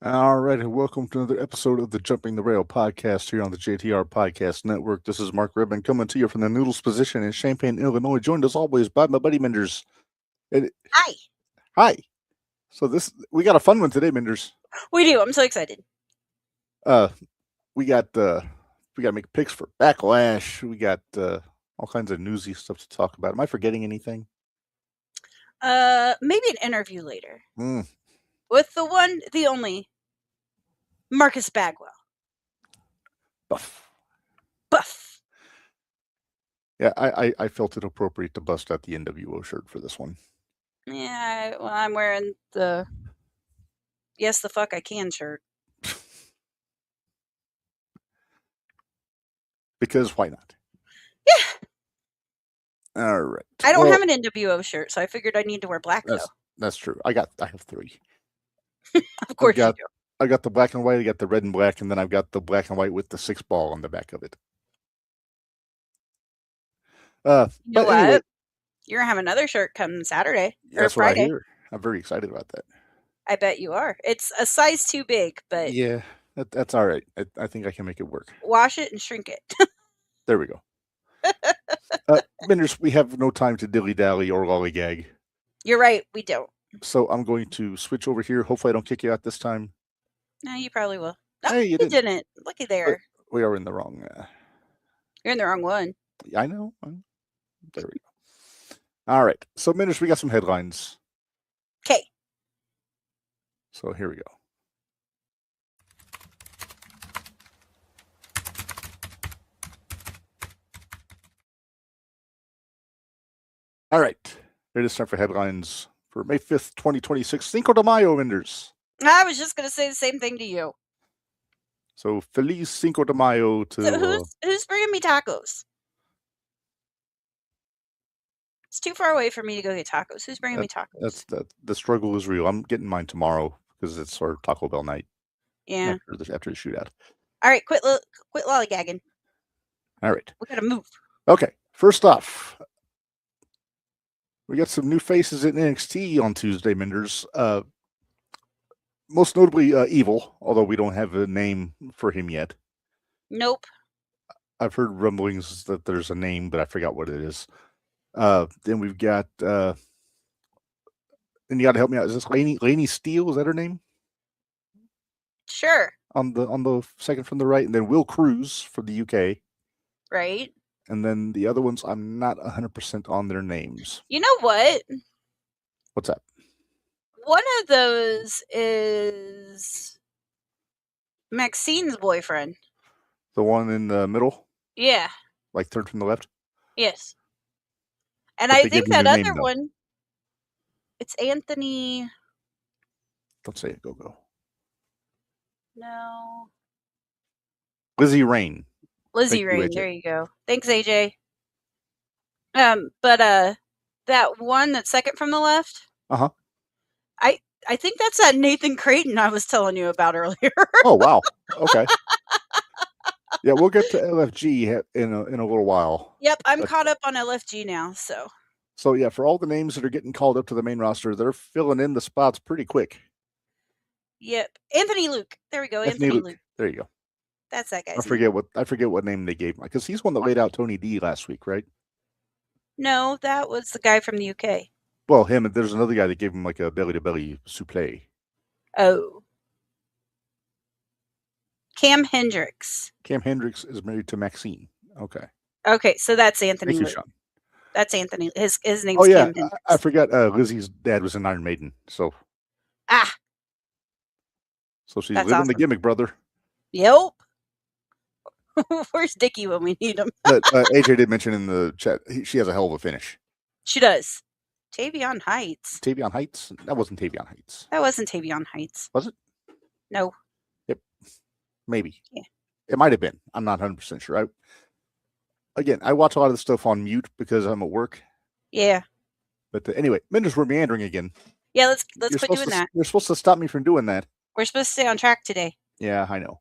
All right, and welcome to another episode of the Jumping the Rail podcast here on the JTR Podcast Network. This is Mark Reb and coming to you from the Noodles position in Champaign, Illinois, joined as always by my buddy Minderz. And, Hi. hi. So we got a fun one today, Minderz. We do. I'm so excited. We got to make picks for Backlash. We got all kinds of newsy stuff to talk about. Am I forgetting anything? Maybe an interview later with the one, the only Marcus Bagwell. Buff. Yeah, I felt it appropriate to bust out the NWO shirt for this one. Yeah, well, I'm wearing the Yes the Fuck I Can shirt. Because why not? Yeah. All right. I don't have an NWO shirt, so I figured I need to wear black, though. That's true. I have three. Of course you do. I got the black and white, I got the red and black, and then I've got the black and white with the 6 ball on the back of it. You know what? Anyway, you're going to have another shirt come Saturday or Friday. What I hear. I'm very excited about that. I bet you are. It's a size too big, but... Yeah, that's all right. I think I can make it work. Wash it and shrink it. There we go. Minderz, we have no time to dilly-dally or lollygag. You're right, we don't. So I'm going to switch over here. Hopefully I don't kick you out this time. No, you probably will. No, hey, you didn't. Looky there. We are in the wrong... You're in the wrong one. I know. There we go. All right. So, Minderz, we got some headlines. Okay. So here we go. All right. It is time for headlines for May 5th, 2026. Cinco de Mayo, Minderz. I was just going to say the same thing to you. So, Feliz Cinco de Mayo to... So who's bringing me tacos? It's too far away for me to go get tacos. Who's bringing me tacos? The struggle is real. I'm getting mine tomorrow because it's our Taco Bell night. Yeah. After the shootout. All right, quit lollygagging. All right. We got to move. Okay. First off, we got some new faces in NXT on Tuesday, Minderz. Most notably, Evil, although we don't have a name for him yet. Nope. I've heard rumblings that there's a name, but I forgot what it is. Then we've got, and you got to help me out. Is this Lainey Steele? Is that her name? Sure. On the second from the right, and then Will Cruz from the UK. Right. And then the other ones, I'm not 100% on their names. You know what? What's that? One of those is Maxine's boyfriend. The one in the middle? Yeah. Like third from the left? Yes. And I think that other one, it's Anthony. Don't say it, go. No. Lizzie Rain. Lizzie Rain, there you go. Thanks, AJ. But that one that's second from the left. Uh-huh. I think that's that Nathan Creighton I was telling you about earlier. Oh wow. Okay. Yeah, we'll get to LFG in a little while. Yep, I'm caught up on LFG now, so. So yeah, for all the names that are getting called up to the main roster, they're filling in the spots pretty quick. Yep. Anthony Luke. There we go. Anthony Luke. There you go. That's that guy. I forget what name they gave him, because he's one that laid out Tony D last week, right? No, that was the guy from the UK. Well, him, and there's another guy that gave him like a belly-to-belly suplex. Oh. Cam Hendricks. Cam Hendricks is married to Maxine. Okay. Okay, so that's Anthony Luke. Sean. That's Anthony. His name's Cam Hendricks. I forgot Lizzie's dad was in Iron Maiden, so. So she's living awesome. The gimmick, brother. Yep. Where's Dickie when we need him? But AJ did mention in the chat, she has a hell of a finish. She does. Tavion Heights. Tavion Heights? That wasn't Tavion Heights. That wasn't Tavion Heights. Was it? No. Yep. Maybe. Yeah. It might have been. I'm not 100% sure. I watch a lot of this stuff on mute because I'm at work. Yeah. But anyway, Minderz, we're meandering again. Yeah, let's quit doing that. You're supposed to stop me from doing that. We're supposed to stay on track today. Yeah, I know.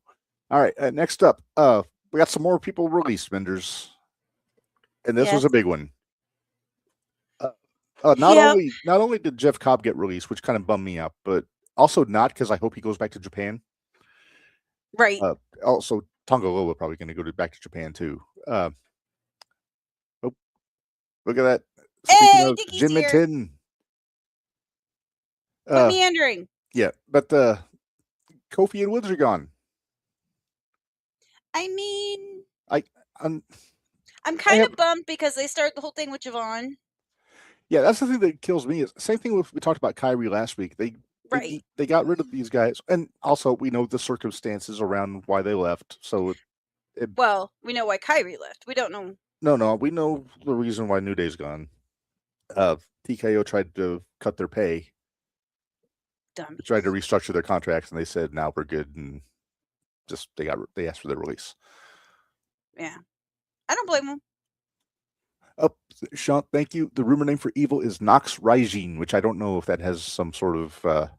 All right. Next up, we got some more people released, Minderz. And this was a big one. Not only did Jeff Cobb get released, which kind of bummed me out, but Also, not because I hope he goes back to Japan. Right. Also, Tonga Loa probably going to go back to Japan too. Oh, look at that! Speaking Hey, of Dickie's Jim here. Minton, Quit meandering. yeah, but Kofi and Woods are gone. I mean, I'm kind of bummed because they started the whole thing with Javon. Yeah, that's the thing that kills me. Is same thing with we talked about Kyrie last week. They got rid of these guys, and also we know the circumstances around why they left. So, well, we know why Kyrie left. We don't know. No, we know the reason why New Day's gone. TKO tried to cut their pay. Dummies. They tried to restructure their contracts, and they said, "Now we're good," and just they asked for their release. Yeah, I don't blame them. Sean, thank you. The rumor name for Evil is Nox Raijin, which I don't know if that has some sort of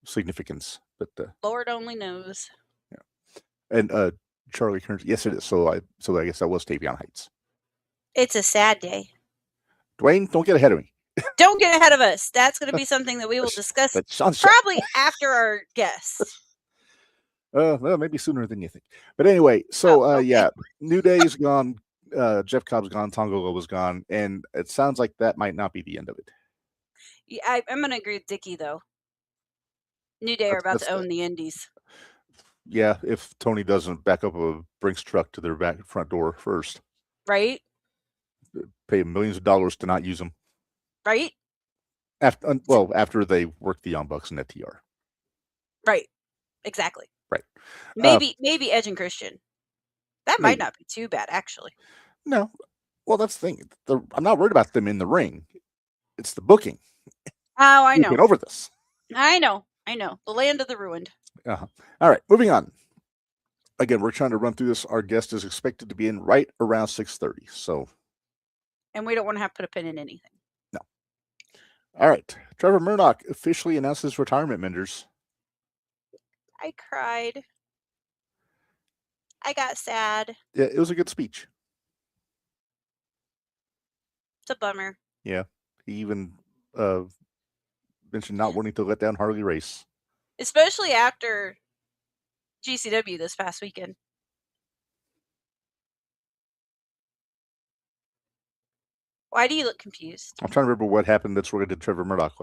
significance, but Lord only knows. Yeah, and Charlie Kearns, yes, it is. So I guess that was Tavion Heights. It's a sad day. Dwayne, don't get ahead of me. Don't get ahead of us. That's going to be something that we will discuss probably after our guest. Well, maybe sooner than you think. But anyway, so okay. Yeah, New Day's gone. Jeff Cobb's gone. Tonga Loa was gone, and it sounds like that might not be the end of it. Yeah, I'm going to agree with Dickie though. New Day are about to own the Indies. Yeah, if Tony doesn't back up a Brinks truck to their front door first, right? Pay millions of dollars to not use them, right? After they work the Young Bucks and FTR, right? Exactly. Right. Maybe Edge and Christian. That might not be too bad, actually. No. Well, that's the thing. I'm not worried about them in the ring. It's the booking. Oh, I know. We've been over this. I know. The land of the ruined. All right, moving on. Again, we're trying to run through this. Our guest is expected to be in right around 6:30. So. And we don't want to have to put a pin in anything. No. All right. Trevor Murdoch officially announced his retirement, Minderz. I cried. I got sad. Yeah, it was a good speech. It's a bummer. Yeah. He even mentioned not wanting to let down Harley Race. Especially after GCW this past weekend. Why do you look confused? I'm trying to remember what happened that's related to Trevor Murdoch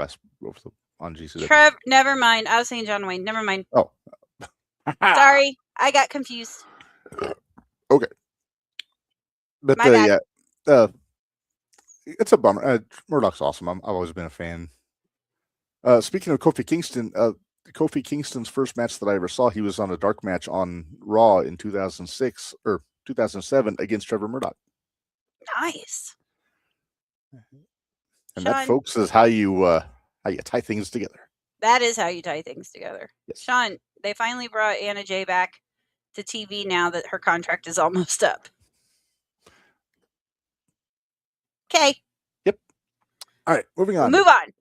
on GCW. Never mind. I was saying John Wayne. Never mind. Oh. Sorry. I got confused. Okay. But my bad. Yeah. It's a bummer. Murdoch's awesome. I've always been a fan. Speaking of Kofi Kingston, Kofi Kingston's first match that I ever saw, he was on a dark match on Raw in 2006 or 2007 against Trevor Murdoch. Nice. And Sean, that, folks, is how you tie things together. That is how you tie things together. Yes. Sean, they finally brought Anna Jay back to TV now that her contract is almost up. Okay. Yep. All right, moving on. Move on.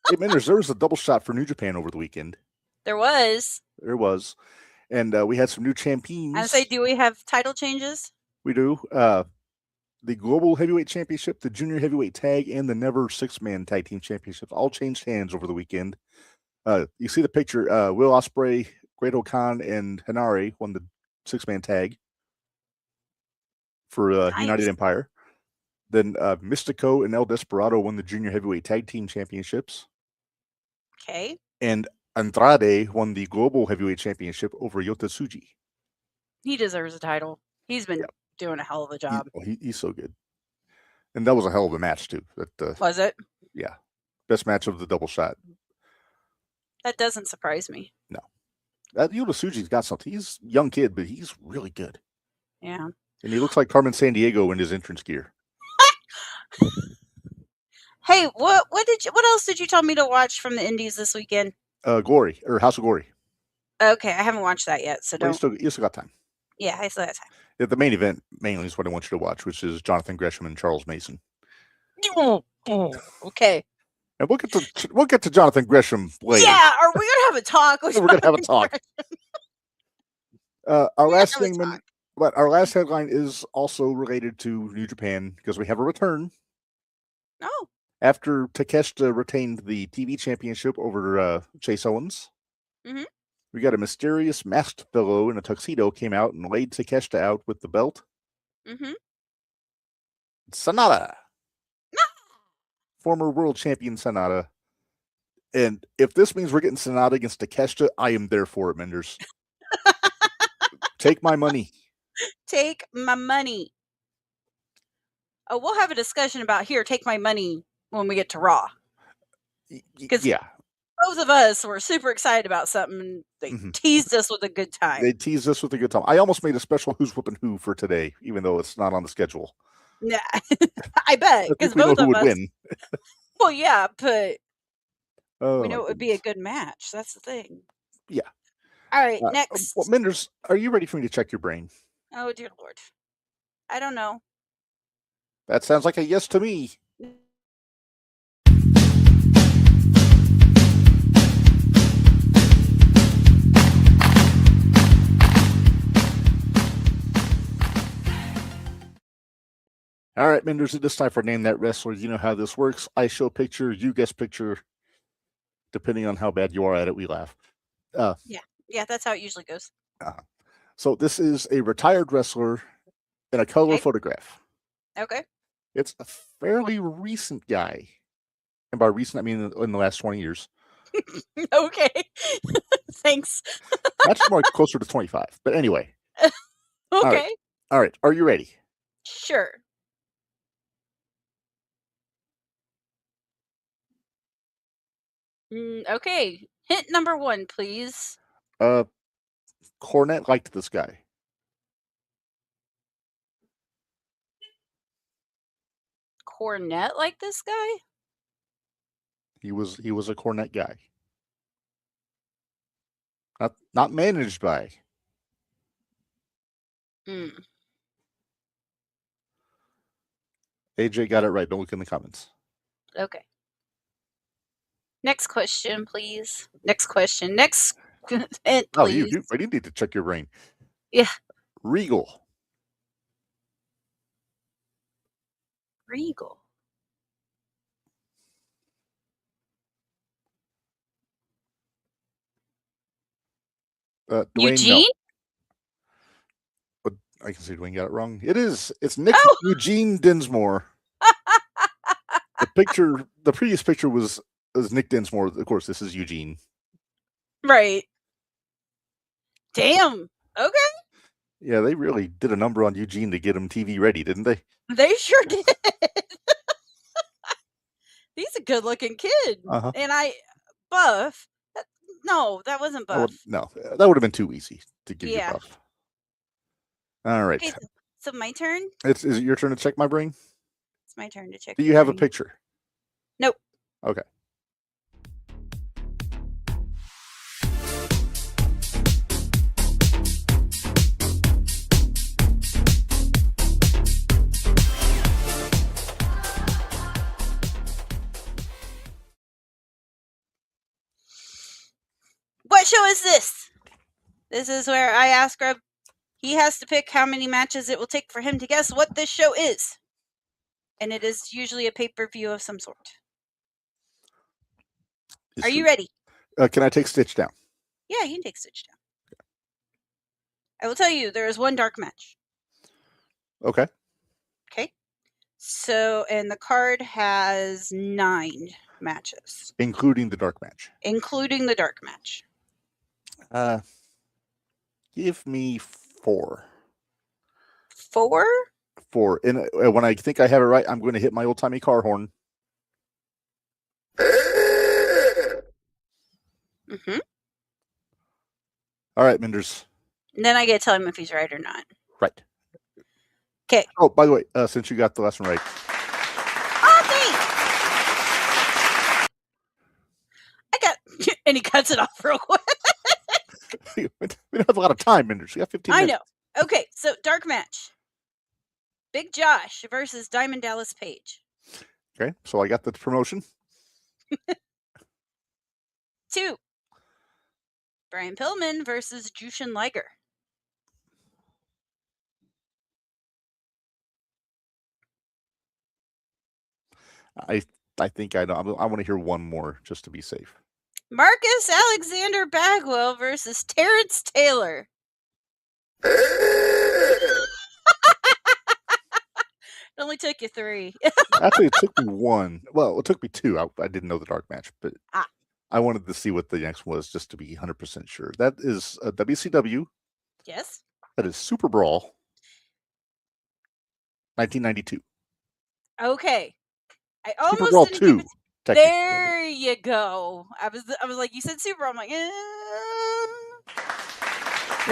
Hey, Minderz, there was a double shot for New Japan over the weekend. There was. And we had some new champions. I say, do we have title changes? We do. The Global Heavyweight Championship, the Junior Heavyweight Tag, and the Never Six-Man Tag Team Championships all changed hands over the weekend. You see the picture. Will Ospreay, Great Khan, and Hanare won the six-man tag for nice. United Empire. Then Mystico and El Desperado won the Junior Heavyweight Tag Team Championships. Okay. And Andrade won the Global Heavyweight Championship over Yota Tsuji. He deserves a title. He's been doing a hell of a job. He's so good. And that was a hell of a match, too. Was it? Yeah. Best match of the double shot. That doesn't surprise me. No. Yota Tsuji's got something. He's a young kid, but he's really good. Yeah. And he looks like Carmen Sandiego in his entrance gear. Hey, what else did you tell me to watch from the Indies this weekend? Glory, or House of Glory. Okay, I haven't watched that yet, so don't. You still got time. Yeah, I still got time. Yeah, the main event mainly is what I want you to watch, which is Jonathan Gresham and Charles Mason. Okay. And we'll get to Jonathan Gresham later. Yeah, are we gonna have a talk? We're gonna have a talk. Our last headline is also related to New Japan because we have a return. Oh. After Takeshita retained the TV championship over Chase Owens, we got a mysterious masked fellow in a tuxedo came out and laid Takeshita out with the belt. Sonata. Former world champion Sonata. And if this means we're getting Sonata against Takeshita, I am there for it, Minderz. Take my money. Take my money. Oh, we'll have a discussion about here. Take my money when we get to Raw. Because both of us were super excited about something. And they teased us with a good time. They teased us with a good time. I almost made a special Who's Whooping Who for today, even though it's not on the schedule. Yeah, I bet. Because both of us would win. Well, yeah, but we know it would be a good match. That's the thing. Yeah. All right, next. Well, Minderz, are you ready for me to check your brain? Oh, dear Lord. I don't know. That sounds like a yes to me. All right, Minderz, it is time for Name That Wrestler. You know how this works. I show picture, you guess picture. Depending on how bad you are at it, we laugh. Yeah, that's how it usually goes. So this is a retired wrestler in a color photograph. Okay. It's a fairly recent guy. And by recent, I mean in the last 20 years. Okay. Thanks. That's more closer to 25. But anyway. Okay. All right. Are you ready? Sure. Okay. Hint number 1, please. Cornette liked this guy. Cornette liked this guy? He was a Cornette guy. Not managed by. AJ got it right. Don't look in the comments. Okay. Next question, please. Next question. Next hint, please. Oh, you need to check your brain. Yeah. Regal. Dwayne, Eugene? But I can see Dwayne got it wrong. It's Nick Eugene Dinsmore. The previous picture was Nick Dinsmore. Of course, this is Eugene. Right. Damn. Okay. Yeah, they really did a number on Eugene to get him TV ready, didn't they? They sure did. He's a good-looking kid. And Buff. No, that wasn't Buff. No, that would have been too easy to give you Buff. All right. Okay, so my turn? Is it your turn to check my brain? It's my turn to check. Do you have a picture? Nope. Okay. What show is this? This is where I ask Reb. He has to pick how many matches it will take for him to guess what this show is. And it is usually a pay-per-view of some sort. Are you ready? Can I take Stitch down? Yeah, you can take Stitch down. Okay. I will tell you, there is one dark match. Okay. Okay. So, and the card has 9 matches. Including the dark match. Including the dark match. Give me 4. 4? 4. And when I think I have it right, I'm going to hit my old-timey car horn. All right, Minderz. And then I get to tell him if he's right or not. Right. Okay. Oh, by the way, since you got the lesson right. Oh, thanks. And he cuts it off real quick. We don't have a lot of time, Minderz. We got 15 minutes. I know. Okay, so dark match. Big Josh versus Diamond Dallas Page. Okay, so I got the promotion. 2. Brian Pillman versus Jushin Liger. I I think I know. I want to hear one more just to be safe. Marcus Alexander Bagwell versus Terrence Taylor. It only took you 3. Actually, it took me 1. Well, it took me 2. I didn't know the dark match, but I wanted to see what the next one was just to be 100% sure. That is a WCW. Yes. That is Super Brawl 1992. Okay. I Super almost Brawl didn't 2. give it. There you go. I was like, you said Super. I'm like, there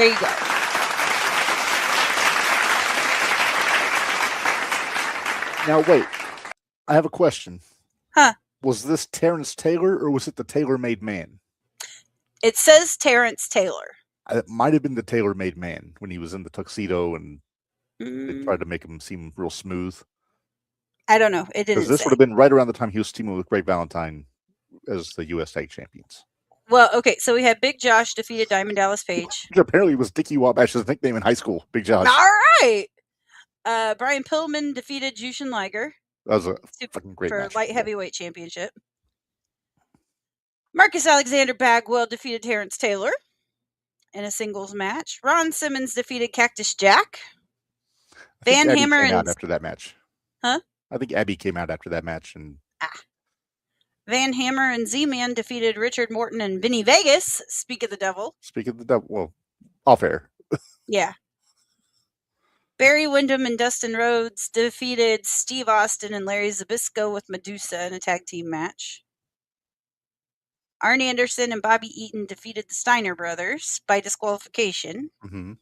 you go. Now wait, I have a question. Huh? Was this Terrence Taylor or was it the Tailor-Made Man? It says Terrence Taylor. It might have been the Tailor-Made Man when he was in the tuxedo and they tried to make him seem real smooth. I don't know. It didn't. Because this would have been right around the time he was teaming with Great Valentine as the U.S. Tag Champions. Well, okay, so we had Big Josh defeated Diamond Dallas Page. Which apparently was Dickie Wabash's nickname in high school, Big Josh. All right. Brian Pillman defeated Jushin Liger. That was a fucking great match. For light heavyweight championship. Marcus Alexander Bagwell defeated Terrence Taylor in a singles match. Ron Simmons defeated Cactus Jack. Van Hammer came out after that match. Huh? I think Abby came out after that match and Van Hammer and Z-Man defeated Richard Morton and Vinny Vegas. Speak of the devil. Speak of the devil. Well, off air. Yeah. Barry Windham and Dustin Rhodes defeated Steve Austin and Larry Zbyszko with Medusa in a tag team match. Arn Anderson and Bobby Eaton defeated the Steiner brothers by disqualification. Mm-hmm.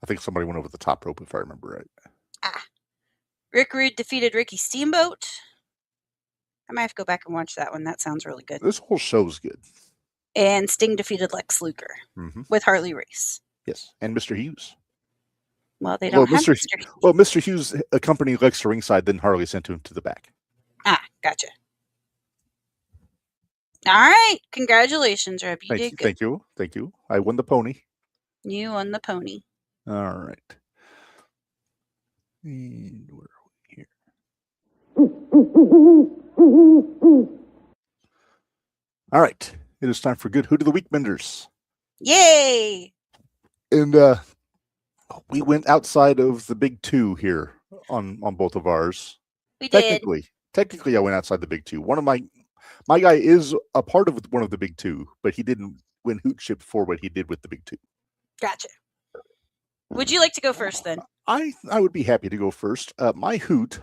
I think somebody went over the top rope, if I remember right. Rick Rude defeated Ricky Steamboat. I might have to go back and watch that one. That sounds really good. This whole show's good. And Sting defeated Lex Luger with Harley Race. Yes, and Mr. Hughes. Well, they don't have Mr. Hughes. Well, Mr. Hughes accompanied Lex to ringside, then Harley sent him to the back. Gotcha. All right. Congratulations, Reb. You did good. Thank you. I won the pony. You won the pony. All right. And where are we here? All right. It is time for Good Hoot of the Week, Minderz. Yay! And we went outside of the big 2 here on both of ours. We did. Technically, I went outside the big 2. One of my guy is a part of one of the big 2, but he didn't win Hootship for what he did with the big 2. Gotcha. Would you like to go first then? I would be happy to go first. My hoot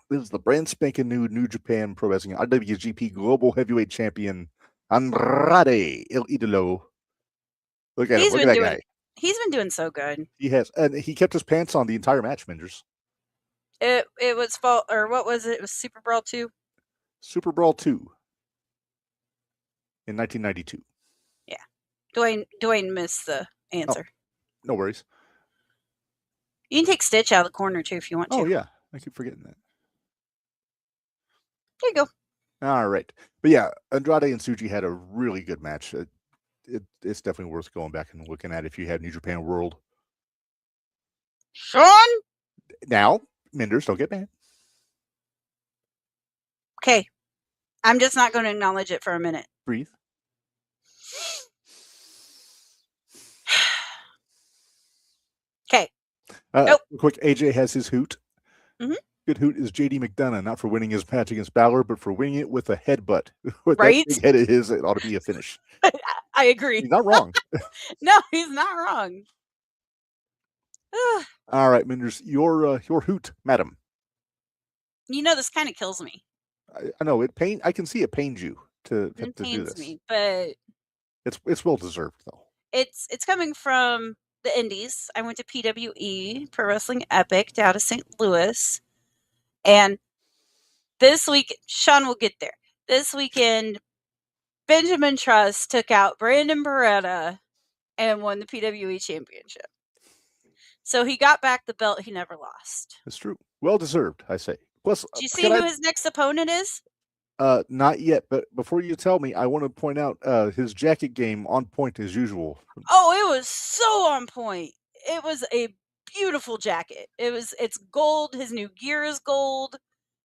is the brand spanking New Japan Pro Wrestling IWGP Global Heavyweight Champion Andrade El Idolo. Look at him. Look at that guy. He's been doing so good. He has, and he kept his pants on the entire match, Minderz. It was what was it? It was Super Brawl 2. Super Brawl 2 in 1992. Yeah, Dwayne missed the answer. Oh, no worries. You can take Stitch out of the corner too if you want to. Oh yeah, I keep forgetting that. There you go. All right, but yeah, Andrade and Tsuji had a really good match. It's definitely worth going back and looking at if you have New Japan World. Sean? Now, Minderz, don't get mad. Okay. I'm just not going to acknowledge it for a minute. Breathe. Okay. Nope. Quick, AJ has his hoot. Mm-hmm. Good hoot is JD McDonough, not for winning his match against Balor, but for winning it with a headbutt. With right? That big head of his, it ought to be a finish. I agree. He's not wrong. No, he's not wrong. All right, Minderz, your hoot, madam. You know, this kind of kills me. I know it pain. I can see it pains you to do this. It pains me, but it's well deserved though. It's coming from the Indies. I went to PWE, Pro Wrestling Epic, out of St. Louis, and this week Sean will get there. This weekend, Benjamin Trust took out Brandon Beretta and won the PWE championship. So he got back the belt he never lost. It's true. Well deserved, I say. Plus, do you see who his next opponent is? Not yet, but before you tell me, I want to point out his jacket game on point as usual. Oh, it was so on point. It was a beautiful jacket. It's gold. His new gear is gold.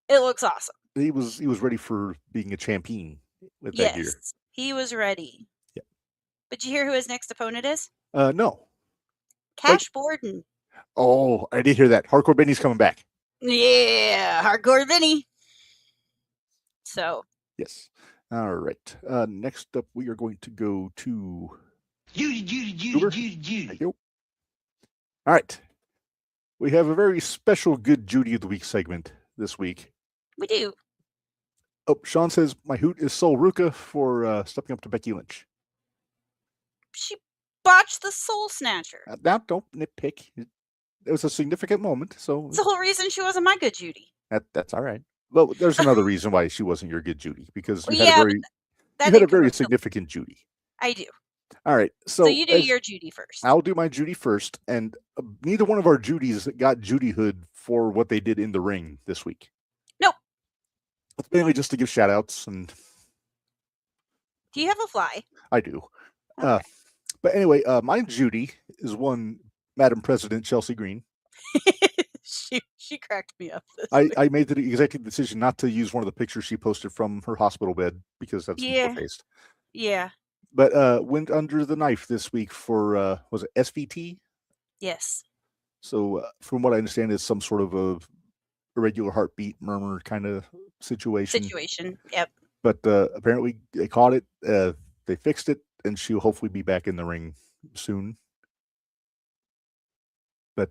It looks awesome. he was ready for being a champion with that gear. Yes, he was ready. Yeah. But you hear who his next opponent is? No. Cash Borden. Oh, I did hear that. Hardcore Benny's coming back. Yeah, Hardcore Benny. So. Yes. All right. Next up, we are going to go to Judy. All right. We have a very special Good Judy of the Week segment this week. We do. Oh, Sean says, my hoot is Sol Ruka for stepping up to Becky Lynch. She botched the Soul Snatcher. Now, don't nitpick. It was a significant moment. So it's the whole reason she wasn't my Good Judy. That's all right. Well, there's another reason why she wasn't your Good Judy, because you had a very significant Judy. I do. All right. So you do your Judy first. I'll do my Judy first. And neither one of our Judys got Judyhood for what they did in the ring this week. Nope. It's mainly just to give shout outs. And do you have a fly? I do. Okay. But anyway, my Judy is one Madam President Chelsea Green. She cracked me up. I made the executive decision not to use one of the pictures she posted from her hospital bed because that's poor taste. Yeah. But went under the knife this week for was it SVT? Yes. So from what I understand, it's some sort of a irregular heartbeat murmur kind of situation. Yep. But apparently they caught it. They fixed it, and she'll hopefully be back in the ring soon. But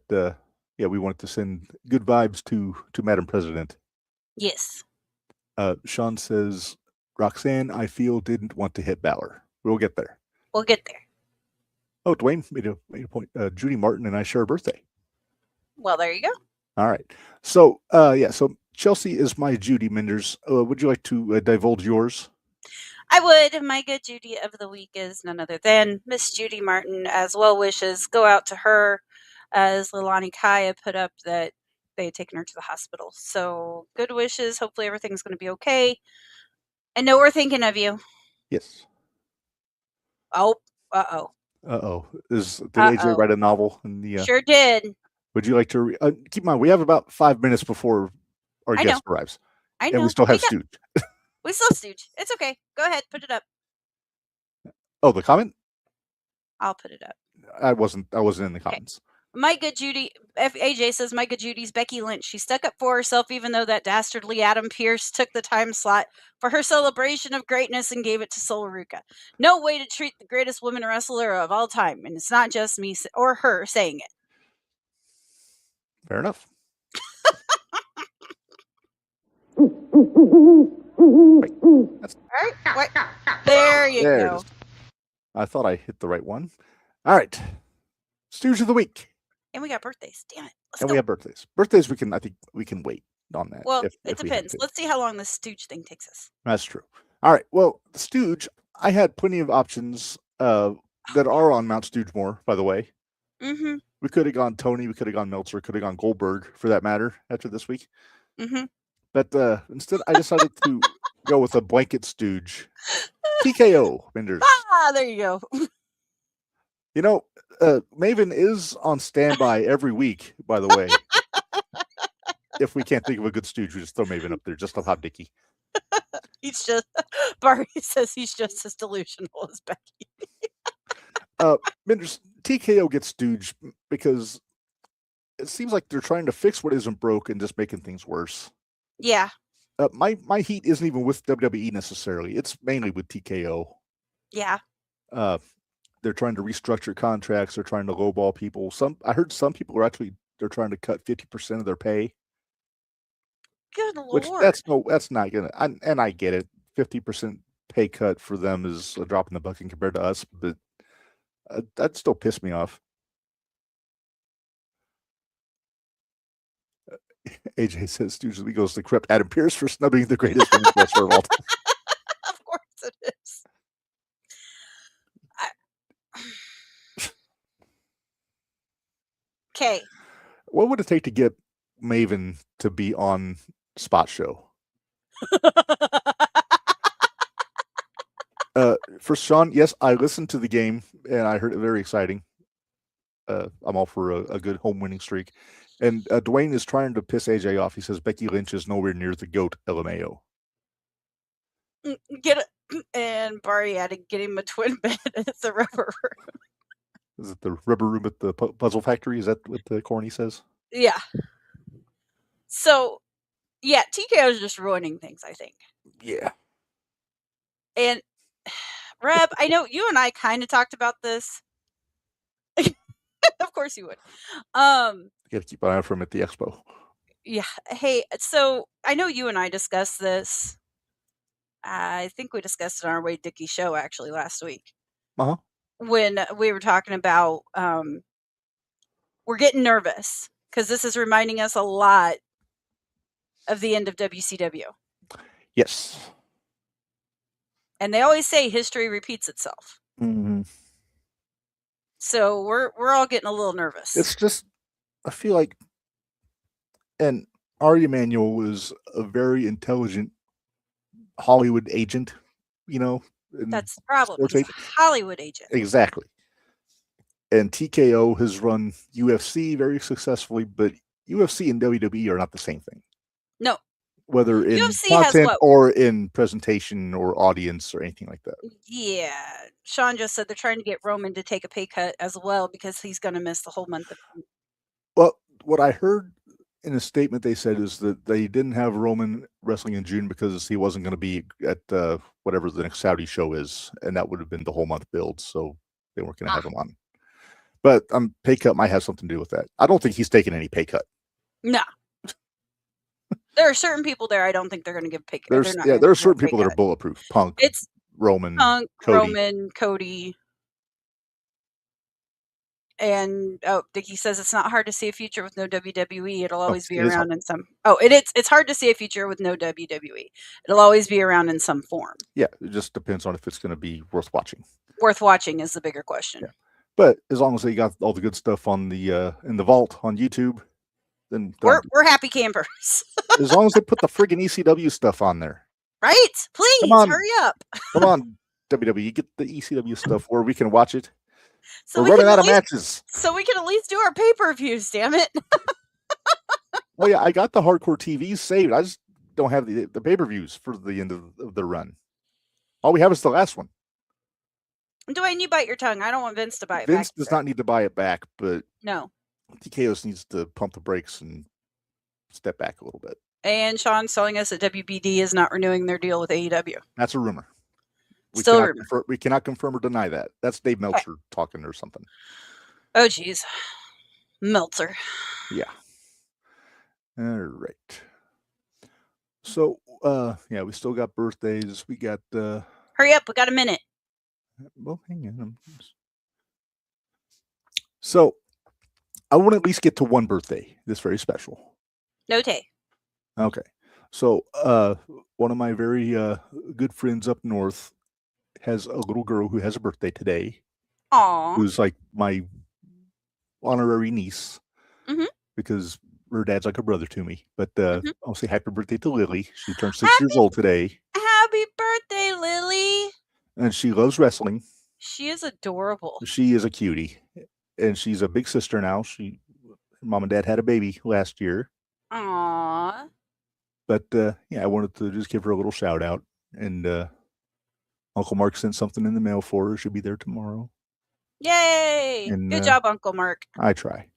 yeah, we wanted to send good vibes to Madam President. Yes. Sean says, Roxanne, I feel, didn't want to hit Balor. We'll get there. We'll get there. Oh, Dwayne made a point. Judy Martin and I share a birthday. Well, there you go. All right. So, so Chelsea is my Judy Minderz. Would you like to divulge yours? I would. My Good Judy of the week is none other than Miss Judy Martin. As well wishes go out to her, as Leilani Kai put up that they had taken her to the hospital. So good wishes. Hopefully everything's going to be okay. And know we're thinking of you. Yes. Oh, uh-oh. Did AJ write a novel? Sure did. Would you like to keep in mind, we have about 5 minutes before our guest arrives. I know. And we still have Stooge. We still have Stooge. It's okay. Go ahead. Put it up. Oh, the comment? I'll put it up. I wasn't in the comments. My Good Judy, AJ says, my Good Judy's Becky Lynch. She stuck up for herself even though that dastardly Adam Pearce took the time slot for her celebration of greatness and gave it to Sol Ruka. No way to treat the greatest women wrestler of all time. And it's not just me or her saying it. Fair enough. Wait. There you go. I thought I hit the right one. All right. Stooge of the week. And we got birthdays. Damn it. We have birthdays. Birthdays, I think we can wait on that. Well, it depends. Let's see how long the Stooge thing takes us. That's true. All right. Well, the Stooge, I had plenty of options that are on Mount Stoogemore, by the way. Mm-hmm. We could have gone Tony. We could have gone Meltzer. Could have gone Goldberg, for that matter, after this week. Mm-hmm. But instead, I decided to go with a blanket Stooge. TKO, Minderz. There you go. You know, Maven is on standby every week, by the way. If we can't think of a good Stooge, we just throw Maven up there, just a hot dicky. Barry says he's just as delusional as Becky. Minderz, TKO gets Stooge because it seems like they're trying to fix what isn't broke and just making things worse. Yeah. My heat isn't even with WWE necessarily. It's mainly with TKO. Yeah. They're trying to restructure contracts. They're trying to lowball people. I heard some people they're trying to cut 50% of their pay. Good Lord. Which that's not gonna. And I get it. 50% pay cut for them is a drop in the bucket compared to us, but that still pissed me off. AJ says usually goes to corrupt Adam Pearce for snubbing the greatest women's wrestler of all time. Of course it is. Okay. What would it take to get Maven to be on Spot Show? For Sean, yes, I listened to the game and I heard it very exciting. I'm all for a good home winning streak. And Dwayne is trying to piss AJ off. He says Becky Lynch is nowhere near the GOAT LMAO. And Barry added, get him a twin bed at the rubber room. Is it the rubber room at the Puzzle Factory? Is that what the Corny says? Yeah. So, yeah, TKO is just ruining things, I think. Yeah. And Reb, I know you and I kind of talked about this. Of course you would. You got to keep an eye out for him at the expo. Yeah. Hey, so I know you and I discussed this. I think we discussed it on our Wade Dickey show actually last week. Uh-huh. When we were talking about we're getting nervous because this is reminding us a lot of the end of WCW. Yes. And they always say history repeats itself. Mm-hmm. So we're all getting a little nervous. It's just, I feel like, and Ari Emanuel was a very intelligent Hollywood agent, you know. That's the problem. He's a Hollywood agent. Exactly. And TKO has run UFC very successfully, but UFC and WWE are not the same thing. No. Whether in UFC content or in presentation or audience or anything like that. Yeah. Sean just said they're trying to get Roman to take a pay cut as well because he's going to miss the whole month of. Well, what I heard in a statement they said is that they didn't have Roman wrestling in June because he wasn't going to be at whatever the next Saudi show is, and that would have been the whole month build, so they weren't going to have him on. But pay cut might have something to do with that. I don't think he's taking any pay cut. No. There are certain people there I don't think they're going to give pay cut. There are certain people that are bulletproof. Punk, Roman, Cody. And Dickie says it's not hard to see a future with no WWE. It'll always be around in some. It's hard to see a future with no WWE. It'll always be around in some form. Yeah, it just depends on if it's going to be worth watching. Worth watching is the bigger question. Yeah. But as long as they got all the good stuff on the in the vault on YouTube, then we're happy campers. As long as they put the friggin' ECW stuff on there. Right? Please hurry up. Come on, WWE, get the ECW stuff where we can watch it. So we're running out of matches. So we can at least do our pay-per-views, damn it. Well, yeah, I got the hardcore TVs saved. I just don't have the pay-per-views for the end of the run. All we have is the last one. Dwayne, you bite your tongue. I don't want Vince to buy it back. Vince does not need to buy it back, but no. TKO's needs to pump the brakes and step back a little bit. And Sean's telling us that WBD is not renewing their deal with AEW. That's a rumor. We cannot confirm or deny that. That's Dave Meltzer talking or something. Oh, geez. Meltzer. Yeah. All right. So, we still got birthdays. We got... Hurry up. We got a minute. Well, hang on. So, I want to at least get to one birthday. This very special. No tay. Okay. So, one of my very good friends up north has a little girl who has a birthday today. Aww. Who's like my honorary niece. Mm-hmm. Because her dad's like a brother to me. But I'll say happy birthday to Lily. She turned 6 years old today. Happy birthday, Lily. And she loves wrestling. She is adorable. She is a cutie. And she's a big sister now. Mom and Dad had a baby last year. Aww. But, I wanted to just give her a little shout out. And Uncle Mark sent something in the mail for her. She'll be there tomorrow. Yay! And, good job, Uncle Mark. I try.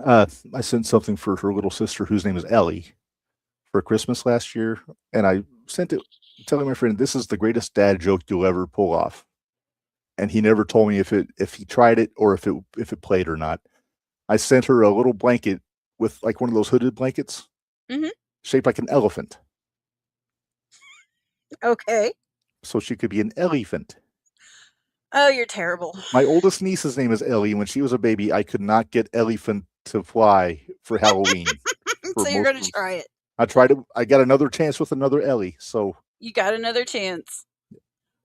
I sent something for her little sister, whose name is Ellie, for Christmas last year. And I sent it telling my friend, this is the greatest dad joke you'll ever pull off. And he never told me if he tried it or if it played or not. I sent her a little blanket with like one of those hooded blankets, shaped like an elephant. Okay. So she could be an elephant. Oh, you're terrible. My oldest niece's name is Ellie. When she was a baby, I could not get elephant to fly for Halloween. So you're going to try it. I tried it. I got another chance with another Ellie. So you got another chance.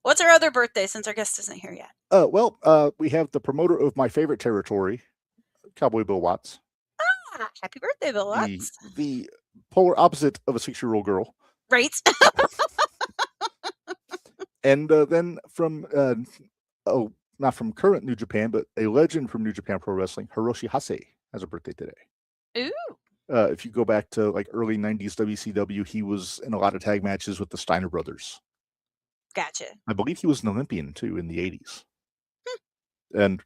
What's our other birthday since our guest isn't here yet? We have the promoter of my favorite territory, Cowboy Bill Watts. Ah, happy birthday, Bill Watts. The polar opposite of a 6-year-old girl. Right. And then from not from current New Japan, but a legend from New Japan Pro Wrestling, Hiroshi Hase, has a birthday today. Ooh. If you go back to like early 90s WCW, he was in a lot of tag matches with the Steiner brothers. Gotcha. I believe he was an Olympian too in the 80s. And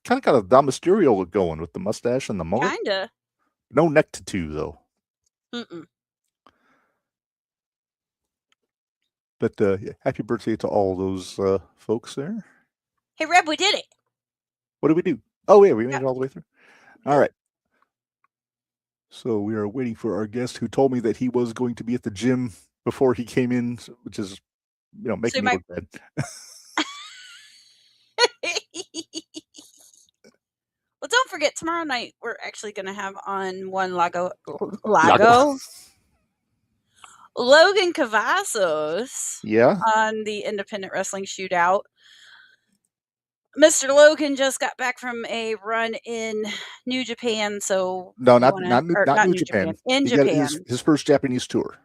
kind of got a Dom Mysterio look going with the mustache and the mullet. Kinda. No neck tattoo though. Mm-mm. But happy birthday to all those folks there. Hey, Reb, we did it. What did we do? Oh, yeah, we made it all the way through. All right. So we are waiting for our guest who told me that he was going to be at the gym before he came in, which is, making me look bad. Well, don't forget, tomorrow night we're actually going to have on one Logan Cavazos. Yeah. On the Independent Wrestling Shootout. Mr. Logan just got back from a run in New Japan, so not New Japan. In Japan, his first Japanese tour.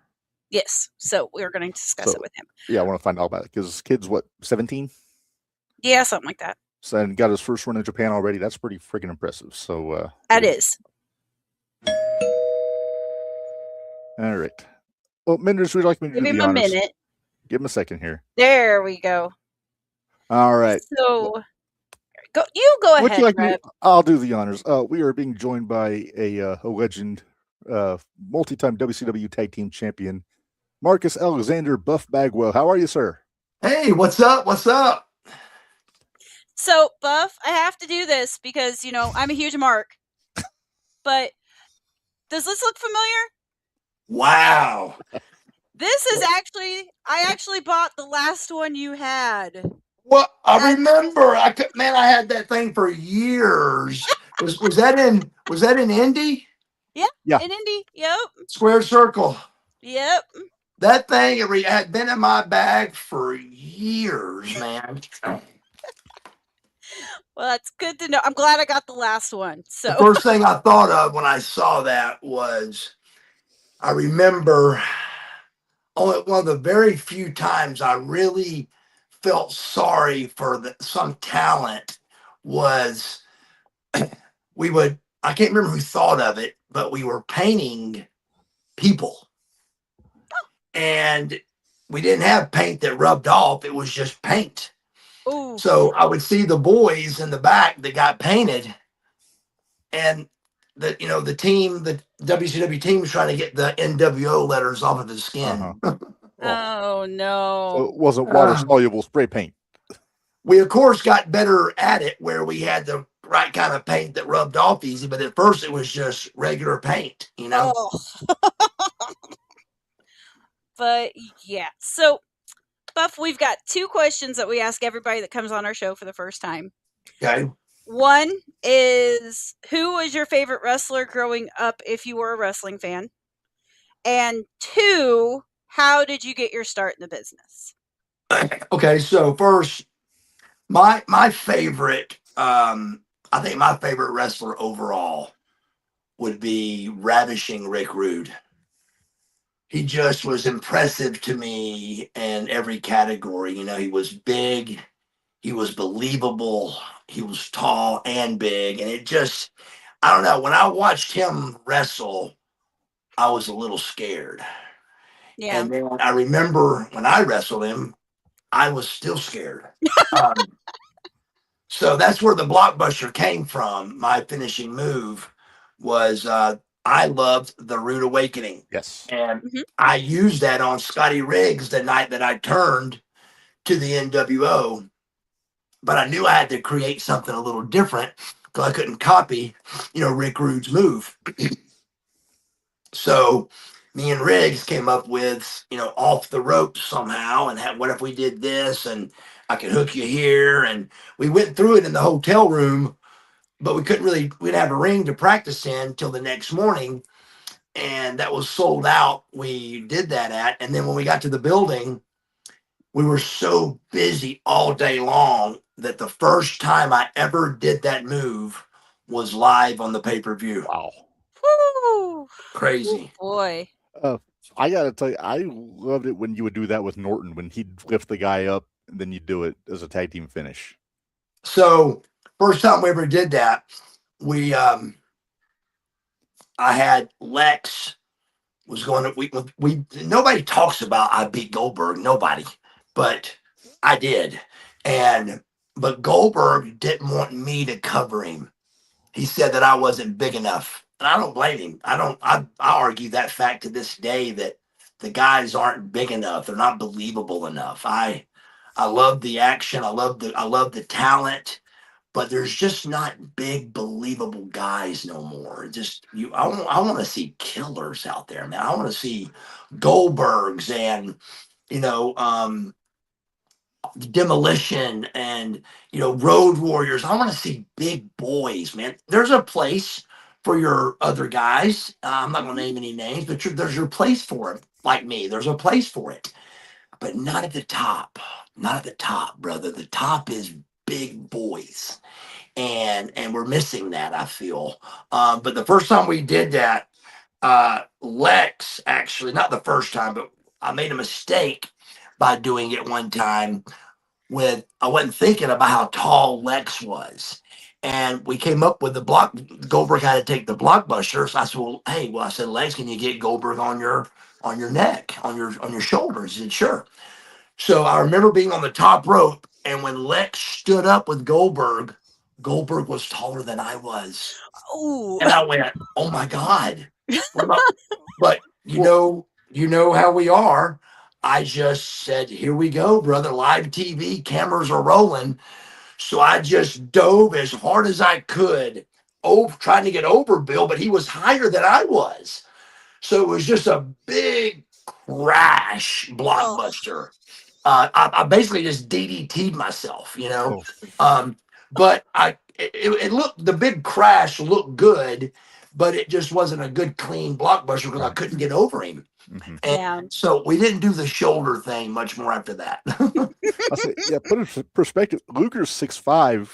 Yes, so we're going to discuss it with him. Yeah, I want to find out about it because his kid's 17? Yeah, something like that. So and got his first run in Japan already. That's pretty freaking impressive. So that is. All right. Well, Minderz, would you like me to give him a minute? Give him a second here. There we go. All right. So go ahead. Would you like I'll do the honors. We are being joined by a legend, multi-time WCW Tag Team Champion, Marcus Alexander Buff Bagwell. How are you, sir? Hey, what's up? What's up? So, Buff, I have to do this because, I'm a huge mark. But does this look familiar? Wow. This is I actually bought the last one you had. Well, I remember. I had that thing for years. Was that in Indy? Yeah. In Indy. Yep. Square Circle. Yep. That thing had been in my bag for years, man. Well, that's good to know. I'm glad I got the last one. So the first thing I thought of when I saw that was, I remember only one of the very few times I really felt sorry for some talent was I can't remember who thought of it, but we were painting people. And we didn't have paint that rubbed off. It was just paint. Ooh. So I would see the boys in the back that got painted, and the WCW team was trying to get the NWO letters off of the skin. Oh no. So it wasn't water soluble spray paint. We of course got better at it where we had the right kind of paint that rubbed off easy, but at first it was just regular paint, Oh. But yeah. So Buff, we've got 2 questions that we ask everybody that comes on our show for the first time. Okay. One is, who was your favorite wrestler growing up if you were a wrestling fan? And 2, how did you get your start in the business? Okay, so first, my favorite, I think my favorite wrestler overall would be Ravishing Rick Rude. He just was impressive to me in every category. He was big, he was believable, he was tall and big. And it just, I don't know, when I watched him wrestle, I was a little scared. Yeah. And then I remember when I wrestled him, I was still scared. So that's where the blockbuster came from. My finishing move was, I loved the Rude Awakening. Yes. And I used that on Scotty Riggs the night that I turned to the NWO. But I knew I had to create something a little different because I couldn't copy, Rick Rude's move. So me and Riggs came up with, off the ropes somehow. And what if we did this? And I could hook you here. And we went through it in the hotel room. But we didn't have a ring to practice in till the next morning. And that was sold out. We did that at. And then when we got to the building, we were so busy all day long that the first time I ever did that move was live on the pay-per-view. Wow. Woo! Crazy. Oh, boy. I got to tell you, I loved it when you would do that with Norton, when he'd lift the guy up and then you'd do it as a tag team finish. So first time we ever did that, we I had Lex was going to we nobody talks about I beat Goldberg, nobody, but I did. And but Goldberg didn't want me to cover him. He said that I wasn't big enough. And I don't blame him. I argue that fact to this day that the guys aren't big enough. They're not believable enough. I love the action. I love the talent, but there's just not big believable guys no more. Just I want to see killers out there, man. I want to see Goldbergs and you know Demolition and Road Warriors. I want to see big boys, man. There's a place for your other guys. I'm not going to name any names, but there's your place for it. Like me, there's a place for it, but not at the top. Not at the top, brother. The top is big boys, and we're missing that. I feel. But the first time we did that, Lex actually not the first time, but I made a mistake by doing it one time with I wasn't thinking about how tall Lex was. And we came up with the block. Goldberg had to take the blockbuster. So I said, "Well, hey, I said, Lex, can you get Goldberg on your neck, on your shoulders?" He said, "Sure." So I remember being on the top rope, and when Lex stood up with Goldberg, Goldberg was taller than I was, Oh, and I went, "Oh my God!" But you know how we are. I just said, "Here we go, brother. Live TV, cameras are rolling." So I just dove as hard as I could, trying to get over Bill, but he was higher than I was. So it was just a big crash blockbuster. I basically just DDT'd myself, but it looked, the big crash looked good, but it just wasn't a good clean blockbuster because I couldn't get over him. Mm-hmm. And so we didn't do the shoulder thing much more after that. I'll say, yeah, put it in perspective. Luger's 6'5",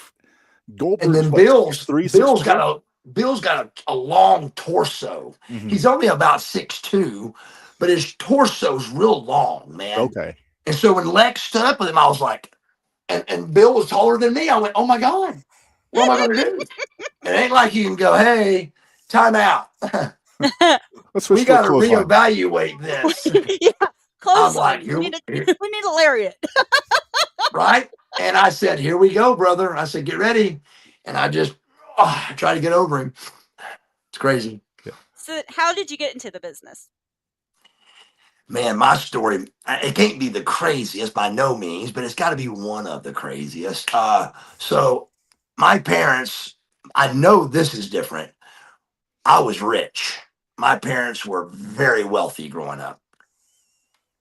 Goldberg's And then Bill's got a long torso. Mm-hmm. He's only about 6'2", but his torso's real long, man. Okay. And so when Lex stood up with him, I was like, and Bill was taller than me. I went, "Oh my God, what am I going to do?" It ain't like you can go, "Hey, time out. We got to reevaluate this." Yeah, close. I'm like, we need a lariat. Right? And I said, "Here we go, brother." I said, "Get ready." And I just try to get over him. It's crazy. Yeah. So how did you get into the business? Man, my story, it can't be the craziest by no means, but it's got to be one of the craziest. So my parents, I know this is different. I was rich. My parents were very wealthy growing up.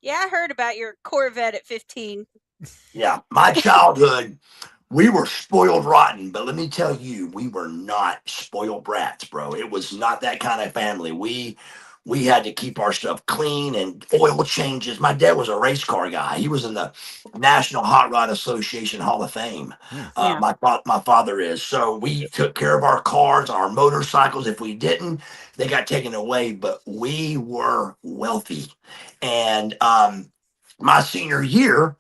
Yeah, I heard about your Corvette at 15. Yeah, my childhood, we were spoiled rotten, but let me tell you, we were not spoiled brats, bro. It was not that kind of family. We had to keep our stuff clean and oil changes. My dad was a race car guy. He was in the National Hot Rod Association Hall of Fame. My father is. So we took care of our cars, our motorcycles. If we didn't, they got taken away. But we were wealthy. And my senior year,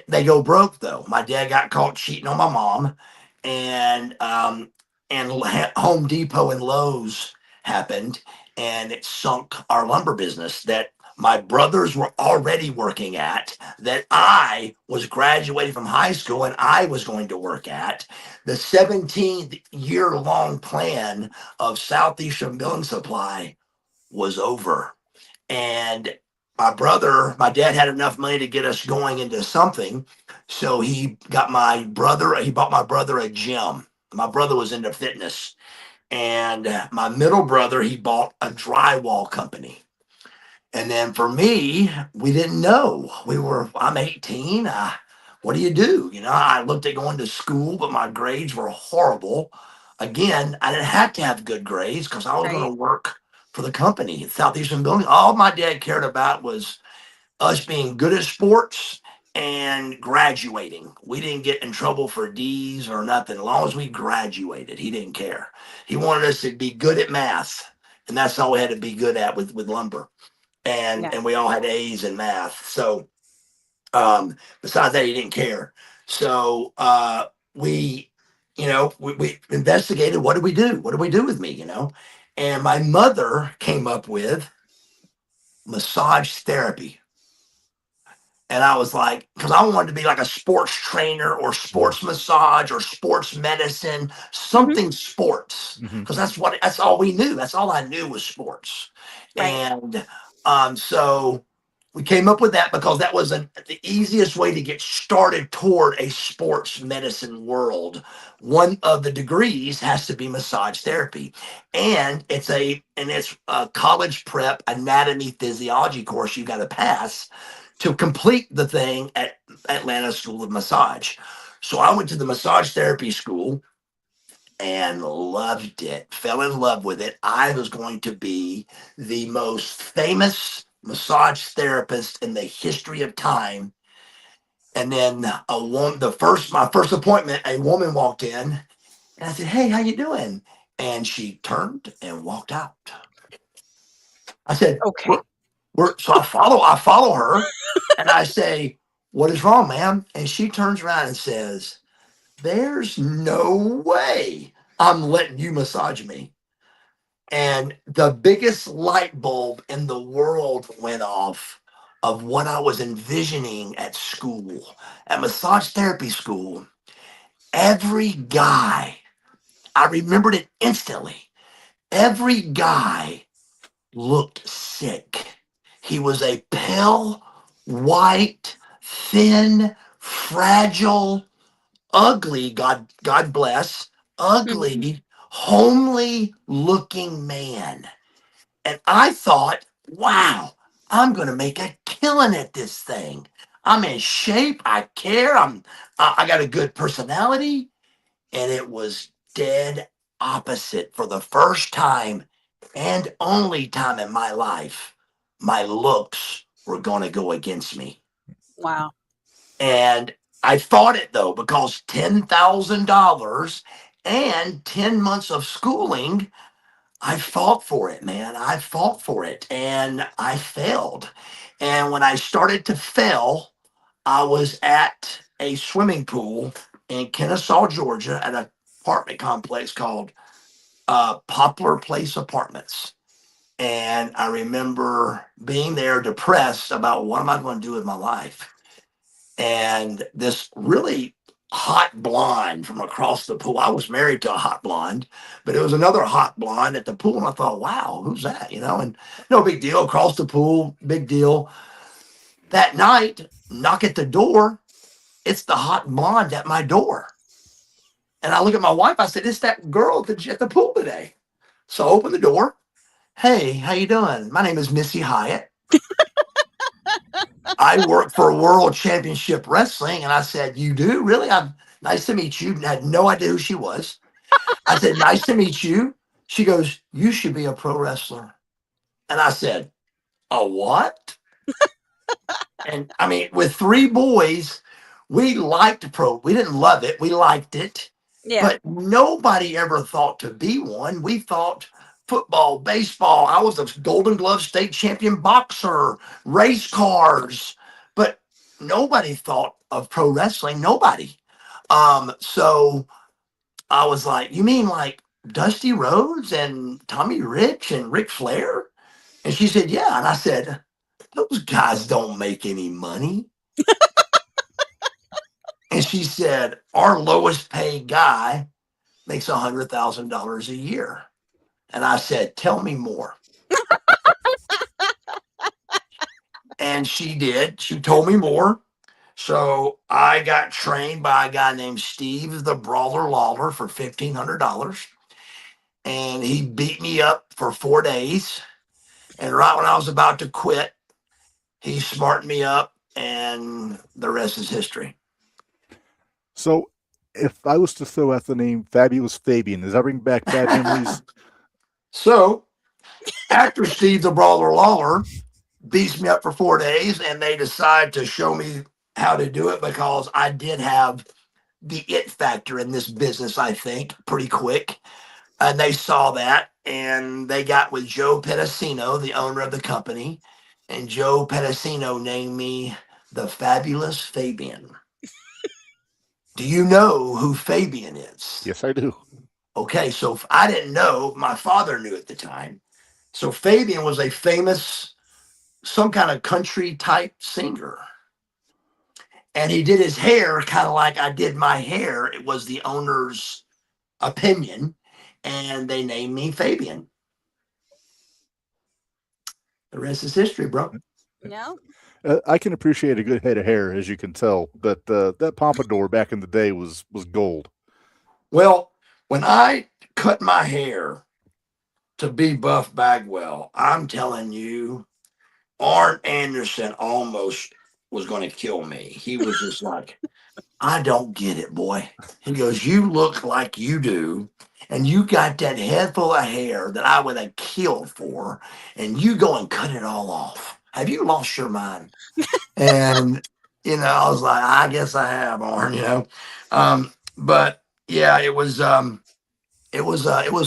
they go broke though. My dad got caught cheating on my mom, and Home Depot and Lowe's happened, and it sunk our lumber business that my brothers were already working at, that I was graduating from high school and I was going to work at. The 17-year-long plan of Southeastern Building Supply was over. And my dad had enough money to get us going into something. So he bought my brother a gym. My brother was into fitness. And my middle brother, he bought a drywall company. And then for me, we didn't know. I'm 18. What do you do? I looked at going to school, but my grades were horrible. Again, I didn't have to have good grades because I was going to work for the company, Southeastern Building. All my dad cared about was us being good at sports and graduating. We didn't get in trouble for D's or nothing. As long as we graduated, he didn't care. He wanted us to be good at math, and that's all we had to be good at with lumber. And we all had A's in math. So besides that, he didn't care. So we, we investigated, what do we do? What do we do with me, And my mother came up with massage therapy. And I was like, because I wanted to be like a sports trainer or sports massage or sports medicine, something sports, because that's all we knew. That's all I knew was sports. Right. And so we came up with that because that was the easiest way to get started toward a sports medicine world. One of the degrees has to be massage therapy, and it's a college prep anatomy physiology course you got to pass to complete the thing at Atlanta School of Massage. So I went to the massage therapy school and loved it, fell in love with it. I was going to be the most famous massage therapist in the history of time. And then my first appointment, a woman walked in and I said, "Hey, how you doing?" And she turned and walked out. I said, "Okay." So I follow her and I say, "What is wrong, ma'am?" And she turns around and says, "There's no way I'm letting you massage me." And the biggest light bulb in the world went off of what I was envisioning at school, at massage therapy school. Every guy, I remembered it instantly. Every guy looked sick. He was a pale, white, thin, fragile, ugly, God bless, ugly, homely looking man. And I thought, wow, I'm going to make a killing at this thing. I'm in shape. I care. I got a good personality. And it was dead opposite. For the first time and only time in my life, my looks were going to go against me. Wow. And I fought it though, because $10,000 and 10 months of schooling, I fought for it, man. I fought for it and I failed. And when I started to fail, I was at a swimming pool in Kennesaw, Georgia, at an apartment complex called Poplar Place Apartments. And I remember being there depressed about what am I going to do with my life. And this really hot blonde from across the pool. I was married to a hot blonde, but it was another hot blonde at the pool. And I thought, wow, who's that? And no big deal. Across the pool, big deal. That night, knock at the door. It's the hot blonde at my door. And I look at my wife. I said, "It's that girl at the pool today." So I open the door. "Hey, how you doing? My name is Missy Hyatt. I work for World Championship Wrestling." And I said, "You do? Really? Nice to meet you." I had no idea who she was. I said, "Nice to meet you." She goes, "You should be a pro wrestler." And I said, "A what?" And I mean, with 3 boys, we liked pro. We didn't love it. We liked it. Yeah. But nobody ever thought to be one. We thought football, baseball. I was a Golden Glove state champion boxer, race cars, but nobody thought of pro wrestling. Nobody. So I was like, "You mean like Dusty Rhodes and Tommy Rich and Ric Flair?" And she said, "Yeah." And I said, "Those guys don't make any money." And she said, "Our lowest paid guy makes $100,000 a year." And I said, "Tell me more." And she did. She told me more. So I got trained by a guy named Steve the Brawler Lawler for $1,500. And he beat me up for 4 days. And right when I was about to quit, he smartened me up, and the rest is history. So, if I was to throw out the name Fabulous Fabian, does that bring back bad memories? So, after Steve the Brawler Lawler beats me up for 4 days, and they decide to show me how to do it, because I did have the it factor in this business, I think, pretty quick. And they saw that, and they got with Joe Pedicino, the owner of the company, and Joe Pedicino named me the Fabulous Fabian. Do you know who Fabian is? Yes, I do. Okay, so I didn't know. My father knew at the time. So Fabian was a famous, some kind of country type singer. And he did his hair kind of like I did my hair. It was the owner's opinion. And they named me Fabian. The rest is history, bro. No. I can appreciate a good head of hair, as you can tell, but that pompadour back in the day was gold. Well, when I cut my hair to be Buff Bagwell, I'm telling you, Arn Anderson almost was going to kill me. He was just like, I don't get it, boy. He goes, you look like you do, and you got that head full of hair that I would have killed for, and you go and cut it all off. Have you lost your mind? And, I was like, I guess I have, Arn, but yeah, it was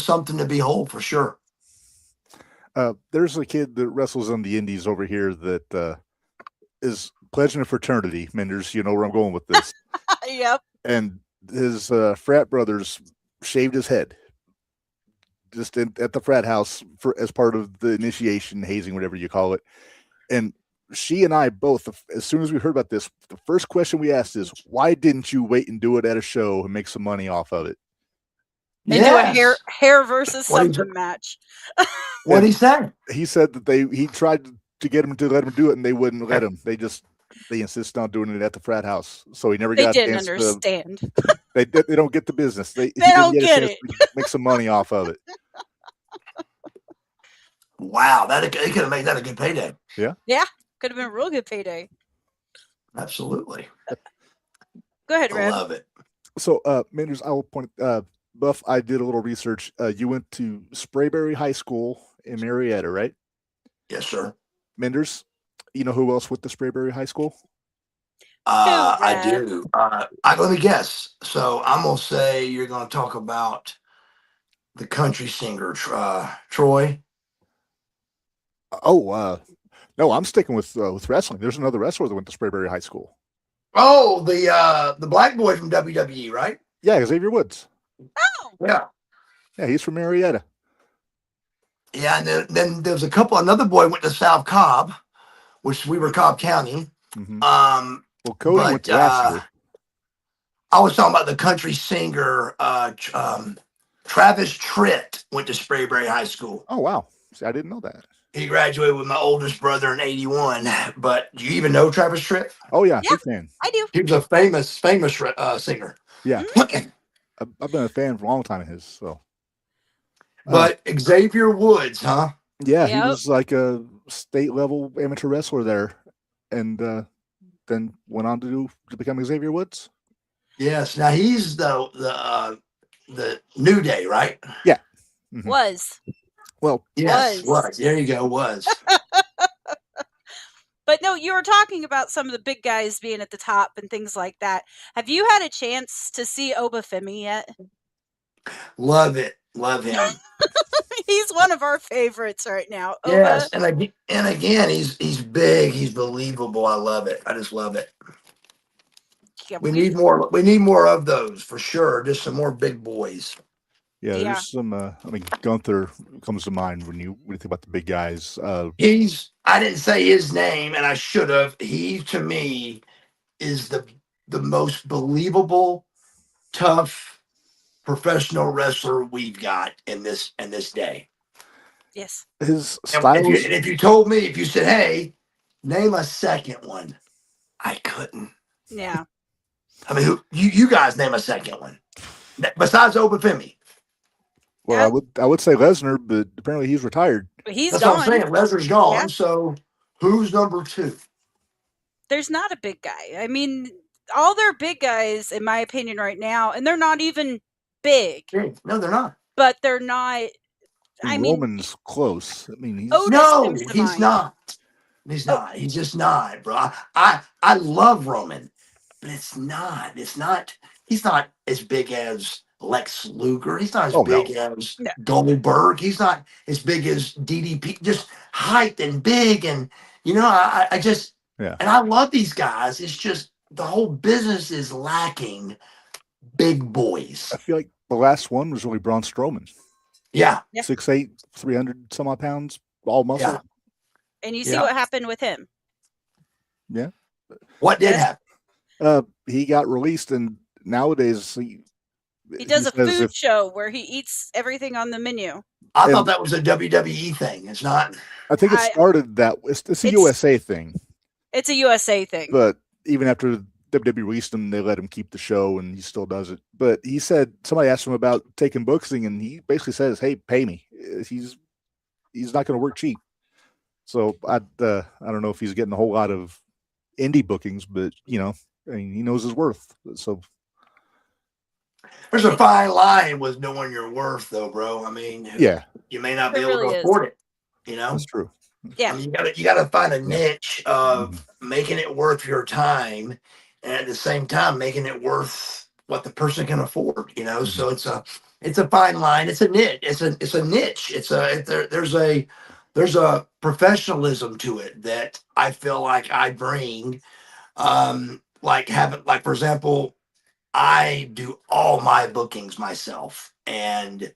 something to behold for sure. There's a kid that wrestles on the indies over here that is pledging a fraternity. Minderz, you know where I'm going with this. Yep. And his frat brothers shaved his head just at the frat house as part of the initiation, hazing, whatever you call it. And she and I both, as soon as we heard about this, the first question we asked is, why didn't you wait and do it at a show and make some money off of it? And do a hair versus something match. What he said? He said that he tried to get him to let him do it, and they wouldn't let him. They insisted on doing it at the frat house, so he never got. They didn't understand. They don't get the business. They don't get it. Make some money off of it. Wow, they could have made that a good payday. Yeah. Yeah, could have been a real good payday. Absolutely. Go ahead, Reb. I love it. So, Minderz, I will point. Buff, I did a little research. You went to Sprayberry High School in Marietta, right? Yes, sir. Minderz, you know who else went to Sprayberry High School? I do. Let me guess. So I'm going to say you're going to talk about the country singer, Troy. Oh, no, I'm sticking with wrestling. There's another wrestler that went to Sprayberry High School. Oh, the black boy from WWE, right? Yeah, Xavier Woods. Oh, Yeah, he's from Marietta. Yeah, and then there's another boy went to South Cobb, which we were Cobb County. Mm-hmm. Well, Cody went to Lassiter. I was talking about the country singer Travis Tritt went to Sprayberry High School. Oh wow, see, I didn't know that. He graduated with my oldest brother in '81. But do you even know Travis Tritt? Oh yeah, big fan. I do. He was a famous singer. Yeah. Mm-hmm. I've been a fan for a long time of his. So, but Xavier Woods, huh? Yeah, he was like a state level amateur wrestler there, and then went on to become Xavier Woods. Yes. Now he's the New Day, right? Yeah. Mm-hmm. Was. Well, yes, was. There you go. Was. But no, you were talking about some of the big guys being at the top and things like that. Have you had a chance to see Obafemi yet? Love it. Love him. He's one of our favorites right now. Yes, and again, he's big. He's believable. I love it. I just love it. Yeah, we need more. We need more of those for sure. Just some more big boys. Yeah, there's some. Gunther comes to mind when you think about the big guys. I didn't say his name, and I should have. He, to me, is the most believable, tough, professional wrestler we've got in this day. Yes. His style. If you told me, if you said, "Hey, name a second one," I couldn't. Yeah. I mean, you guys name a second one besides Obafemi. Well, I would say Lesnar, but apparently he's retired. But he's That's gone. what I'm saying. Lesnar's gone. Yeah. So who's number 2? There's not a big guy. I mean, all their big guys, in my opinion, right now, and they're not even big. No, they're not. But they're not. Roman's close. I mean, he's not. He's not. He's just not, bro. I love Roman, but it's not. He's not as big as Lex Luger. He's not as big as Goldberg. He's not as big as DDP. Just height and big, and I just and I love these guys. It's just the whole business is lacking big boys. I feel like the last one was really Braun Strowman. Yeah. 6'8", 300 some odd pounds, all muscle. Yeah. And you see what happened with him. Yeah. What did happen? He got released, and nowadays he does a food show where he eats everything on the menu. I thought that was a WWE thing. It's not. I think it started that. It's a USA thing. It's a USA thing. But even after WWE released him, they let him keep the show, and he still does it. But he said, somebody asked him about taking boxing, and he basically says, "Hey, pay me." He's not going to work cheap. So I don't know if he's getting a whole lot of indie bookings, but I mean, he knows his worth. So there's a fine line with knowing your worth, though, bro. I mean, you may not be able to afford it. That's true. Yeah, I mean, you got to find a niche of making it worth your time, and at the same time making it worth what the person can afford. So it's a fine line. It's a niche. It's a niche. There's a professionalism to it that I feel like I bring. For example, I do all my bookings myself, and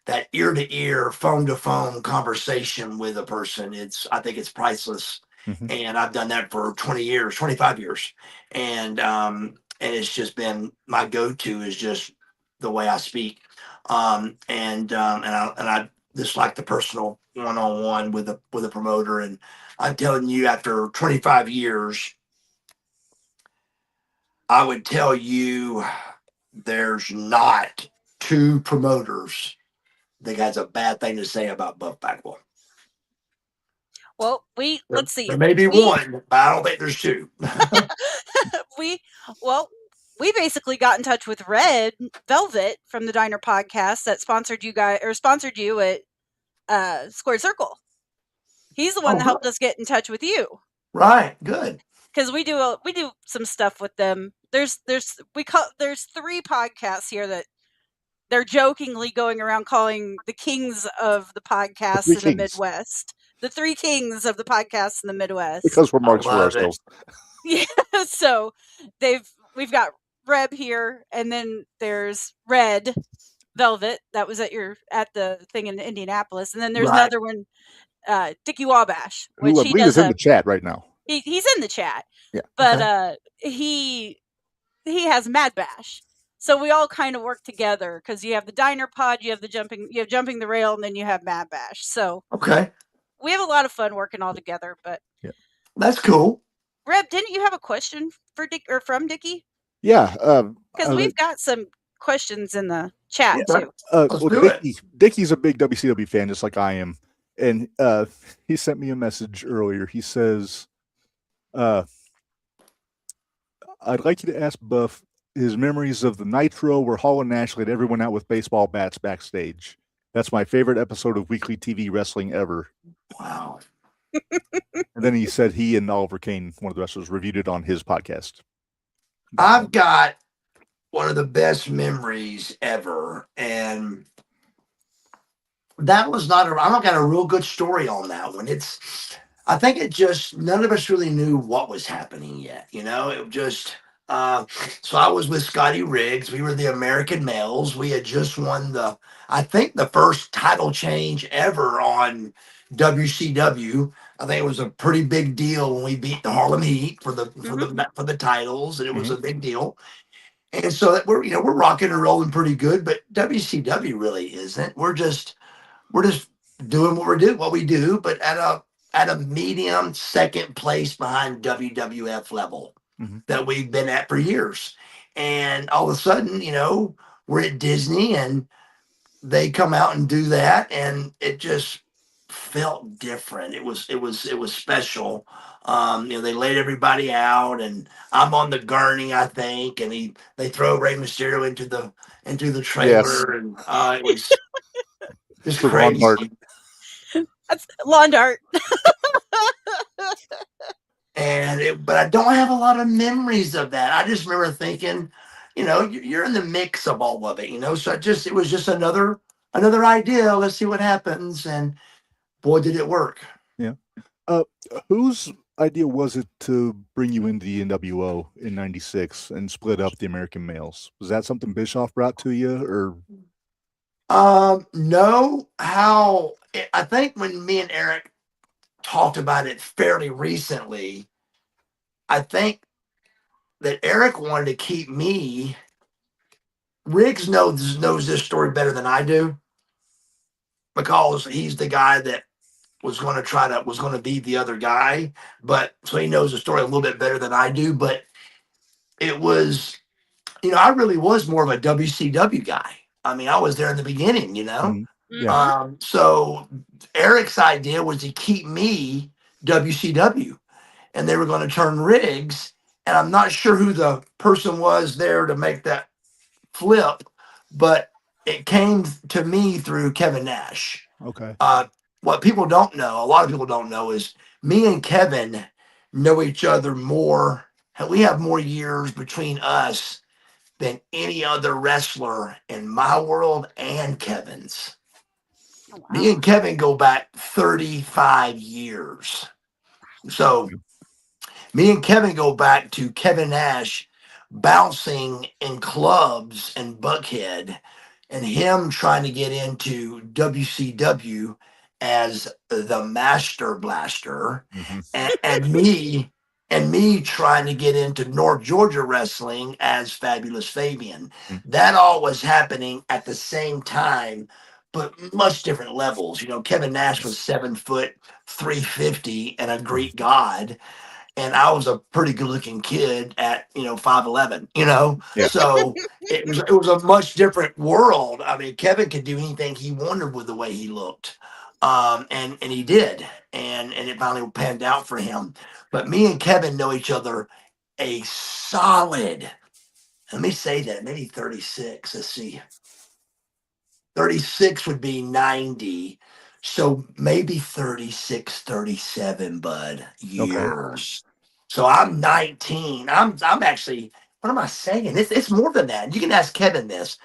that ear-to-ear, phone-to-phone conversation with a person, I think it's priceless. And I've done that for 20 years, 25 years. And it's just been my go-to is just the way I speak. And I just like the personal one-on-one with a promoter. And I'm telling you, after 25 years, I would tell you there's not two promoters that has a bad thing to say about Buff Bagwell. Well, let's see. There may be one, but I don't think there's two. We basically got in touch with Red Velvet from the Diner Podcast that sponsored you at Squared Circle. He's the one that helped us get in touch with you. Right. Good. Because we do some stuff with them. There's 3 podcasts here that they're jokingly going around calling the kings of the podcasts in the Midwest. The 3 kings of the podcasts in the Midwest. Because we're marks for ourselves. Yeah. So we've got Reb here, and then there's Red Velvet that was at the thing in Indianapolis, and then there's another one, Dickie Wabash, which I believe is in the chat right now. He's in the chat. Yeah. But he has Mad Bash. So we all kind of work together because you have the Diner Pod, you have Jumping the Rail, and then you have Mad Bash. So we have a lot of fun working all together. But that's cool. Reb, didn't you have a question for Dick or from Dickie? Yeah, because we've got some questions in the chat too. Dickie's a big WCW fan, just like I am, and he sent me a message earlier. He says, "I'd like you to ask Buff his memories of the Nitro where Hall and Nash laid everyone out with baseball bats backstage. That's my favorite episode of weekly TV wrestling ever." Wow. And then he said he and Oliver Kane, one of the wrestlers, reviewed it on his podcast. I've got one of the best memories ever, and that was I don't got a real good story on that one. I think none of us really knew what was happening yet. It just, so I was with Scotty Riggs. We were the American Males. We had just won I think the first title change ever on WCW. I think it was a pretty big deal when we beat the Harlem Heat for the titles, and it was a big deal. And so that we're rocking and rolling pretty good, but WCW really isn't. We're just doing what we do, but at a medium second place behind WWF level that we've been at for years. And all of a sudden, we're at Disney and they come out and do that, and it just felt different. It was special. They laid everybody out, and I'm on the gurney, I think, and they throw Rey Mysterio into the trailer, and it was just crazy. That's lawn dart. But I don't have a lot of memories of that. I just remember thinking, you're in the mix of all of it, So it was just another Let's see what happens, and boy, did it work. Yeah. Who's idea was it to bring you into the NWO in '96 and split up the American males? Was that something Bischoff brought to you, or? No. I think when me and Eric talked about it fairly recently, I think that Eric wanted to keep me. Riggs knows this story better than I do because he's the guy that was going to be the other guy, but so he knows the story a little bit better than I do. But it was, I really was more of a WCW guy. I mean, I was there in the beginning, Mhm. Yeah. So Eric's idea was to keep me WCW, and they were going to turn Riggs, and I'm not sure who the person was there to make that flip, but it came to me through Kevin Nash. Okay. What people don't know, a lot of people don't know, is me and Kevin know each other more. We have more years between us than any other wrestler in my world and Kevin's. Oh, wow. Me and Kevin go back 35 years. So me and Kevin go back to Kevin Nash bouncing in clubs in Buckhead and him trying to get into WCW as the Master Blaster, Mhm. and me trying to get into North Georgia wrestling as Fabulous Fabian. Mm. That all was happening at the same time, but much different levels. Kevin Nash was 7 foot 350 and a Greek god, and I was a pretty good looking kid at 5'11", Yeah. so it was a much different world. I mean, Kevin could do anything he wanted with the way he looked, and he did, and it finally panned out for him. But me and Kevin know each other a solid, let me say that, maybe 36. Let's see, 36 would be 90. So maybe 36, 37, bud, years. So I'm 19. I'm actually, what am I saying? It's more than that. You can ask Kevin this.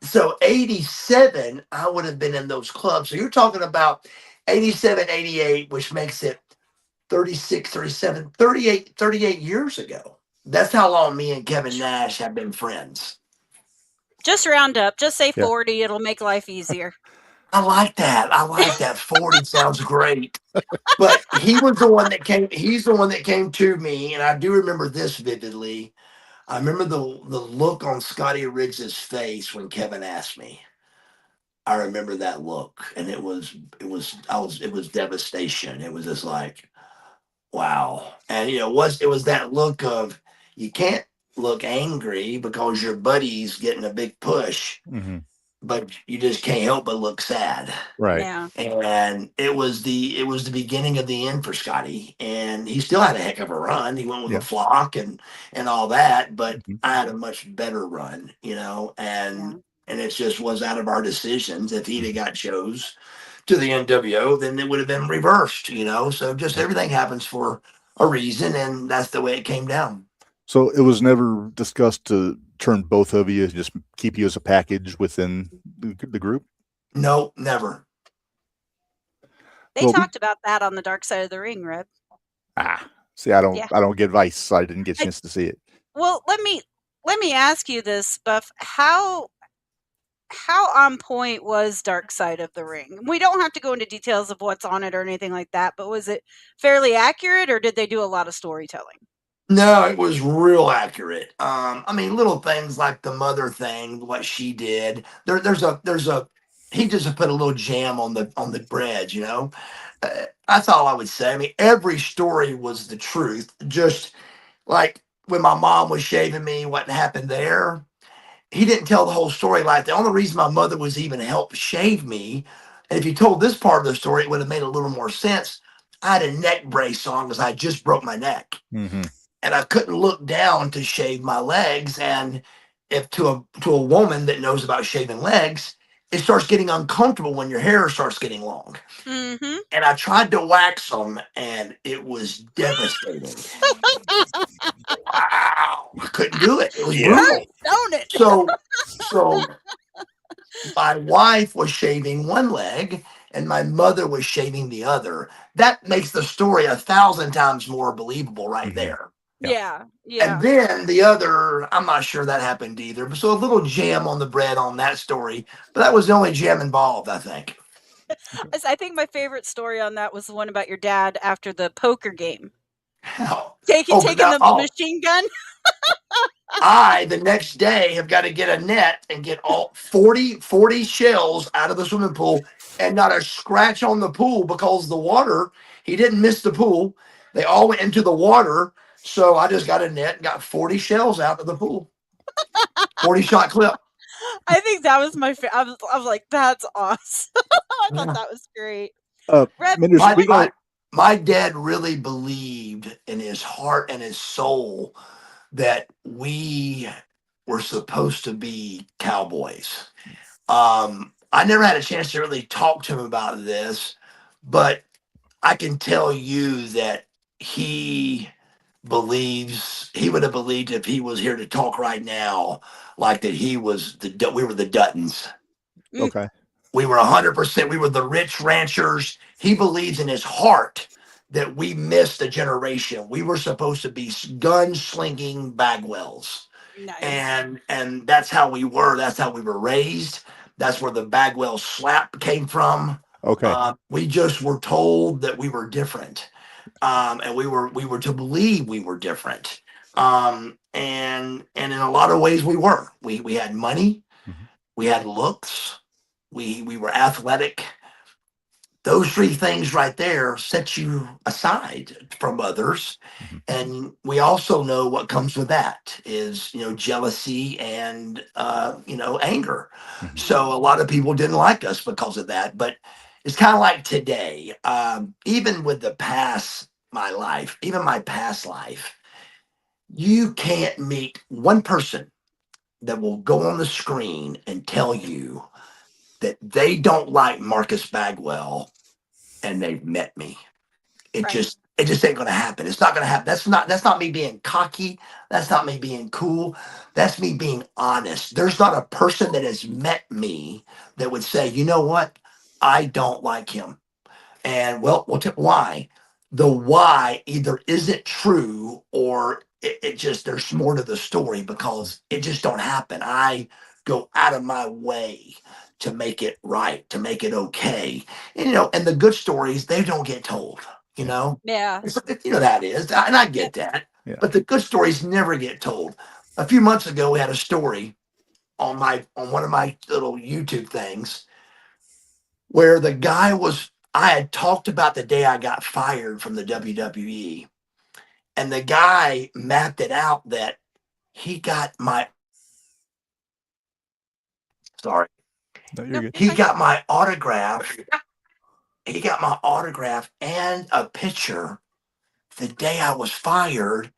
So 87, I would have been in those clubs. So you're talking about 87, 88, which makes it 36, 37, 38 years ago. That's how long me and Kevin Nash have been friends. Just round up. Just say Yeah. 40. It'll make life easier. I like that. 40 sounds great. But he was the one that came. He's the one that came to me, and I do remember this vividly. I remember the look on Scotty Riggs's face when Kevin asked me. I remember that look, and it was devastation. It was just like, wow. And it was that look of, you can't look angry because your buddy's getting a big push, Mm-hmm. but you just can't help but look sad. Right. Yeah. And it was the beginning of the end for Scotty, and he still had a heck of a run. He went with Yeah. a flock and all that, but Mhm. I had a much better run, and it just was out of our decisions. If he'd have got chose to the NWO, then it would have been reversed, So just everything happens for a reason, and that's the way it came down. So it was never discussed to turn both of you, just keep you as a package within the group? No, never. They talked about that on the Dark Side of the Ring, Reb. See, I don't get Vice, so I didn't get a chance to see it. Well, let me ask you this, Buff. How on point was Dark Side of the Ring? We don't have to go into details of what's on it or anything like that, but was it fairly accurate, or did they do a lot of storytelling? No, it was real accurate. I mean, little things like the mother thing, what she did. He just put a little jam on the bread, That's all I would say. I mean, every story was the truth. Just like when my mom was shaving me, what happened there. He didn't tell the whole story. Like, the only reason my mother was even help shave me, and if you told this part of the story, it would have made a little more sense. I had a neck brace on because I just broke my neck. Mm-hmm. And I couldn't look down to shave my legs. And if to a woman that knows about shaving legs, it starts getting uncomfortable when your hair starts getting long. Mm-hmm. And I tried to wax them, and it was devastating. Wow, I couldn't do it. It was brutal. Don't it? So my wife was shaving one leg, and my mother was shaving the other, that makes the story 1,000 times more believable right there. Yeah. And then the other, I'm not sure that happened either. So a little jam on the bread on that story, but that was the only jam involved, I think. I think my favorite story on that was the one about your dad after the poker game. Hell. Taking the machine gun. The next day, have got to get a net and get all 40 shells out of the swimming pool, and not a scratch on the pool because the water, he didn't miss the pool. They all went into the water. So I just got a net and got 40 shells out of the pool. 40 shot clip. I think that was my favorite. I was like, that's awesome. I thought that was great. My dad really believed in his heart and his soul that we were supposed to be cowboys. I never had a chance to really talk to him about this, but I can tell you that he would have believed if he was here to talk right now, like that we were the Duttons. Okay. We were 100%. We were the rich ranchers. He believes in his heart that we missed a generation. We were supposed to be gun-slinging Bagwells. Nice. And that's how we were. That's how we were raised. That's where the Bagwell slap came from. Okay. We just were told that we were different. And we were to believe we were different. And in a lot of ways we were. We had money. Mm-hmm. We had looks. We were athletic. Those three things right there set you aside from others. Mm-hmm. And we also know what comes with that is, jealousy and, anger. Mm-hmm. So a lot of people didn't like us because of that. But it's kind of like today, even with my past life, you can't meet one person that will go on the screen and tell you that they don't like Marcus Bagwell and they've met me. It just ain't going to happen. It's not going to happen. That's not me being cocky. That's not me being cool. That's me being honest. There's not a person that has met me that would say, you know what? I don't like him. And we'll tell why. The why either isn't true or it just, there's more to the story because it just don't happen. I go out of my way to make it right, to make it okay. And, and the good stories, they don't get told, Yeah. That is, and I get that. Yeah. But the good stories never get told. A few months ago, we had a story on one of my little YouTube things where the guy I had talked about the day I got fired from the WWE. And the guy mapped it out that he got my he got my autograph. He got my autograph and a picture the day I was fired.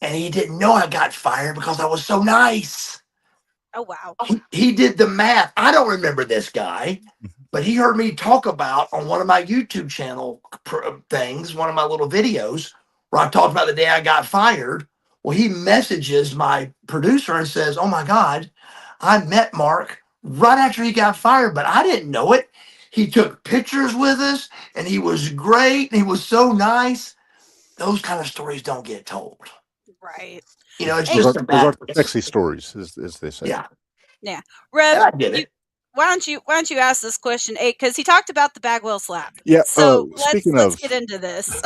And he didn't know I got fired because I was so nice. Oh, wow. He did the math. I don't remember this guy, but he heard me talk about on one of my YouTube channel things, one of my little videos where I talked about the day I got fired. Well, he messages my producer and says, oh my God, I met Mark right after he got fired, but I didn't know it. He took pictures with us and he was great. And he was so nice. Those kind of stories don't get told. Right. It's those are sexy stories, as they say. Yeah. Yeah. Reb, I get it. Why don't you ask this question, because he talked about the Bagwell slap. Yeah. So let's get into this.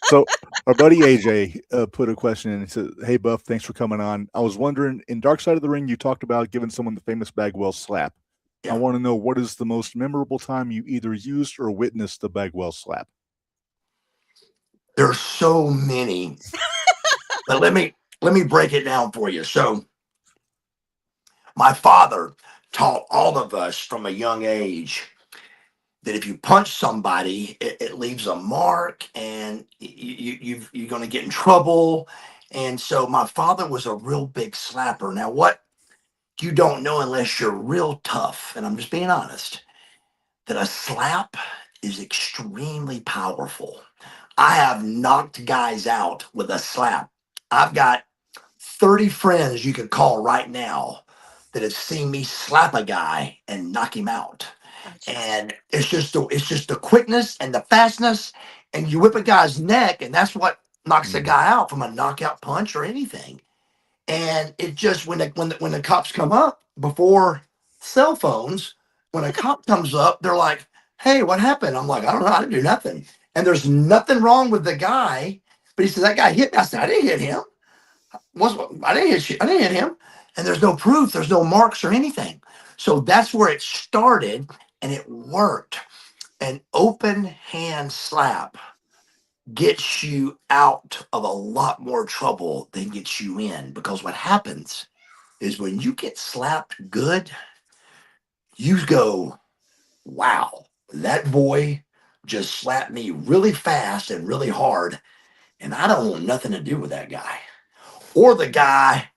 So our buddy AJ put a question in and said, hey, Buff, thanks for coming on. I was wondering, in Dark Side of the Ring, you talked about giving someone the famous Bagwell slap. Yeah. I want to know, what is the most memorable time you either used or witnessed the Bagwell slap? There's so many. But let me break it down for you. So my father taught all of us from a young age that if you punch somebody, it leaves a mark and you're going to get in trouble. And so my father was a real big slapper. Now, what you don't know unless you're real tough, and I'm just being honest, that a slap is extremely powerful. I have knocked guys out with a slap. I've got 30 friends you could call right now that have seen me slap a guy and knock him out. And it's just the quickness and the fastness, and you whip a guy's neck, and that's what knocks a guy out from a knockout punch or anything. And it just when the cops come up before cell phones, when a cop comes up, they're like, "Hey, what happened?" I'm like, "I don't know. I didn't do nothing." And there's nothing wrong with the guy, but he says that guy hit me. I said, "I didn't hit him. I didn't hit you. I didn't hit him." And there's no proof. There's no marks or anything. So that's where it started, and it worked. An open hand slap gets you out of a lot more trouble than gets you in, because what happens is when you get slapped good, you go, wow, that boy just slapped me really fast and really hard, and I don't want nothing to do with that guy. Or the guy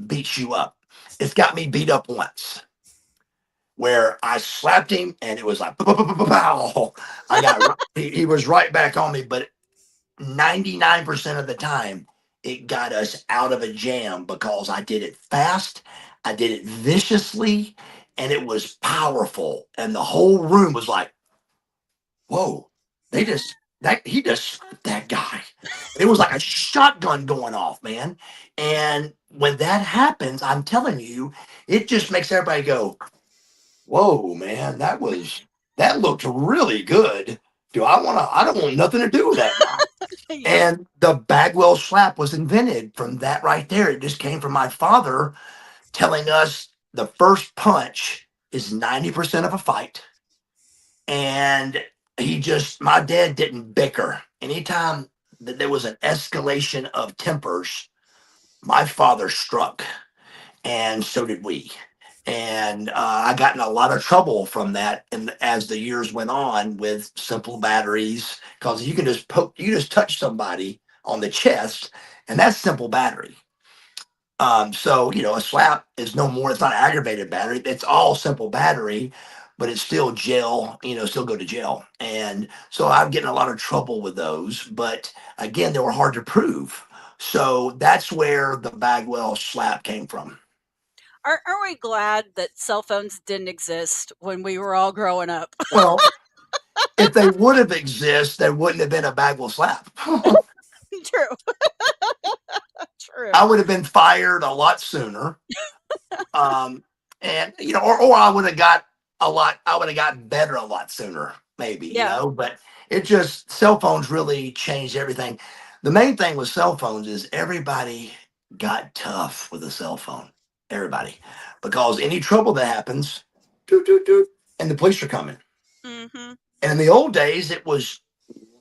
beats you up. It's got me beat up once where I slapped him and it was like, pow. He was right back on me, but 99% of the time, it got us out of a jam because I did it fast, I did it viciously, and it was powerful. And the whole room was like, whoa, he just slapped that guy. It was like a shotgun going off, man. And when that happens, I'm telling you, it just makes everybody go, whoa, man, that looked really good. I don't want nothing to do with that guy. And the Bagwell slap was invented from that right there. It just came from my father telling us the first punch is 90% of a fight. And my dad didn't bicker. Anytime that there was an escalation of tempers, my father struck, and so did we. And I got in a lot of trouble from that, and as the years went on, with simple batteries, because you can just touch somebody on the chest, and that's simple battery. So a slap is no more. It's not aggravated battery. It's all simple battery, but it's still jail. Still go to jail. And so I'm getting a lot of trouble with those. But again, they were hard to prove. So that's where the Bagwell slap came from. Aren't we glad that cell phones didn't exist when we were all growing up? Well, if they would have existed, there wouldn't have been a Bagwell slap. True. True. I would have been fired a lot sooner. And or I would have got better a lot sooner, maybe, but cell phones really changed everything. The main thing with cell phones is everybody got tough with a cell phone. Everybody, because any trouble that happens, doot, doot, doot, and the police are coming. Mm-hmm. And in the old days, it was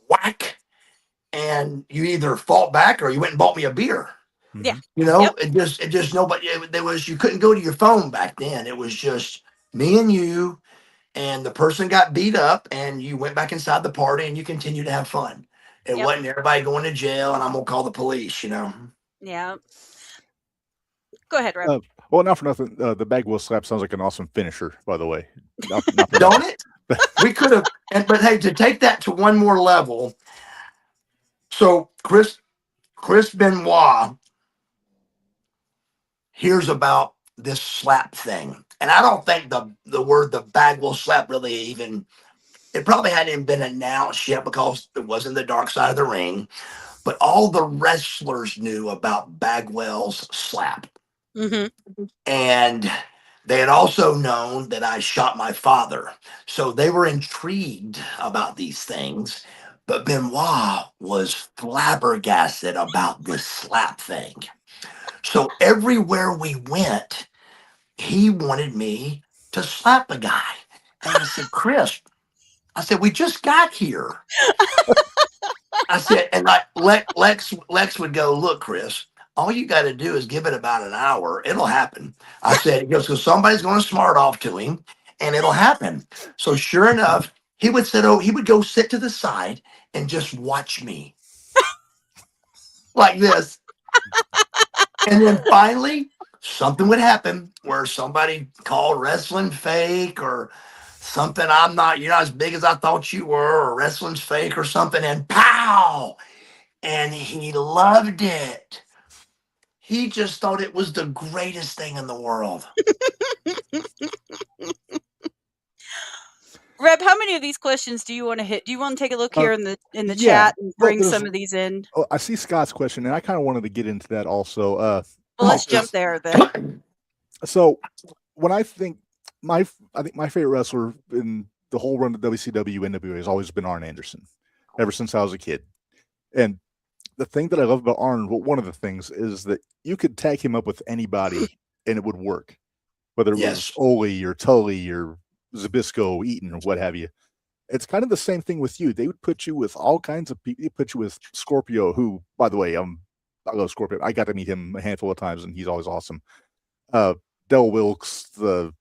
whack, and you either fought back or you went and bought me a beer. Yeah. It just nobody. You couldn't go to your phone back then. It was just me and you, and the person got beat up, and you went back inside the party, and you continued to have fun. It wasn't everybody going to jail, and I'm gonna call the police. Yeah. Go ahead, Reb. Well, not for nothing. The Bagwell slap sounds like an awesome finisher, by the way. Don't it? We could have, but hey, to take that to one more level. So Chris Benoit hears about this slap thing, and I don't think the word the Bagwell slap really even. It probably hadn't even been announced yet because it wasn't the dark side of the ring. But all the wrestlers knew about Bagwell's slap. Mm-hmm. And they had also known that I shot my father. So they were intrigued about these things. But Benoit was flabbergasted about this slap thing. So everywhere we went, he wanted me to slap a guy. And I said, Chris, we just got here. I said, and like Lex would go, look, Chris, all you got to do is give it about an hour. It'll happen. I said, he goes, so somebody's going to smart off to him and it'll happen. So sure enough, he would go sit to the side and just watch me like this. And then finally something would happen where somebody called wrestling fake or something. You're not as big as I thought you were, or wrestling's fake or something, and pow! And he loved it. He just thought it was the greatest thing in the world. Reb, how many of these questions do you want to hit? Do you want to take a look here in the yeah. chat and bring some of these in? Oh, I see Scott's question, and I kind of wanted to get into that also. Well, let's jump there then. So when I think my favorite wrestler in the whole run of WCW NWA has always been Arn Anderson, ever since I was a kid. And the thing that I love about Arn, well, one of the things is that you could tag him up with anybody and it would work, whether it was Ole or Tully or Zbyszko, Eaton, or what have you. It's kind of the same thing with you. They would put you with all kinds of people. They put you with Scorpio, who, by the way, I love Scorpio. I got to meet him a handful of times, and he's always awesome. Del Wilkes, you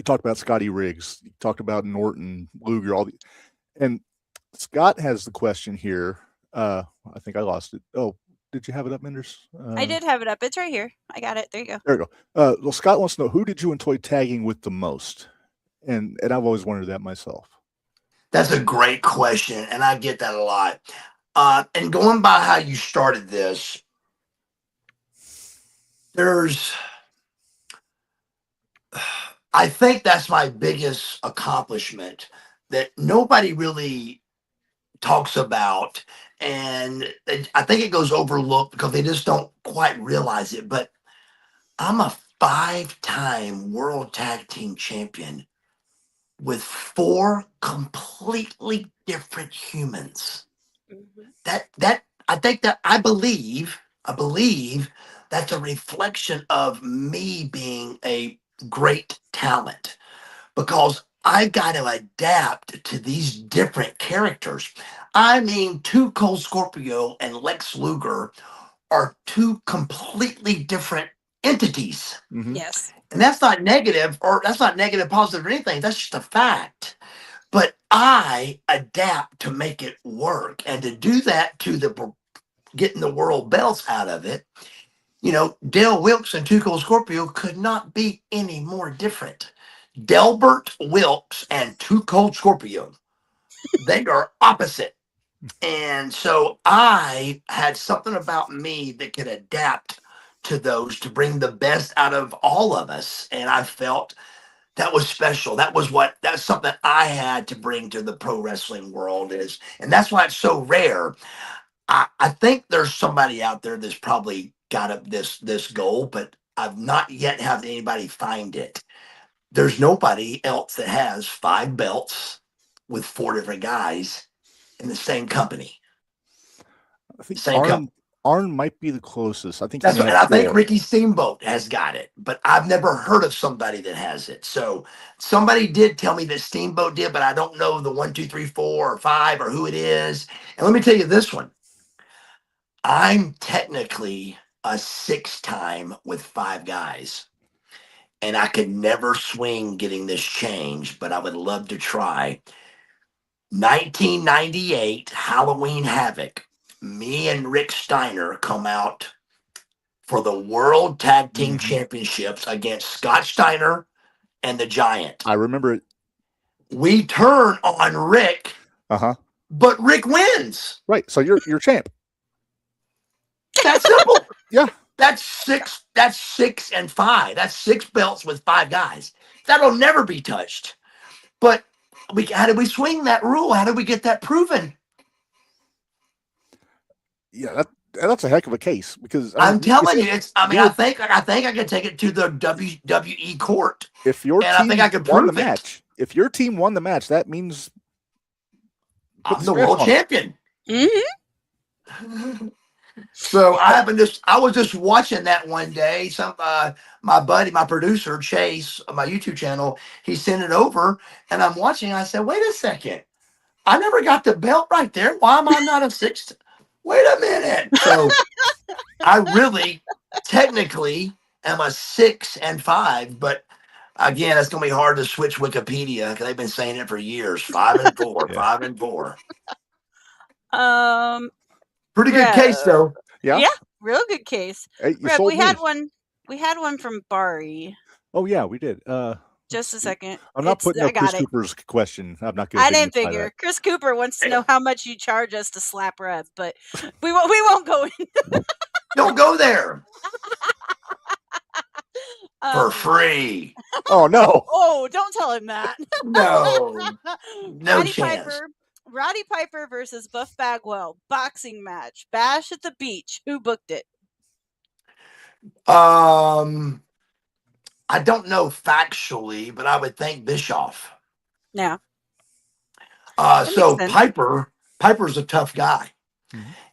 talked about Scotty Riggs, you talked about Norton, Luger, and Scott has the question here. I think I lost it. Oh, did you have it up, Minderz? I did have it up. It's right here. I got it. There you go. There you go. Well, Scott wants to know, who did you enjoy tagging with the most? And I've always wondered that myself. That's a great question, and I get that a lot. And going by how you started this, I think that's my biggest accomplishment that nobody really talks about. And I think it goes overlooked because they just don't quite realize it. But I'm a 5-time World Tag Team Champion with 4 completely different humans. I believe that's a reflection of me being a great talent, because I've got to adapt to these different characters. I mean, 2 Cold Scorpio and Lex Luger are 2 completely different entities. Mm-hmm. Yes. And that's not negative, or that's not negative, positive, or anything. That's just a fact. But I adapt to make it work, and to do that to getting the world belts out of it. Del Wilkes and 2 Cold Scorpio could not be any more different. Delbert Wilkes and 2 Cold Scorpio, they are opposite. And so I had something about me that could adapt to those to bring the best out of all of us. And I felt that was special. That's something I had to bring to the pro wrestling world and that's why it's so rare. I think there's somebody out there that's probably got up this goal, but I've not yet had anybody find it. There's nobody else that has 5 belts with 4 different guys in the same company. I think Arn might be the closest. I think that's what I think. Ricky Steamboat has got it, but I've never heard of somebody that has it. So somebody did tell me that Steamboat did, but I don't know the 1, 2, 3, 4, or 5 or who it is. And let me tell you this one. I'm technically a 6-time with 5 guys, and I could never swing getting this changed, but I would love to try. 1998 Halloween Havoc, me and Rick Steiner come out for the World Tag Team Championships against Scott Steiner and the Giant. I remember it. We turn on Rick, but Rick wins. Right, so you're champ. That's simple. Yeah. That's 6 and 5. That's 6 belts with 5 guys. That'll never be touched. But how did we swing that rule? How did we get that proven? Yeah, that's a heck of a case, because I'm telling you, I think I could take it to the WWE court. If your team I think I could won prove the match, if your team won the match, that means I'm the world champion. Mm-hmm. So I was just watching that one day. My buddy, my producer Chase, my YouTube channel, he sent it over, and I'm watching. I said, "Wait a second, I never got the belt right there. Why am I not a 6th? Wait a minute." So I really, technically, am a 6 and 5, but again, it's gonna be hard to switch Wikipedia because they've been saying it for years. 5 and 4, 5 and 4. Pretty good case, though. Yeah, real good case. Hey, Reb, we had one from Bari. Oh yeah, we did. Just a second. I'm not putting up Chris Cooper's question. I'm not going. I didn't figure. Chris Cooper wants to know how much you charge us to slap Reb, but we won't go in. Don't go there. For free. Oh no! Oh, don't tell him that. No chance. Roddy Piper versus Buff Bagwell boxing match. Bash at the Beach. Who booked it? I don't know factually, but I would think Bischoff. Yeah. So Piper's a tough guy,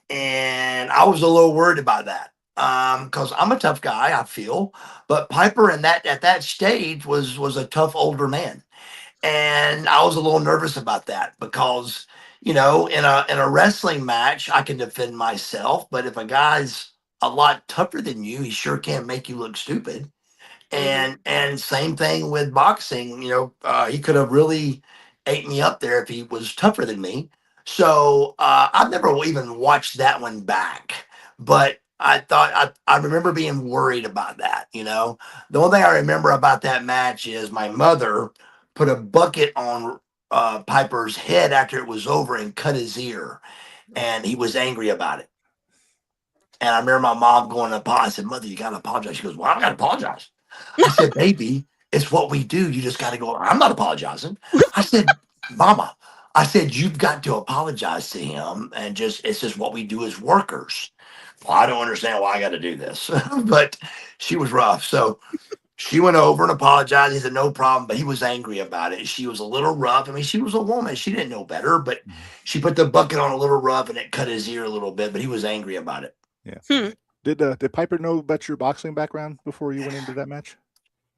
and I was a little worried about that because I'm a tough guy, I feel, but Piper at that stage was a tough older man, and I was a little nervous about that because in a wrestling match I can defend myself, but if a guy's a lot tougher than you, he sure can make you look stupid. And same thing with boxing. He could have really ate me up there if he was tougher than me. So I've never even watched that one back, but I remember being worried about that. The only thing I remember about that match is my mother put a bucket on Piper's head after it was over and cut his ear, and he was angry about it. And I remember my mom going to apologize. I said, "Mother, you got to apologize." She goes, "Well, I got to apologize." I said, "Baby, it's what we do. You just got to go." "I'm not apologizing." I said, "Mama," I said, "you've got to apologize to him. And it's just what we do as workers." "Well, I don't understand why I got to do this." But she was rough. So she went over and apologized. He said, "No problem." But he was angry about it. She was a little rough. I mean, she was a woman. She didn't know better, but she put the bucket on a little rough and it cut his ear a little bit, but he was angry about it. Yeah. Did Piper know about your boxing background before you went into that match?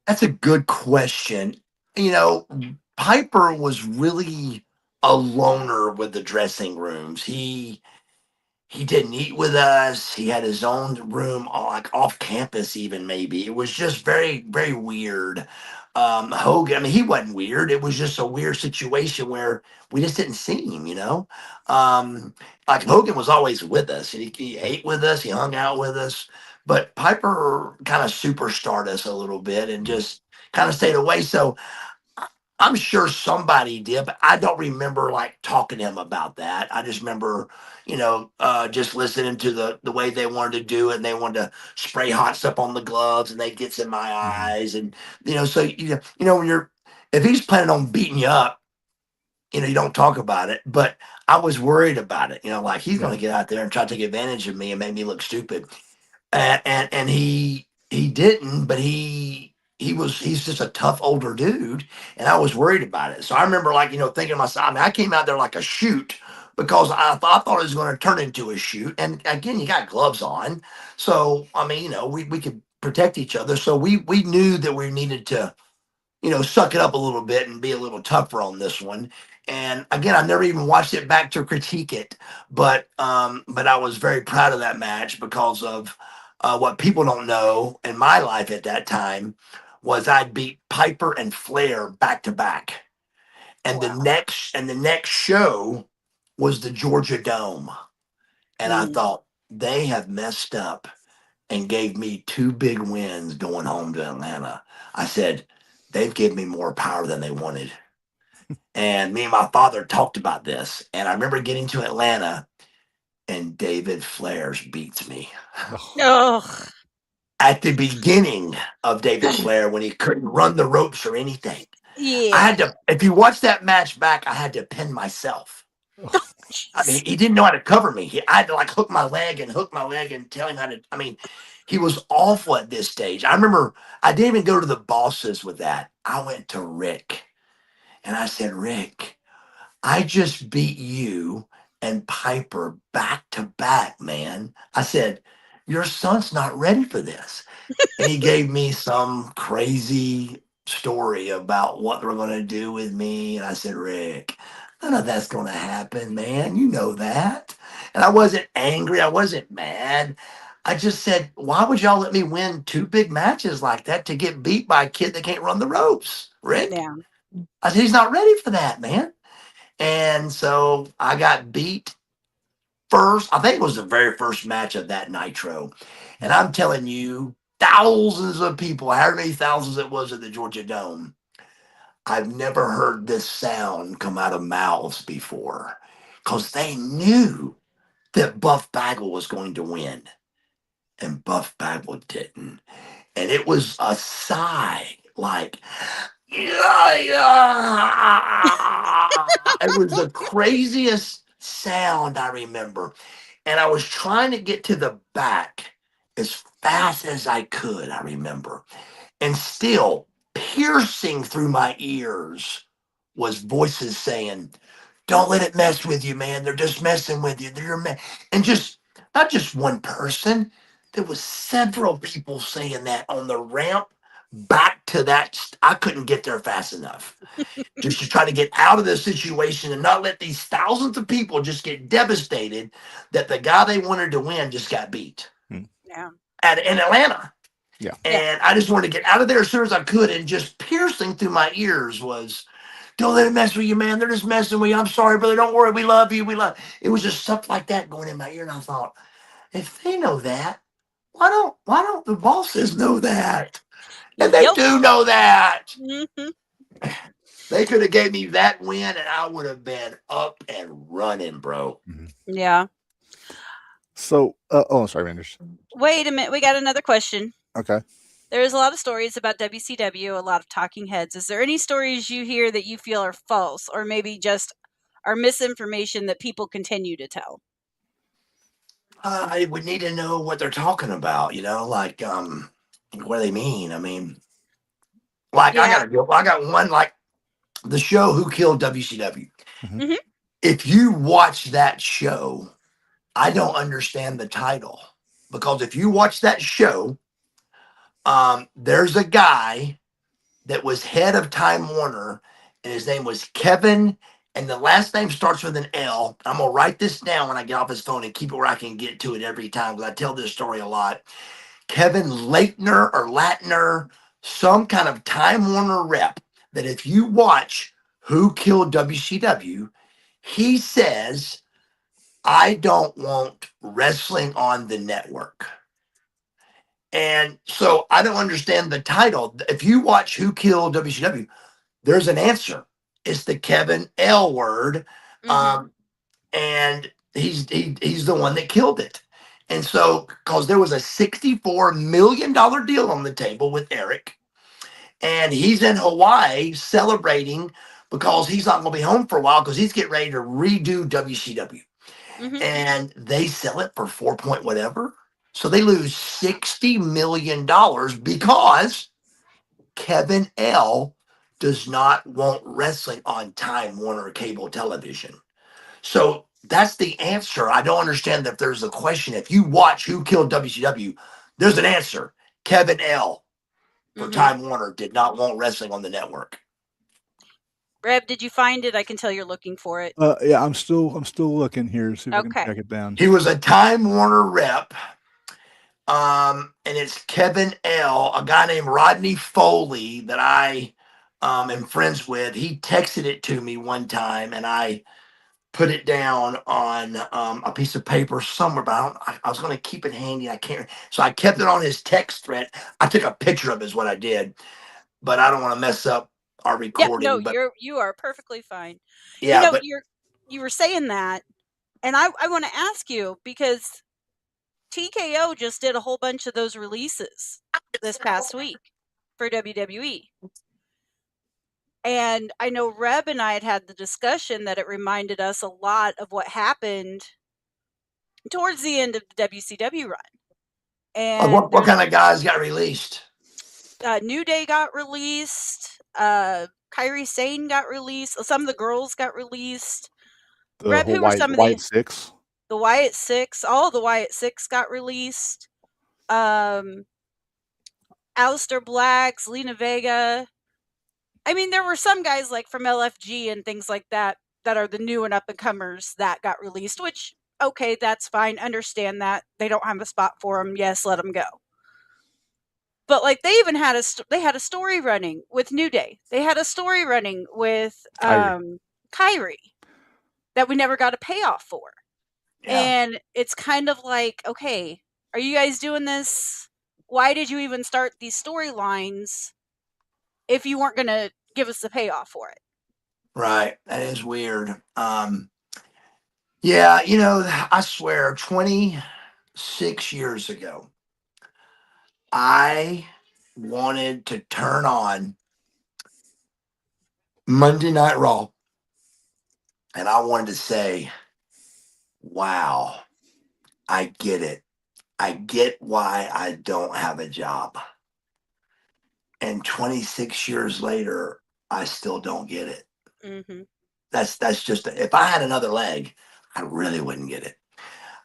That's a good question. Piper was really a loner with the dressing rooms. He didn't eat with us. He had his own room, like off campus, even maybe. It was just very, very weird. Hogan, I mean, he wasn't weird. It was just a weird situation where we just didn't see him. Like Hogan was always with us. He ate with us. He hung out with us. But Piper kind of superstarred us a little bit and just kind of stayed away. So I'm sure somebody did, but I don't remember like talking to him about that. I just remember, just listening to the way they wanted to do it, and they wanted to spray hot stuff on the gloves, and they gets in my eyes, and so when if he's planning on beating you up, you don't talk about it. But I was worried about it, like he's going to get out there and try to take advantage of me and make me look stupid, and he didn't, but he's just a tough older dude, and I was worried about it. So I remember thinking to myself, I mean, I came out there like a shoot because I thought it was going to turn into a shoot. And again, you got gloves on. So, I mean, we could protect each other. So we knew that we needed to, suck it up a little bit and be a little tougher on this one. And again, I never even watched it back to critique it, but I was very proud of that match because of what people don't know in my life at that time was I beat Piper and Flair back to back, and the next show was the Georgia Dome, and I thought they have messed up and gave me two big wins going home to Atlanta. I said they've given me more power than they wanted, and me and my father talked about this, and I remember getting to Atlanta, and David Flair's beats me. Oh. At the beginning of David Flair when he couldn't run the ropes or anything. Yeah. I had to, if you watch that match back, I had to pin myself. I mean, he didn't know how to cover me. I had to hook my leg and tell him how to, I mean, he was awful at this stage. I remember I didn't even go to the bosses with that. I went to Rick and I said, "Rick, I just beat you and Piper back to back, man." I said, "Your son's not ready for this." And he gave me some crazy story about what they're going to do with me. And I said, "Rick, none of that's going to happen, man. You know that." And I wasn't angry. I wasn't mad. I just said, "Why would y'all let me win two big matches like that to get beat by a kid that can't run the ropes, Rick?" Yeah. I said, "He's not ready for that, man." And so I got beat first. I think it was the very first match of that Nitro. And I'm telling you, thousands of people, however many thousands it was at the Georgia Dome, I've never heard this sound come out of mouths before because they knew that Buff Bagwell was going to win. And Buff Bagwell didn't. and it was a sigh, like, it was the craziest sound I remember. And I was trying to get to the back as fast as I could, I remember. And still piercing through my ears was voices saying, don't let it mess with you, man. They're just messing with you. And just not just one person. There was several people saying that on the ramp back to that. I couldn't get there fast enough. Just to try to get out of this situation and not let these thousands of people just get devastated that the guy they wanted to win just got beat. Yeah. In Atlanta. Yeah. And I just wanted to get out of there as soon as I could. And just piercing through my ears was, don't let it mess with you, man. They're just messing with you. I'm sorry, brother. Don't worry. We love you. It was just stuff like that going in my ear. And I thought, if they know that, why don't the bosses know that? And they do know that. Mm-hmm. They could have gave me that win and I would have been up and running, bro. Mm-hmm. Yeah. So, oh, sorry, Minderz. Wait a minute. We got another question. Okay. There's a lot of stories about WCW, a lot of talking heads. Is there any stories you hear that you feel are false or maybe just are misinformation that people continue to tell? I would need to know what they're talking about, like what do they mean? I mean, like Yeah. I got one, like the show Who Killed WCW. Mm-hmm. If you watch that show, I don't understand the title, because if you watch that show, there's a guy that was head of Time Warner, and his name was Kevin, and the last name starts with an L. I'm gonna write this down when I get off his phone and keep it where I can get to it every time, because I tell this story a lot. Kevin Leitner or Latner, some kind of Time Warner rep, that if you watch Who Killed WCW, he says, I don't want wrestling on the network. And so I don't understand the title. If you watch Who Killed WCW, there's an answer. It's the Kevin L word. Mm-hmm. And he's the one that killed it. And so, because there was a $64 million deal on the table with Eric, and he's in Hawaii celebrating because he's not going to be home for a while because he's getting ready to redo WCW. Mm-hmm. And they sell it for 4 point whatever. So they lose $60 million because Kevin L does not want wrestling on Time Warner cable television. So that's the answer. I don't understand if there's a question. If you watch Who Killed WCW, there's an answer. Kevin L for Mm-hmm. Time Warner did not want wrestling on the network. Reb, did you find it? I can tell you're looking for it. Yeah, I'm still looking here. See if I can Okay. track it down. He was a Time Warner rep. And it's Kevin L, a guy named Rodney Foley that I am friends with. He texted it to me one time, and I put it down on a piece of paper somewhere, but I was going to keep it handy. I can't. So I kept it on his text thread. I took a picture of it is what I did, but I don't want to mess up our recording. No, but you are perfectly fine. yeah, You were saying that, and I want to ask you, because TKO just did a whole bunch of those releases this past week for WWE. And I know Reb and I had the discussion that it reminded us a lot of what happened towards the end of the WCW run. And what kind of guys got released? New Day got released. Kairi Sane got released. Some of the girls got released. The whole Wyatt Six. The Wyatt Six. All the Wyatt Six got released. Aleister Black, Zelina Vega. I mean, there were some guys like from LFG and things like that are the new and up and comers that got released, which, okay, that's fine. Understand that. They don't have a spot for them. Yes, let them go. But like they even had a story running with New Day. They had a story running with Kairi that we never got a payoff for. Yeah. And it's kind of like, okay, are you guys doing this? Why did you even start these storylines if you weren't going to give us the payoff for it? Right. That is weird. Yeah, I swear 26 years ago, I wanted to turn on Monday Night Raw, and I wanted to say, wow, I get it. I get why I don't have a job. And 26 years later, I still don't get it. Mm-hmm. That's just, if I had another leg, I really wouldn't get it.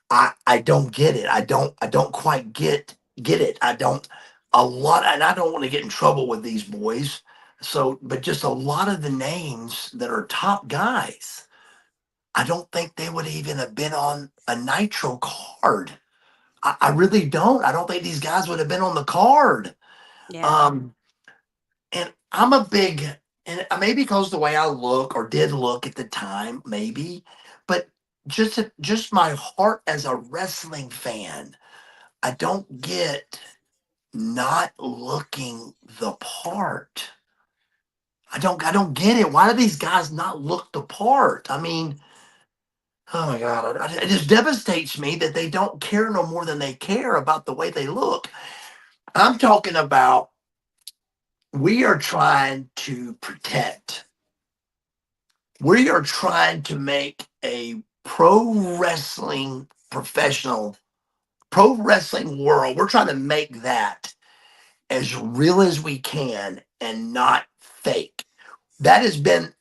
I don't get it. I don't quite get it. I don't and I don't want to get in trouble with these boys. So, but just a lot of the names that are top guys, I don't think they would even have been on a Nitro card. I really don't. I don't think these guys would have been on the card. Yeah. And I'm a big, and maybe because the way I look or did look at the time, maybe, but just my heart as a wrestling fan, I don't get not looking the part. I don't get it. Why do these guys not look the part? I mean, oh my God, it just devastates me that they don't care no more than they care about the way they look. I'm talking about we are trying to protect. We are trying to make a pro wrestling professional, pro wrestling world. We're trying to make that as real as we can and not fake. That has been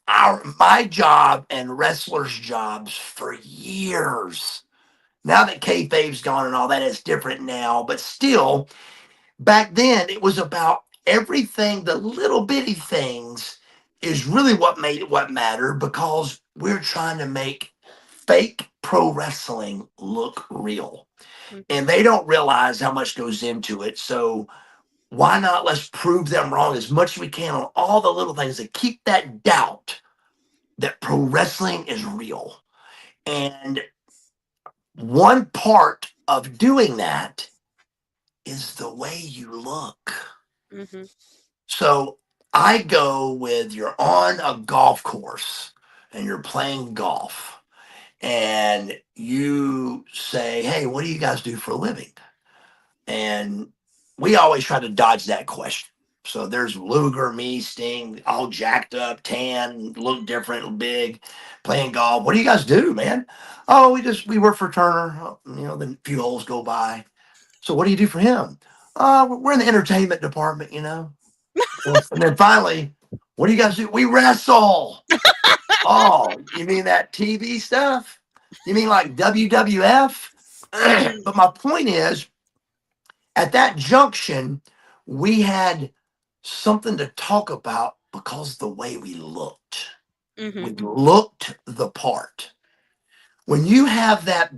my job and wrestlers' jobs for years. Now that kayfabe's gone and all that, it's different now. But still, back then it was about everything, the little bitty things is really what made it what mattered, because we're trying to make fake pro wrestling look real. Mm-hmm. And they don't realize how much goes into it. So why not let's prove them wrong as much as we can on all the little things that keep that doubt that pro wrestling is real. And one part of doing that is the way you look. Mm-hmm. So I go with, you're on a golf course and you're playing golf and you say, hey, what do you guys do for a living? And we always try to dodge that question. So there's Luger, me, Sting, all jacked up, tan, look different, big, playing golf. What do you guys do, man? Oh, we work for Turner. Then a few holes go by. So what do you do for him? We're in the entertainment department, And then finally, what do you guys do? We wrestle. Oh, you mean that TV stuff? You mean like WWF? But my point is, at that junction, we had something to talk about because the way we looked. Mm-hmm. We looked the part. When you have that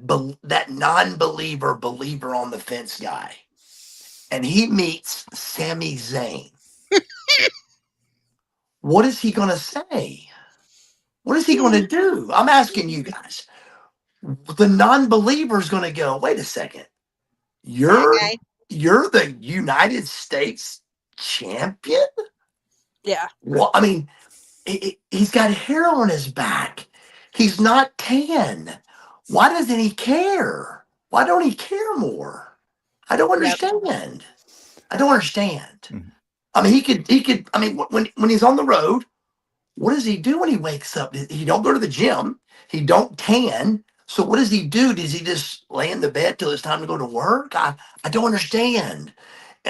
non-believer believer on the fence guy, and he meets Sami Zayn, what is he going to say? What is he going to do? I'm asking you guys. The non-believer is going to go, wait a second. You're the United States champion? Yeah. Well, I mean, he's got hair on his back. He's not tan. Why doesn't he care? Why don't he care more? I don't understand. I don't understand. Mhm. I mean, he could, I mean, when he's on the road, what does he do when he wakes up? He don't go to the gym. He don't tan. So what does he do? Does he just lay in the bed till it's time to go to work? I don't understand.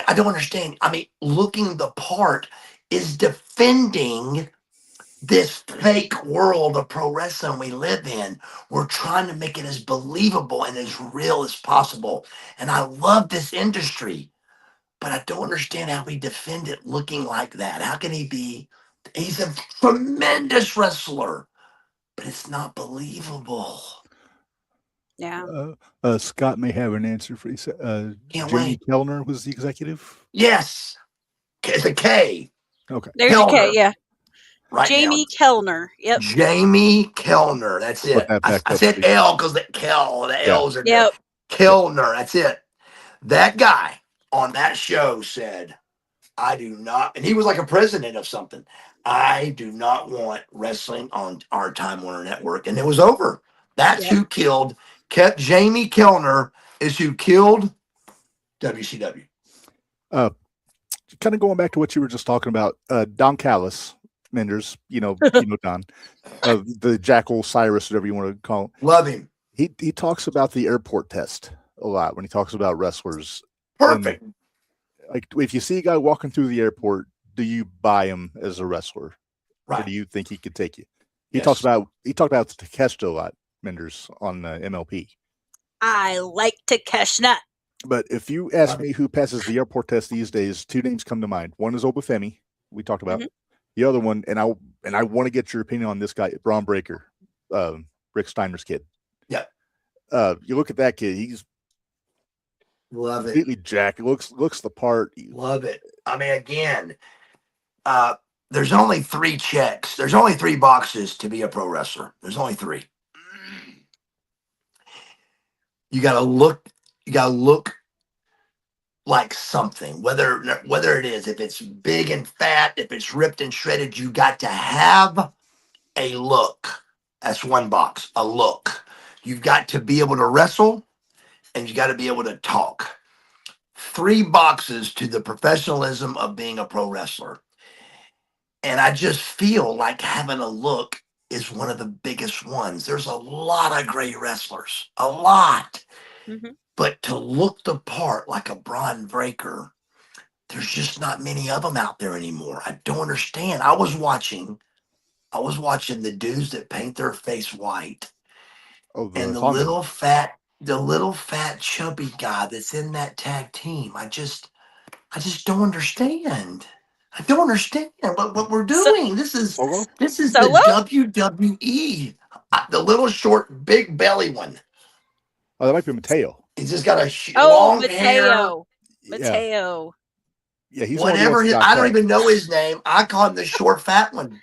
I don't understand. I mean, looking the part is defending this fake world of pro wrestling we live in. We're trying to make it as believable and as real as possible. And I love this industry, but I don't understand how we defend it looking like that. How can he be? He's a tremendous wrestler, but it's not believable. Yeah. Scott may have an answer for you. Can't Jamie wait. Kellner was the executive. Yes. It's a K. Okay. There's a K, yeah. Right Jamie now. Kellner. Yep. Jamie Kellner. That's it. I said L because the L's are there. Kellner. That's it. That guy on that show said, I do not, and he was like a president of something. I do not want wrestling on our Time Warner Network. And it was over. That's who kept Jamie Kellner is who killed WCW. kind of going back to what you were just talking about, Don Callis, Minderz, Don, the Jackal Cyrus, whatever you want to call him. Love him. He talks about the airport test a lot when he talks about wrestlers. Perfect. And, like, if you see a guy walking through the airport, do you buy him as a wrestler? Right. Or do you think he could take you? He talked about Takeshita a lot, Minderz, on MLP. I like Takeshita. But if you ask me who passes the airport test these days, two names come to mind. One is Obafemi, we talked about. Mm-hmm. The other one, and I want to get your opinion on this guy, Braun Breaker, Rick Steiner's kid. Yeah. You look at that kid; he's love it. Completely jacked. Looks the part. Love it. I mean, again, there's only 3 checks. There's only 3 boxes to be a pro wrestler. There's only 3. You gotta look like something, whether it is, if it's big and fat, if it's ripped and shredded, you got to have a look. That's one box, a look. You've got to be able to wrestle, and you got to be able to talk. 3 boxes to the professionalism of being a pro wrestler. And I just feel like having a look is one of the biggest ones. There's a lot of great wrestlers, a lot. Mm-hmm. But to look the part like a Braun Breaker, there's just not many of them out there anymore. I don't understand. I was watching the dudes that paint their face white. And the little fat chubby guy that's in that tag team. I just don't understand. I don't understand what we're doing. This is the WWE. The little short, big belly one. Oh, that might be Mateo. He's just got long hair. Mateo. Yeah, he's whatever. I don't even know his name. I call him the short, fat one.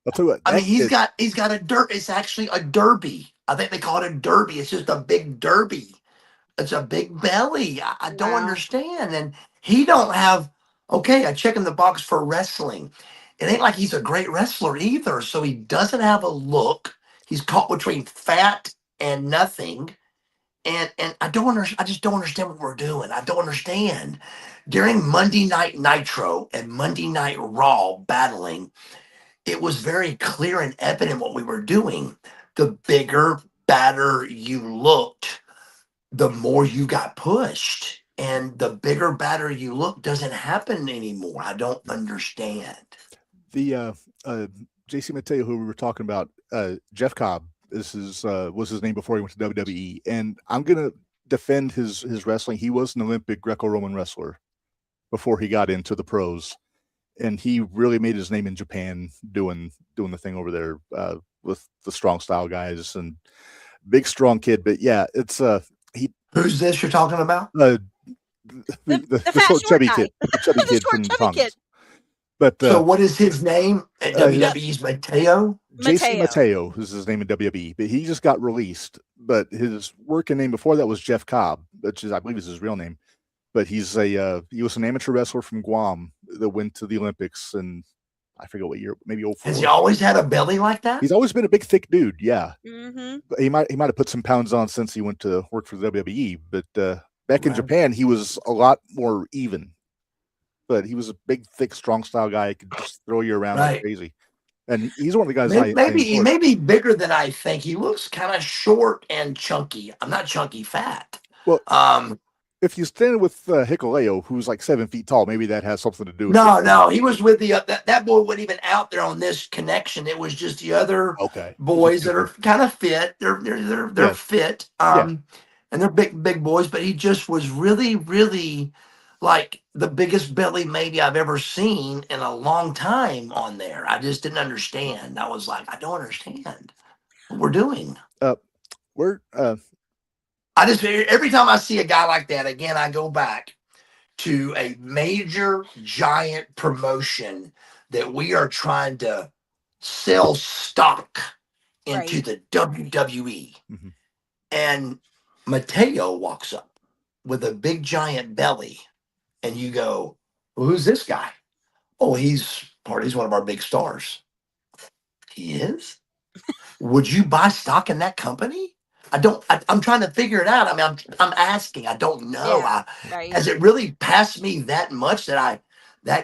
I'll tell you what. I mean, he's got a dirt. It's actually a derby. I think they call it a derby. It's just a big derby. It's a big belly. I don't understand. And he don't have. Okay, I check in the box for wrestling. It ain't like he's a great wrestler either. So he doesn't have a look. He's caught between fat and nothing. And I just don't understand what we're doing. I don't understand. During Monday Night Nitro and Monday Night Raw battling, it was very clear and evident what we were doing. The bigger, badder you looked, the more you got pushed. And the bigger, badder you look doesn't happen anymore. I don't understand. The JC Mateo, who we were talking about, Jeff Cobb, was his name before he went to WWE. And I'm gonna defend his wrestling. He was an Olympic Greco-Roman wrestler before he got into the pros. And he really made his name in Japan doing the thing over there with the strong style guys and big strong kid. But yeah, it's who's this you're talking about? The short chubby kid, the chubby kid from Tonga. But so what is his name at WWE's Mateo? Jason Mateo is his name in WWE, but he just got released. But his working name before that was Jeff Cobb, which I believe is his real name. But he was an amateur wrestler from Guam that went to the Olympics, and I forget what year, maybe 04. Has he always had a belly like that? He's always been a big, thick dude. Yeah, mm-hmm. But he might have put some pounds on since he went to work for the WWE. But back in Japan, he was a lot more even. But he was a big, thick, strong style guy. He could just throw you around like crazy. And he's one of the guys. He may be bigger than I think. He looks kind of short and chunky. I'm not chunky fat. Well, if you stand with Hikuleo, who's like 7 feet tall, maybe that has something to do with it. No, he was with the that boy wasn't even out there on this connection. It was just the other boys that are kind of fit. They're fit. And they're big boys, but he just was really, really like the biggest belly maybe I've ever seen in a long time on there. I just didn't understand. I was like, I don't understand what we're doing. I just, every time I see a guy like that, again, I go back to a major giant promotion that we are trying to sell stock into the WWE. Mm-hmm. And Mateo walks up with a big giant belly. And you go, well, who's this guy? Oh, he's one of our big stars. He is? Would you buy stock in that company? I'm trying to figure it out. I mean, I'm asking. I don't know. Yeah, right. Has it really passed me that much that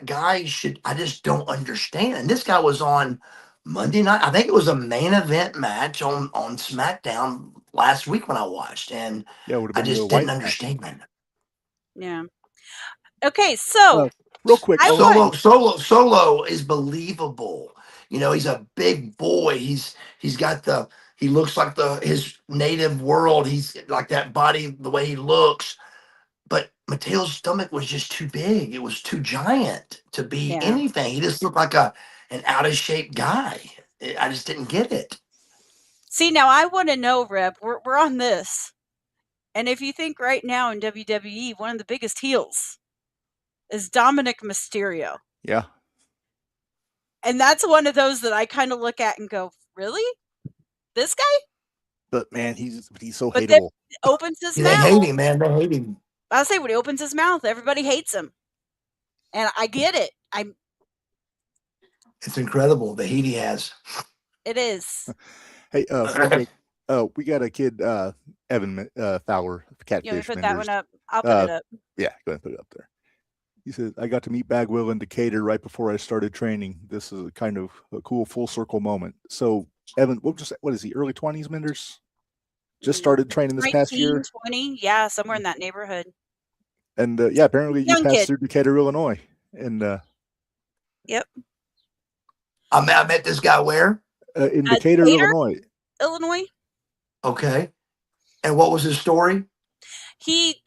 guy should? I just don't understand. And this guy was on Monday night. I think it was a main event match on SmackDown last week when I watched, and Yeah, it would I have been just the didn't white understand. Yeah. Okay, so real quick, Solo is believable. You know, he's a big boy. He looks like his native world. He's like that body, the way he looks. But Mateo's stomach was just too big. It was too giant to be anything. He just looked like an out of shape guy. I just didn't get it. See, now I want to know, Reb. We're on this, and if you think right now in WWE, one of the biggest heels is Dominic Mysterio. Yeah. And that's one of those that I kind of look at and go, really? This guy? But man, he's so But hateable. then he opens his mouth. They hate him, man. They hate him. I'll say when he opens his mouth, everybody hates him. And I get it. It's incredible the heat he has. It is. Hey, we got a kid, Evan Fowler, Catfish. You want me to put that one up? I'll put it up. Yeah, go ahead and put it up there. He said, I got to meet Bagwell in Decatur right before I started training. This is a kind of a cool full circle moment. So, Evan, what is he, early 20s, Minderz? Just started training this past year? 20, yeah, somewhere in that neighborhood. And, apparently you passed through Decatur, Illinois. And Yep. I met this guy where? In Decatur, Illinois. Illinois. Okay. And what was his story? He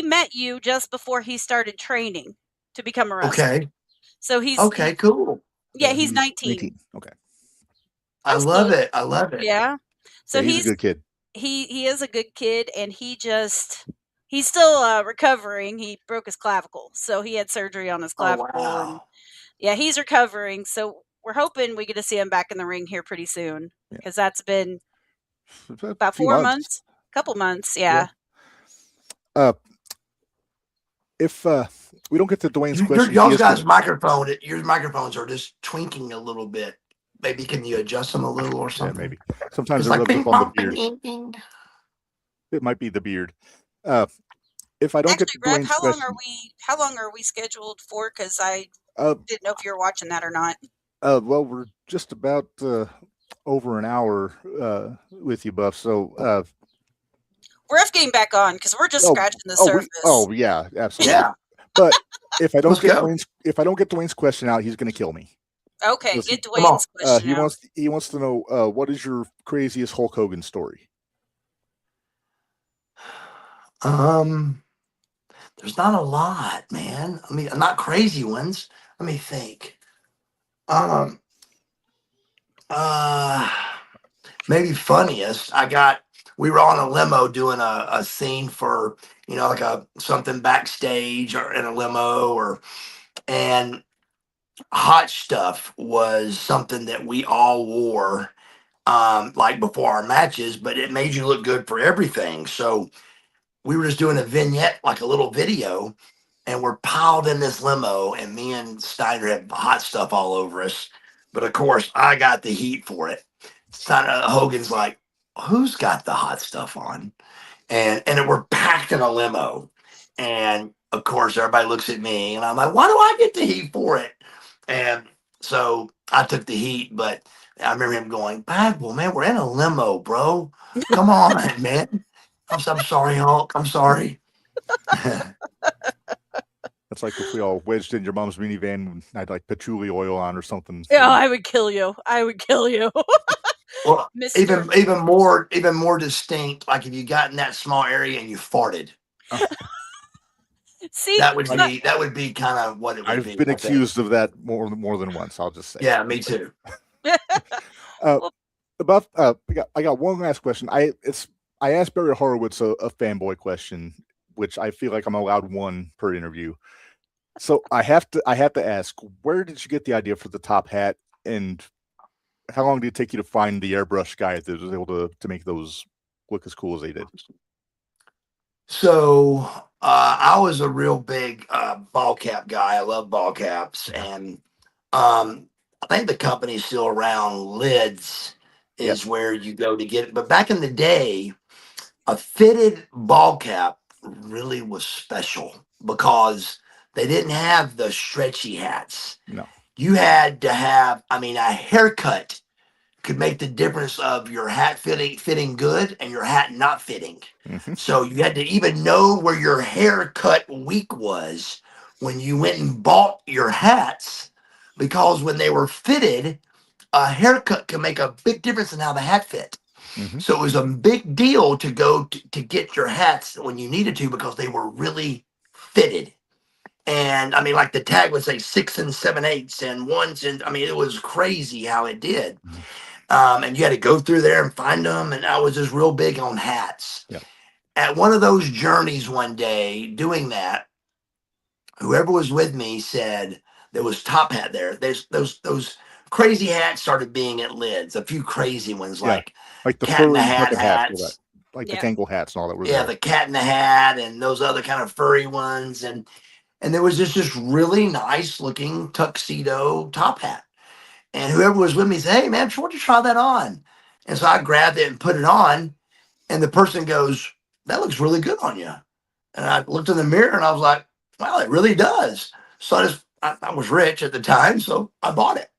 met you just before he started training to become a wrestler. Okay. So he's cool. Yeah, he's 19. 19. Okay. I love it. I love it. Yeah. So he's a good kid. He is a good kid, and he's still recovering. He broke his clavicle, so he had surgery on his clavicle. Oh, wow. And he's recovering. So we're hoping we get to see him back in the ring here pretty soon, because that's been about 4 months, couple months. Yeah. If we don't get to Dwayne's question, y'all guys' microphones are just twinking a little bit. Maybe can you adjust them a little or something? Yeah, maybe. Sometimes it rubs up on the beard. It might be the beard. If I don't get to Dwayne's question, how long are we scheduled for? Because I didn't know if you were watching that or not. Well, we're just about over an hour with you, Buff. So we're getting back on because we're just scratching the surface. Yeah, absolutely. Yeah. But if I don't get Dwayne's question out, he's going to kill me. Okay, get Dwayne's question out. He wants to know what is your craziest Hulk Hogan story? There's not a lot, man. I mean, not crazy ones. Let me think. Maybe funniest. We were on a limo doing a scene for, like something backstage or in a limo and hot stuff was something that we all wore, like before our matches, but it made you look good for everything. So we were just doing a vignette, like a little video, and we're piled in this limo, and me and Steiner had hot stuff all over us. But of course, I got the heat for it. Hogan's like, who's got the hot stuff on? And we're packed in a limo. And of course, everybody looks at me, and I'm like, why do I get the heat for it? And so I took the heat, but I remember him going, Bagwell, man, we're in a limo, bro. Come on, man. I'm sorry, Hulk. I'm sorry. That's like if we all wedged in your mom's minivan and I'd like patchouli oil on or something. Yeah, I would kill you. Well, even more distinct, like if you got in that small area and you farted. See, that would be kind of what it would be. I've been accused of that more than once. I'll just say. Yeah, me too. I got one last question. I asked Barry Horowitz a fanboy question, which I feel like I'm allowed one per interview. So I have to ask, where did you get the idea for the top hat, and how long did it take you to find the airbrush guy that was able to make those look as cool as they did? So I was a real big ball cap guy. I love ball caps, and I think the company's still around. Lids is where you go to get it. But back in the day, a fitted ball cap really was special because they didn't have the stretchy hats. No. You had to have, a haircut could make the difference of your hat fitting good and your hat not fitting. Mm-hmm. So you had to even know where your haircut weak was when you went and bought your hats, because when they were fitted, a haircut can make a big difference in how the hat fit. Mm-hmm. So it was a big deal to go to get your hats when you needed to, because they were really fitted. And like the tag would say 6 7/8 and 1, and it was crazy how it did. And you had to go through there and find them. And I was just real big on hats. Yeah. At one of those journeys one day doing that, whoever was with me said there was top hat there. There's those crazy hats started being at lids. A few crazy ones like the cat in the furry hat type of hats. Like the Kangol hats and all that were the cat in the hat and those other kind of furry ones. And there was this really nice looking tuxedo top hat. And whoever was with me said, "Hey man, why don't you try that on?" And so I grabbed it and put it on. And the person goes, "That looks really good on you." And I looked in the mirror and I was like, "Wow, it really does." So I was rich at the time, so I bought it.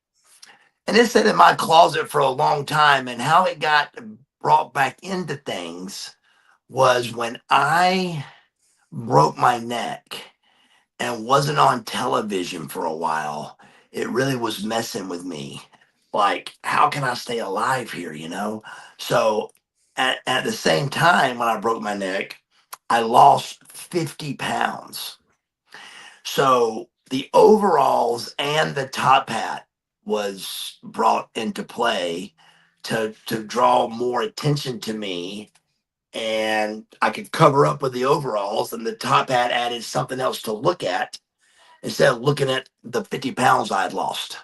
And it sat in my closet for a long time. And how it got brought back into things was when I broke my neck and wasn't on television for a while. It really was messing with me. Like, how can I stay alive here, So at the same time, when I broke my neck, I lost 50 pounds. So the overalls and the top hat was brought into play to draw more attention to me, and I could cover up with the overalls, and the top hat added something else to look at instead of looking at the 50 pounds I had lost.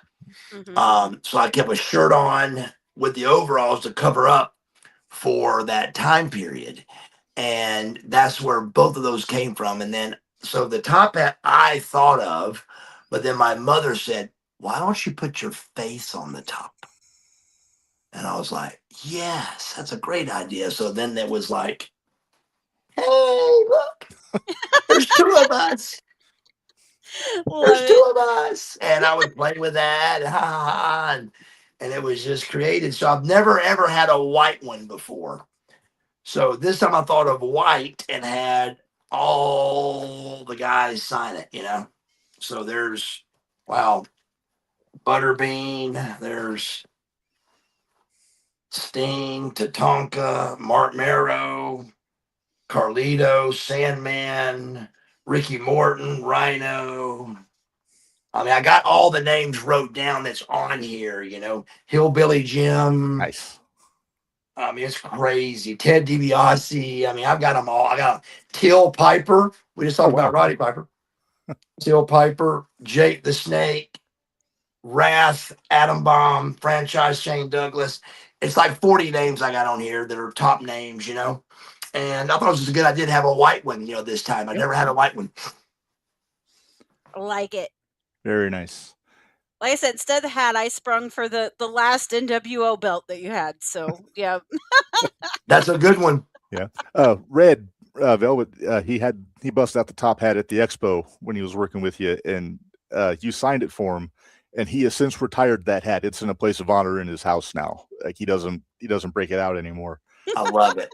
Mm-hmm. So I kept a shirt on with the overalls to cover up for that time period. And that's where both of those came from. And then, so the top hat I thought of, but then my mother said, "Why don't you put your face on the top?" And I was like, "Yes, that's a great idea." So then there was like, "Hey, look, there's 2 of us. There's 2 of us." And I would play with that, and it was just created. So I've never ever had a white one before. So this time I thought of white and had all the guys sign it, So there's, wow, Butterbean, there's Sting, Tatanka, Mark Marrow, Carlito, Sandman, Ricky Morton, Rhino. I got all the names wrote down that's on here, Hillbilly Jim. Nice. It's crazy. Ted DiBiase. I've got them all. I got Till Piper. We just talked about Roddy Piper. Till Piper, Jake the Snake, Wrath, Atom Bomb, Franchise Shane Douglas. It's like 40 names I got on here that are top names, And I thought it was just a good idea to have a white one, this time. I never had a white one. I like it. Very nice. Like I said, instead of the hat, I sprung for the last NWO belt that you had. So, yeah. That's a good one. Yeah. Red Velvet, he busted out the top hat at the expo when he was working with you, and you signed it for him, and he has since retired that hat. It's in a place of honor in his house now. Like he doesn't break it out anymore. I love it.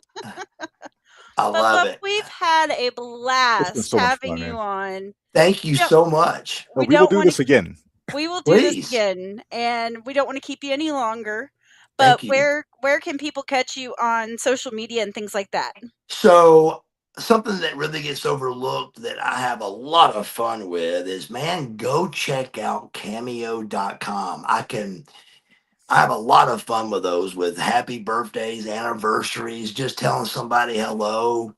I love it. We've had a blast having you on. Thank you so much. We will do this again. We will do this again, and we don't want to keep you any longer. But where can people catch you on social media and things like that? So something that really gets overlooked that I have a lot of fun with is, man, go check out cameo.com. I have a lot of fun with those, with happy birthdays, anniversaries, just telling somebody hello.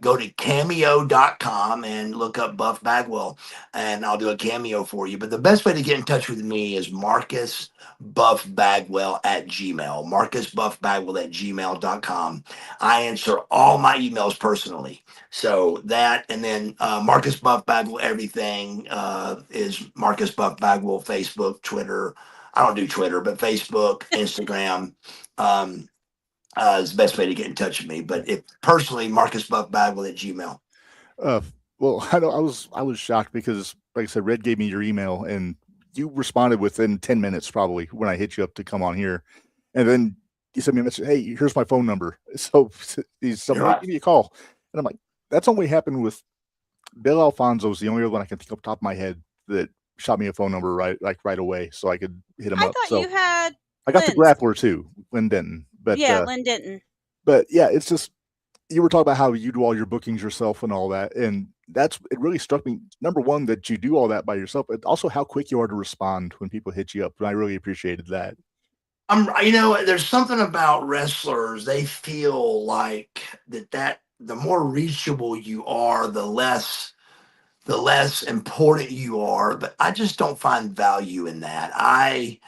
Go to cameo.com and look up Buff Bagwell, and I'll do a cameo for you. But the best way to get in touch with me is Marcus Buff Bagwell at Gmail. Marcus Buff Bagwell at gmail.com. I answer all my emails personally. So that, and then Marcus Buff Bagwell, everything is Marcus Buff Bagwell, Facebook, Twitter, I don't do Twitter, but Facebook, Instagram, is the best way to get in touch with me. But if personally, Marcus Buff Bagwell at Gmail. Well, I was shocked because, like I said, Red gave me your email and you responded within 10 minutes probably when I hit you up to come on here, and then you sent me a message. Hey, here's my phone number. So he's something like, give me a call, and I'm like, that's only happened with Bill Alfonso's the only one I can think off the top of my head that shot me a phone number right away, so I could hit him up. I thought you had. I got the grappler too, Lynn Denton. But yeah, Lynn Denton. But yeah, it's just you were talking about how you do all your bookings yourself and all that, and it really struck me. Number one, that you do all that by yourself, but also how quick you are to respond when people hit you up. And I really appreciated that. There's something about wrestlers. They feel like that the more reachable you are, the less important you are. But I just don't find value in that. I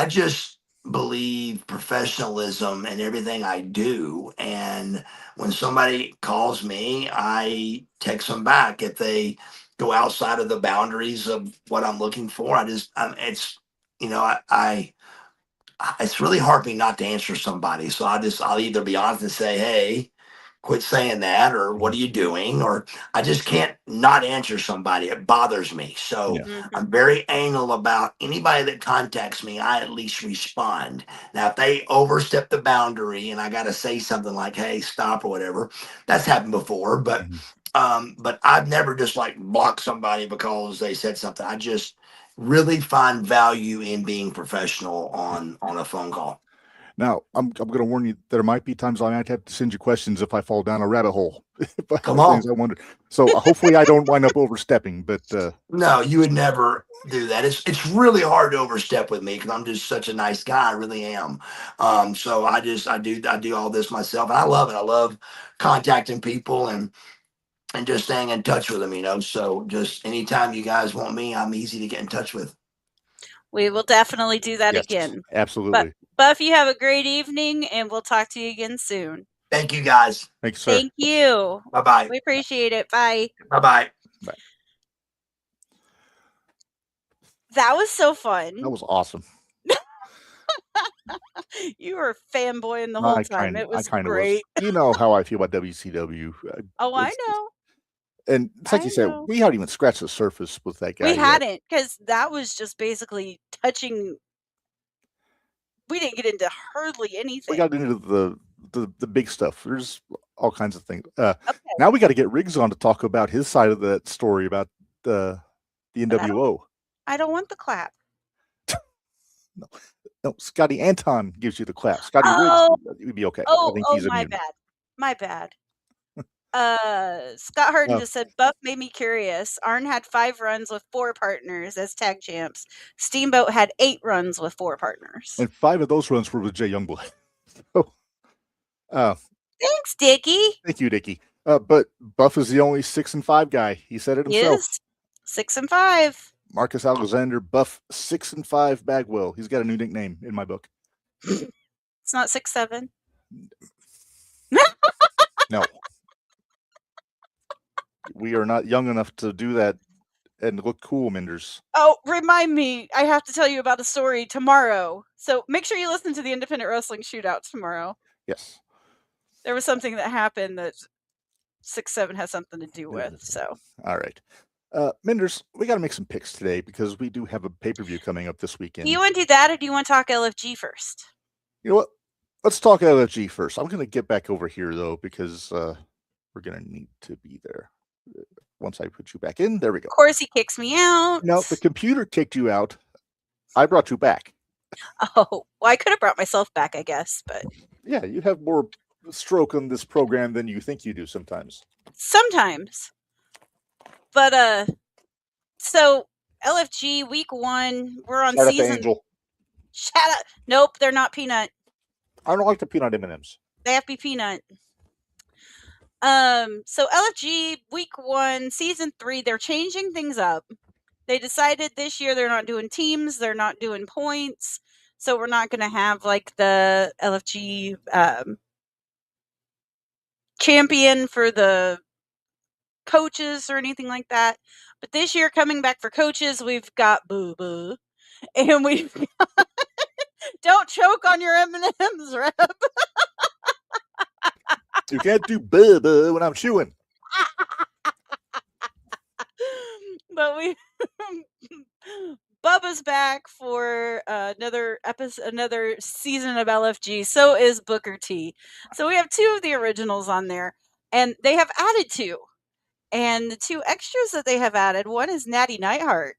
just believe professionalism in everything I do. And when somebody calls me, I text them back. If they go outside of the boundaries of what I'm looking for, it's really hard for me not to answer somebody. So I'll either be honest and say, hey, quit saying that, or what are you doing? Or I just can't not answer somebody. It bothers me. So I'm very anal about anybody that contacts me. I at least respond. Now, if they overstep the boundary and I got to say something like, hey, stop or whatever, that's happened before. But I've never just like blocked somebody because they said something. I just really find value in being professional on a phone call. Now, I'm going to warn you, there might be times I might have to send you questions if I fall down a rabbit hole. Come on. I wonder. So hopefully I don't wind up overstepping, but no, you would never do that. It's really hard to overstep with me because I'm just such a nice guy. I really am. So I do all this myself, and I love it. I love contacting people and just staying in touch with them, So just anytime you guys want me, I'm easy to get in touch with. We will definitely do that again. Absolutely. Buff, you have a great evening, and we'll talk to you again soon. Thank you, guys. Thanks, sir. Thank you. Bye-bye. We appreciate it. Bye. Bye-bye. Bye. That was so fun. That was awesome. You were fanboying the whole time. It was great. You know how I feel about WCW. I know. And it's like you said, we hadn't even scratched the surface with that guy. We hadn't, because that was just basically touching. We didn't get into hardly anything. We got into the big stuff. There's all kinds of things. Now we got to get Riggs on to talk about his side of that story about the NWO. I don't want the clap. No, Scotty Anton gives you the clap. Scotty Riggs would be okay. I think he's immune. My bad. Scott Harden just said, Buff made me curious. Arn had 5 runs with 4 partners as tag champs. Steamboat had 8 runs with 4 partners. And 5 of those runs were with Jay Youngblood. Thanks, Dickie. Thank you, Dickie. But Buff is the only 6-5 guy. He said it himself. He is 6-5. Marcus Alexander, Buff, 6-5 Bagwell. He's got a new nickname in my book. It's not 6-7. No. We are not young enough to do that and look cool, Minderz. Oh, remind me. I have to tell you about a story tomorrow. So make sure you listen to the Independent Wrestling Shootout tomorrow. Yes. There was something that happened that 6-7 has something to do with. So. All right. Minderz, we got to make some picks today because we do have a pay-per-view coming up this weekend. Do you want to do that, or do you want to talk LFG first? You know what? Let's talk LFG first. I'm going to get back over here, though, because we're going to need to be there. Once I put you back in, there we go. Of course, he kicks me out. No, the computer kicked you out. I brought you back. Oh, well, I could have brought myself back, I guess, but yeah, you have more stroke on this program than you think you do sometimes. Sometimes, but so LFG week 1, we're on Shout season. Out to Angel. Shout out! Nope, they're not peanut. I don't like the peanut M&Ms. They have to be peanut. So LFG week 1, season 3, they're changing things up. They decided this year they're not doing teams, they're not doing points, so we're not going to have like the LFG champion for the coaches or anything like that. But this year, coming back for coaches, we've got Boo Boo. And we don't choke on your M&Ms, Reb. You can't do blah when I'm chewing. But we Bubba's back for another season of LFG. So is Booker T. So we have 2 of the originals on there, and they have added 2. And the 2 extras that they have added, one is Natty Neidhart.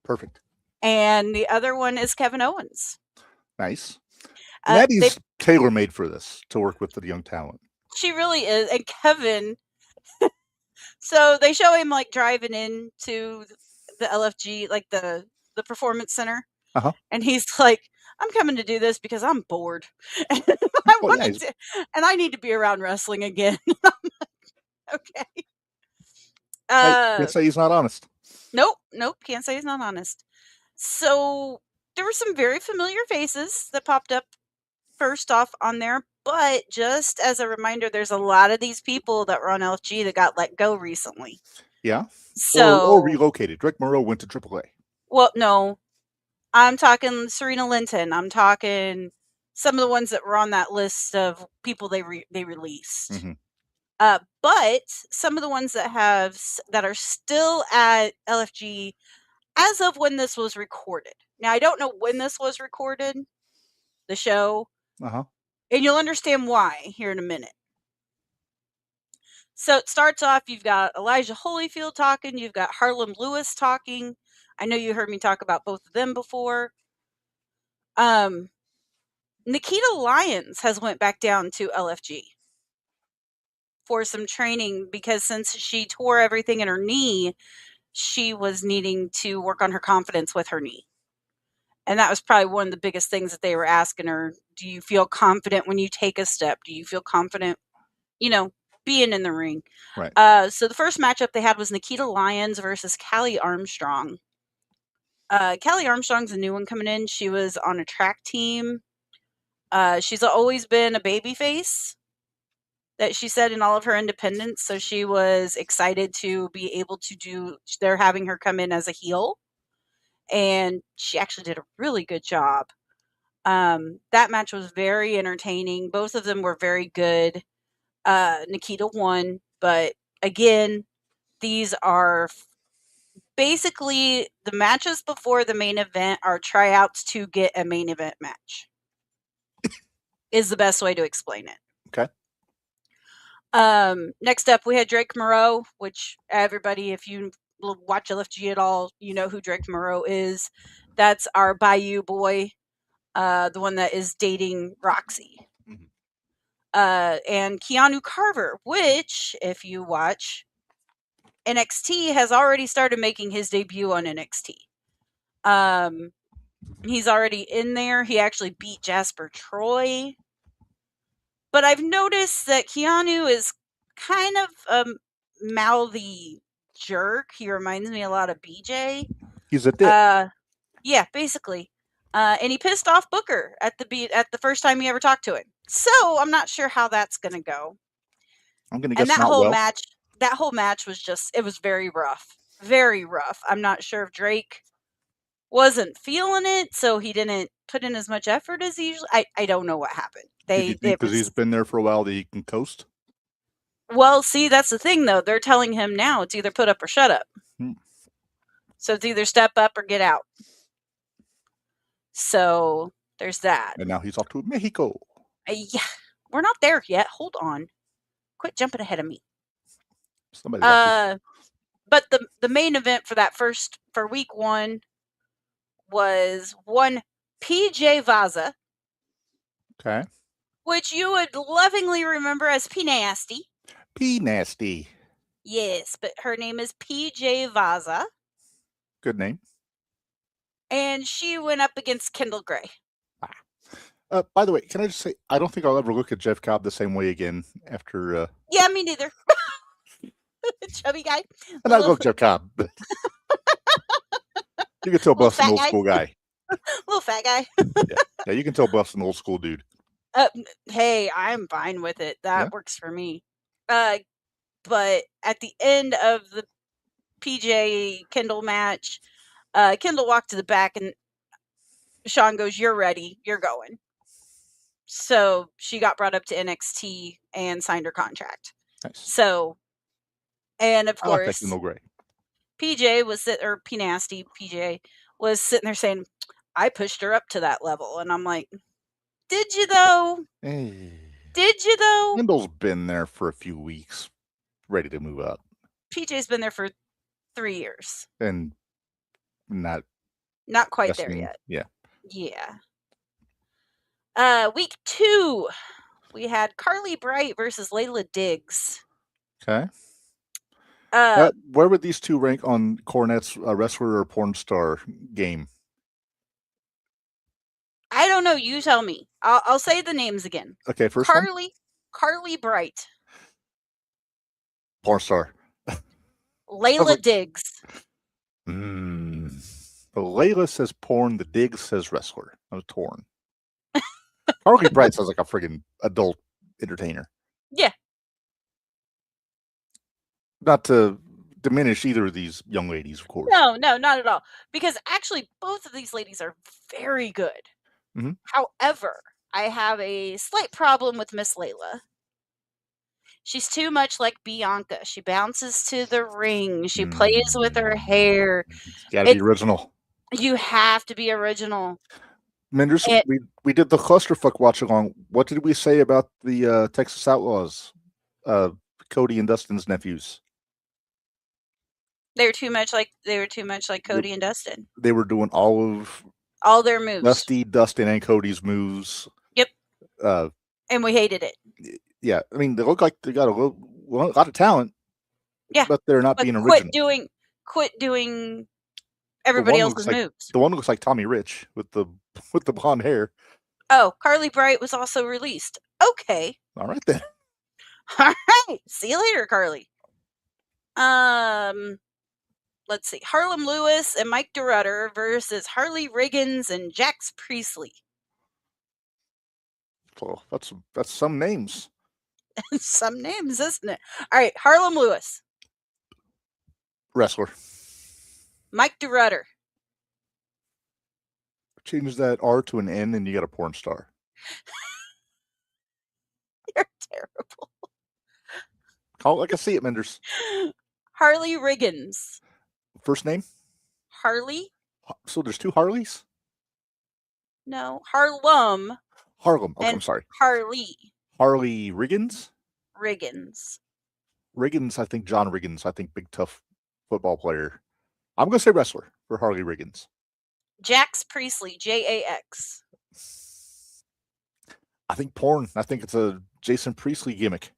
Perfect. And the other one is Kevin Owens. Nice. Natty's tailor-made for this, to work with the young talent. She really is. And Kevin, so they show him like driving into the LFG, like the performance center. Uh-huh. And he's like, I'm coming to do this because I'm bored. And I need to be around wrestling again. Okay. Can't say he's not honest. Nope. Can't say he's not honest. So there were some very familiar faces that popped up first off on there, but just as a reminder, there's a lot of these people that were on LFG that got let go recently. Yeah. So or relocated. Drake Moreau went to AAA. Well, no. I'm talking Serena Linton. I'm talking some of the ones that were on that list of people they released. Mm-hmm. But some of the ones that are still at LFG as of when this was recorded. Now, I don't know when this was recorded, the show. Uh-huh. And you'll understand why here in a minute. So it starts off, you've got Elijah Holyfield talking, you've got Harlem Lewis talking. I know you heard me talk about both of them before. Nikita Lyons has went back down to LFG for some training because since she tore everything in her knee, she was needing to work on her confidence with her knee. And that was probably one of the biggest things that they were asking her. Do you feel confident when you take a step? Do you feel confident, being in the ring? Right. So the first matchup they had was Nikita Lyons versus Callie Armstrong. Callie Armstrong's a new one coming in. She was on a track team. She's always been a baby face, that she said in all of her independence. So she was excited to be able to they're having her come in as a heel. And she actually did a really good job. That match was very entertaining. Both of them were very good. Nikita won, but again, these are basically the matches before the main event are tryouts to get a main event match. Is the best way to explain it. Okay. Next up, we had Drake Moreau, which everybody, if you watch LFG at all, you know who Drake Moreau is. That's our Bayou boy, the one that is dating Roxy. Mm-hmm. And Keanu Carver, which, if you watch, NXT has already started making his debut on NXT. He's already in there. He actually beat Jasper Troy. But I've noticed that Keanu is kind of a mouthy jerk. He reminds me a lot of BJ. He's a dick. Yeah, basically. And he pissed off Booker at the first time he ever talked to him. So I'm not sure how that's going to go. I'm going to guess that not whole well. match. That whole match was it was very rough. Very rough. I'm not sure if Drake wasn't feeling it, so he didn't put in as much effort as he usually. I don't know what happened. Because he's been there for a while that he can coast? Well, see, that's the thing, though. They're telling him now it's either put up or shut up. So it's either step up or get out. So there's that. And now he's off to Mexico. Yeah, we're not there yet. Hold on. Quit jumping ahead of me. But the main event for week 1 was one PJ Vaza. Okay. Which you would lovingly remember as P Nasty. P Nasty. Yes, but her name is PJ Vaza. Good name. And she went up against Kendall Gray. By the way, can I just say, I don't think I'll ever look at Jeff Cobb the same way again after... Yeah, me neither. Chubby guy. And I'll go Jeff Cobb. But you can tell Buff's an old school guy. Little fat guy. Yeah, you can tell Buff's an old school dude. Hey, I'm fine with it. That works for me. But at the end of the PJ Kendall match, Kendall walked to the back, and Sean goes, "You're ready. You're going." So she got brought up to NXT and signed her contract. Nice. So, and of I like that course, Kendall Gray. PJ was or P Nasty PJ was sitting there saying, "I pushed her up to that level," and I'm like, "Did you though? Hey. Did you though?" Kendall's been there for a few weeks, ready to move up, PJ's been there for 3 years, and not quite there wrestling. yet. Yeah. Week 2, we had Carly Bright versus Layla Diggs. Okay. Where would these two rank on Cornette's wrestler or porn star game? I don't know. You tell me. I'll say the names again. Okay, first Carly Bright. Porn star. Layla Diggs. Layla says porn, the Diggs says wrestler. I was torn. Carly Bright sounds like a friggin' adult entertainer. Yeah. Not to diminish either of these young ladies, of course. No, not at all. Because actually, both of these ladies are very good. Mm-hmm. However, I have a slight problem with Miss Layla. She's too much like Bianca. She bounces to the ring. She plays with her hair. You gotta be original. You have to be original. Minderz, we did the clusterfuck watch along. What did we say about the Texas Outlaws? Cody and Dustin's nephews. They were too much like Cody and Dustin. They were doing all their moves. Dustin, and Cody's moves. Yep. And we hated it. Yeah, I mean, they look like they got a lot of talent. Yeah, but they're not being original. Quit doing everybody else's moves. The one looks like Tommy Rich with the blonde hair. Oh, Carly Bright was also released. Okay. All right then. All right. See you later, Carly. Let's see. Harlem Lewis and Mike DeRutter versus Harley Riggins and Jax Priestley. Well, that's some names. Some names, isn't it? All right, Harlem Lewis. Wrestler. Mike DeRutter. Change that R to an N and you got a porn star. You're terrible. Call it like I see it, Minderz. Harley Riggins. First name? Harley. So there's two Harleys? No, Harlem. Okay, I'm sorry. Harley Riggins? Riggins, I think John Riggins. I think big tough football player. I'm going to say wrestler for Harley Riggins. Jax Priestley, Jax. I think porn. I think it's a Jason Priestley gimmick.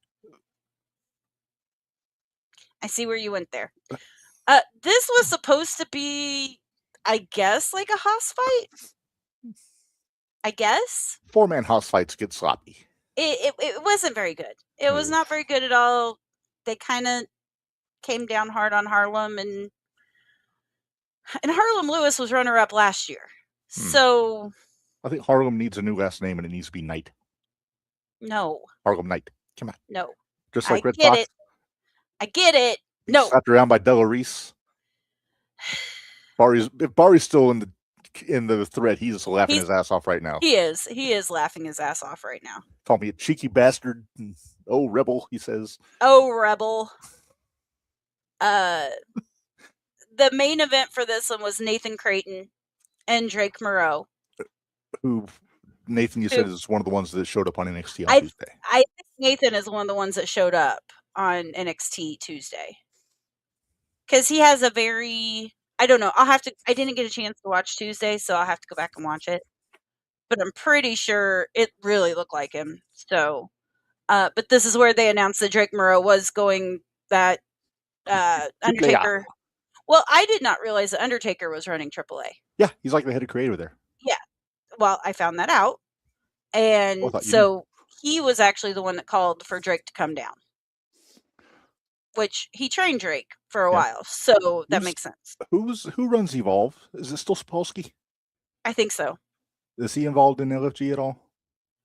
I see where you went there. This was supposed to be, I guess, like a house fight. I guess 4-man house fights get sloppy. It wasn't very good. It was not very good at all. They kind of came down hard on Harlem, and Harlem Lewis was runner-up last year. So I think Harlem needs a new last name, and it needs to be Knight. No. Harlem Knight. Come on. No. Just like Red Fox. I get it. No. Slapped around by Della Reese. If Barry's still in the thread, he's laughing his ass off right now. He is laughing his ass off right now. Call me a cheeky bastard. Oh, rebel, he says. Oh, rebel. The main event for this one was Nathan Creighton and Drake Moreau. Who, Nathan, you said is one of the ones that showed up on NXT on Tuesday. I think Nathan is one of the ones that showed up on NXT Tuesday. Because he has a very... I don't know. I didn't get a chance to watch Tuesday, so I'll have to go back and watch it. But I'm pretty sure it really looked like him. So, but this is where they announced that Drake Moreau was going that Undertaker. Well, I did not realize that Undertaker was running AAA. Yeah, he's like the head of creative there. Yeah. Well, I found that out. And so he was actually the one that called for Drake to come down. Which he trained Drake for a while, so that makes sense. Who runs Evolve? Is it still Sapolsky? I think so. Is he involved in LFG at all?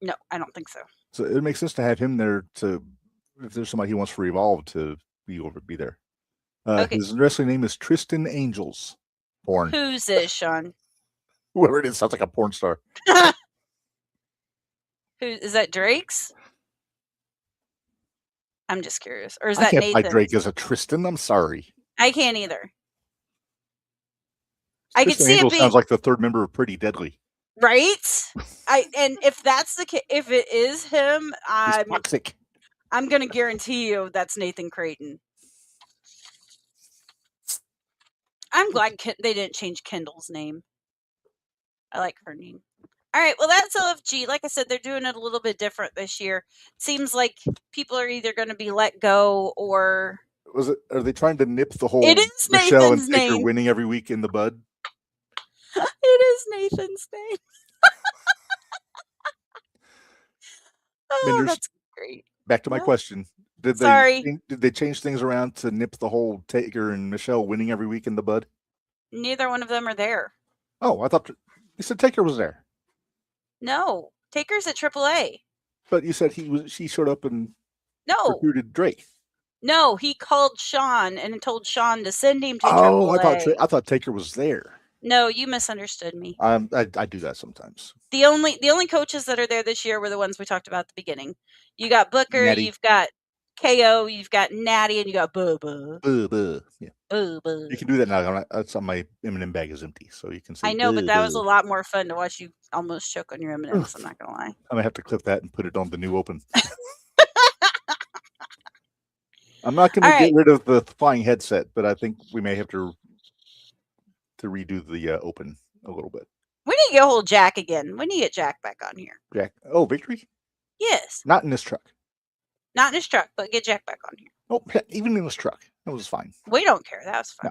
No, I don't think so. So it makes sense to have him there if there's somebody he wants for Evolve to be there. Okay. His wrestling name is Tristan Angels. Porn. Who's this, Sean? Whoever it is sounds like a porn star. Who is that? Drake's? I'm just curious. Or is I that can't buy Nathan? Drake as a Tristan. I'm sorry. I can't either. I could Tristan see Angel it being sounds like the third member of Pretty Deadly. right. And if that's the if it is him, He's toxic. I'm gonna guarantee you that's Nathan Creighton. I'm glad they didn't change Kendall's name. I like her name. All right, well, that's LFG. Like I said, they're doing it a little bit different this year. Seems like people are either going to be let go or... Are they trying to nip the whole It is Michelle Nathan's and Taker name. winning every week in the bud? It is Nathan's name. Minderz, that's great. Back to my question. Did they change things around to nip the whole Taker and Michelle winning every week in the bud? Neither one of them are there. Oh, I thought you said Taker was there. No, Taker's at AAA. But you said she showed up and recruited Drake. No, he called Sean and told Sean to send him to AAA. I thought Taker was there. No, you misunderstood me. I do that sometimes. The only coaches that are there this year were the ones we talked about at the beginning. You got Booker, Natty. You've got KO, you've got Natty, and you got Bubba. Bubba. Yeah. Bubba. You can do that now. That's on my M&M bag is empty, so you can say. I know, but that was a lot more fun to watch you almost choke on your M&Ms. I'm not gonna lie. I'm gonna have to clip that and put it on the new Open. I'm not gonna get rid of the flying headset, but I think we may have to redo the Open a little bit. We need to get hold Jack again. We need to get Jack back on here. Jack? Oh, Victory? Yes. Not in this truck. Not in his truck, but get Jack back on here. Oh, even in this truck, that was fine. We don't care. That was fine.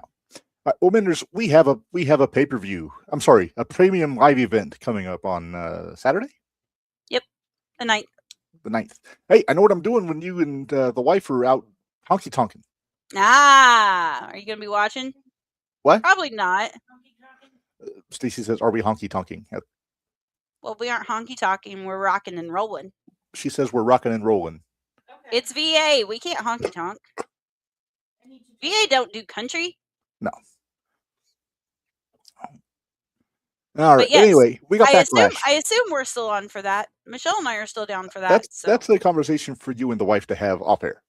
No. Well, Minderz, we have a pay-per-view. I'm sorry, a premium live event coming up on Saturday. Yep, the 9th. The 9th. Hey, I know what I'm doing when you and the wife are out honky tonkin'. Are you gonna be watching? What? Probably not. Stacy says, "Are we honky tonking?" Well, we aren't honky tonking. We're rocking and rolling. She says we're rocking and rolling. Okay. It's VA. We can't honky tonk. VA don't do country. No. All right. Yes, anyway, we got Backlash. I assume we're still on for that. Michelle and I are still down for that. That's the conversation for you and the wife to have off air.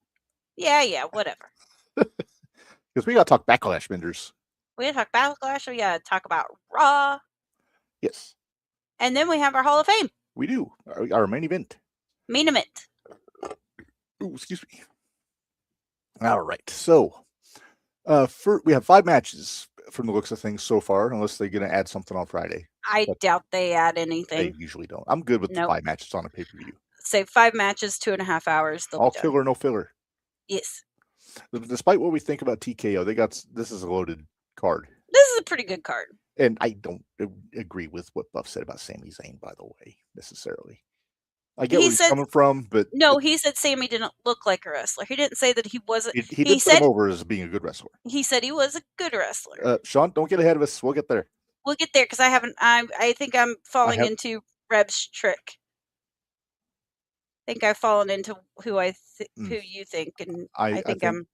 Yeah, whatever. Because we got to talk Backlash, Minderz. We got to talk Backlash. We got to talk about Raw. Yes. And then we have our Hall of Fame. We do. Our main event. Main event. Ooh, excuse me. All right. So, we have 5 matches from the looks of things so far, unless they're going to add something on Friday. I doubt they add anything. They usually don't. I'm good with the 5 matches on a pay-per-view. Say 5 matches, 2.5 hours. All killer, no filler. Yes. Despite what we think about TKO, this is a loaded card. This is a pretty good card. And I don't agree with what Buff said about Sami Zayn, by the way, necessarily. I get where he's coming from, but... No, he said Sami didn't look like a wrestler. He didn't say that he wasn't... He did put him over as being a good wrestler. He said he was a good wrestler. Sean, don't get ahead of us. We'll get there. We'll get there, because I think I'm falling into Reb's trick. I think I've fallen into who who you think, and I think I'm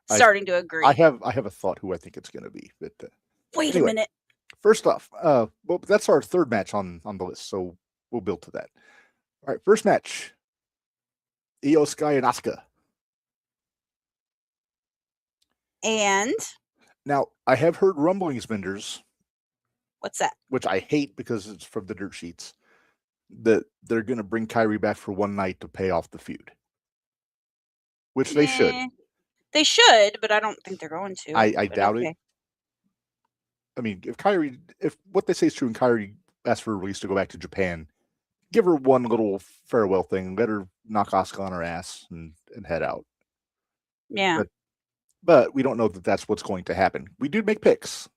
starting to agree. I have a thought who I think it's going to be. But wait a minute. First off, well, that's our 3rd match on the list, so we'll build to that. All right, first match. Io Sky and Asuka. And now I have heard rumblings, Minderz. What's that? Which I hate because it's from the dirt sheets. That they're going to bring Kyrie back for one night to pay off the feud. Which they should. They should, but I don't think they're going to. I doubt it. I mean, if what they say is true and Kyrie asks for a release to go back to Japan, give her one little farewell thing, let her knock Asuka on her ass and head out. Yeah. But we don't know that that's what's going to happen. We did make picks.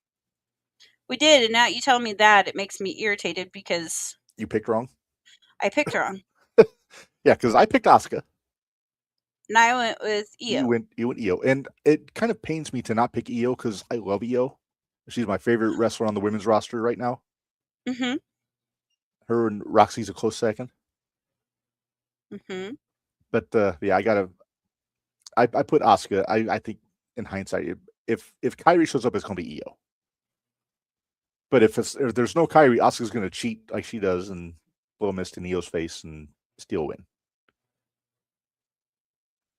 We did, and now you tell me that, it makes me irritated because... You picked wrong? I picked wrong. Yeah, because I picked Asuka. And I went with Io. You went Io. And it kind of pains me to not pick Io because I love Io. She's my favorite wrestler on the women's roster right now. Mm-hmm. Her and Roxy's a close second. Mm-hmm. But I put Asuka. I think in hindsight, if Kyrie shows up, it's going to be Io. But if there's no Kyrie, Asuka's going to cheat like she does and blow a mist in Io's face and steal win.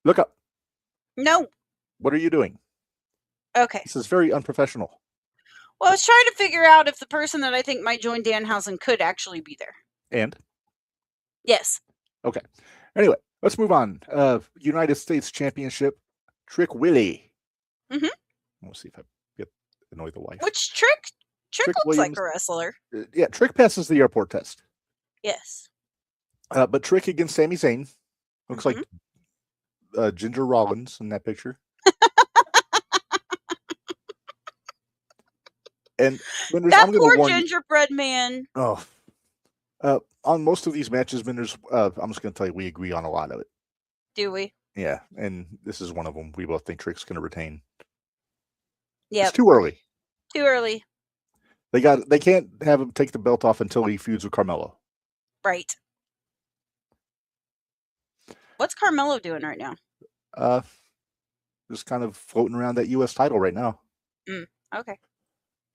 Look up. No. What are you doing? Okay. This is very unprofessional. Well, I was trying to figure out if the person that I think might join Danhausen could actually be there. And? Yes. Okay. Anyway, let's move on. United States Championship, Trick Willie. Mm-hmm. We'll see if I get annoy the wife. Which Trick? Trick looks Williams, like a wrestler. Yeah, Trick passes the airport test. Yes. But Trick against Sami Zayn looks like Ginger Rollins in that picture. And that poor gingerbread man. Oh. On most of these matches, Minderz, I'm just going to tell you, we agree on a lot of it. Do we? Yeah, and this is one of them. We both think Trick's going to retain. Yeah. It's too early. Too early. They can't have him take the belt off until he feuds with Carmelo. Right. What's Carmelo doing right now? Just kind of floating around that U.S. title right now. Okay.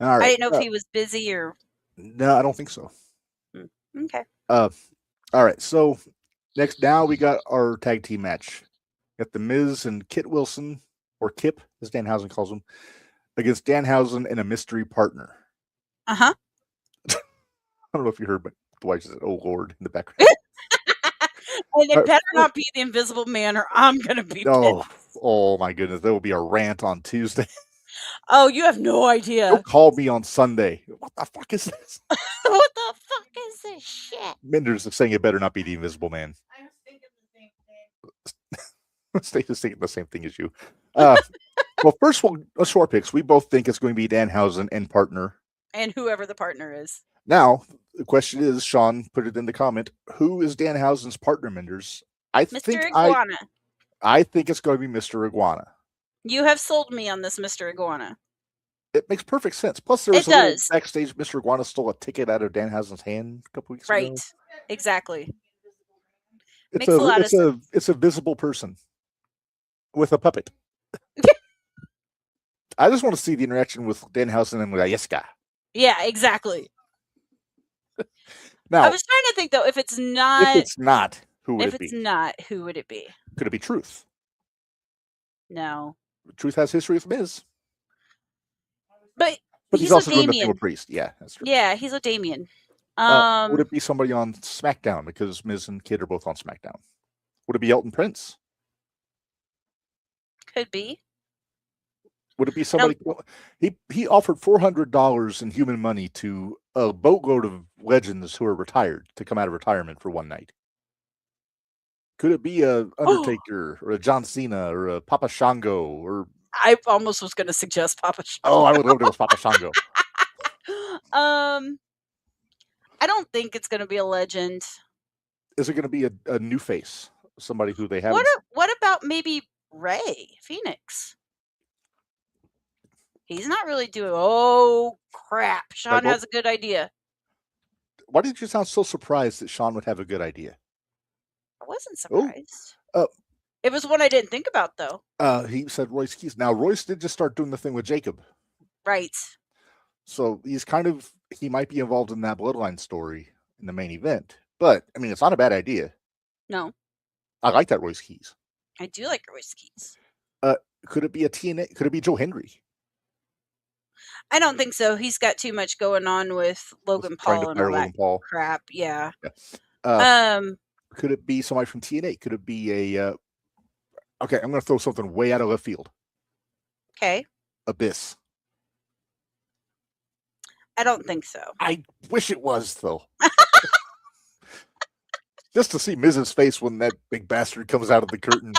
All right. I didn't know if he was busy or. No, I don't think so. Okay. All right. So now we got our tag team match. Got the Miz and Kit Wilson, or Kip, as Danhausen calls him, against Danhausen and a mystery partner. Uh-huh. I don't know if you heard, but the wife said, "Oh Lord," in the background. And it better not be the Invisible Man, or I'm gonna be pissed. Oh my goodness, there will be a rant on Tuesday. Oh, you have no idea. Don't call me on Sunday. What the fuck is this? What the fuck is this shit? Minderz is saying it better not be the Invisible Man. I was thinking the same thing. Stacey's thinking the same thing as you. Well, first of all, short picks. We both think it's going to be Danhausen and partner. And whoever the partner is. Now, the question is, Sean put it in the comment, who is Danhausen's partner, Minderz? Mr. Iguana. I think it's going to be Mr. Iguana. You have sold me on this Mr. Iguana. It makes perfect sense. Plus, there was a little backstage. Mr. Iguana stole a ticket out of Danhausen's hand a couple weeks ago. Right. Exactly. Makes a lot of sense. It's a visible person with a puppet. I just want to see the interaction with Danhausen and Layeska. Yeah, exactly. Now, I was trying to think, though, if it's not, who would it be? If it's not, who would it be? Could it be Truth? No. Truth has history with Miz. But he's also doing the thing with Priest. Yeah, that's true. Yeah, he's a Damien. Would it be somebody on SmackDown? Because Miz and Kid are both on SmackDown. Would it be Elton Prince? Could be. Would it be somebody? No. He offered $400 in human money to a boatload of legends who are retired to come out of retirement for one night. Could it be a Undertaker or a John Cena or a Papa Shango or? I almost was going to suggest Papa Shango. Oh, I would love to go with Papa Shango. I don't think it's going to be a legend. Is it going to be a new face? Somebody who they have. What about maybe Ray Phoenix? He's not really doing. Oh crap! Sean has a good idea. Why did you sound so surprised that Sean would have a good idea? I wasn't surprised. It was one I didn't think about, though. He said Royce Keys. Now, Royce did just start doing the thing with Jacob. Right. So he might be involved in that bloodline story in the main event. But, I mean, it's not a bad idea. No. I like that Royce Keys. I do like Royce Keys. Could it be a TNA? Could it be Joe Henry? I don't think so. He's got too much going on with Logan Paul and all that crap. Yeah. Could it be somebody from TNA? Could it be a... Okay, I'm going to throw something way out of left field. Okay. Abyss. I don't think so. I wish it was, though. Just to see Miz's face when that big bastard comes out of the curtain.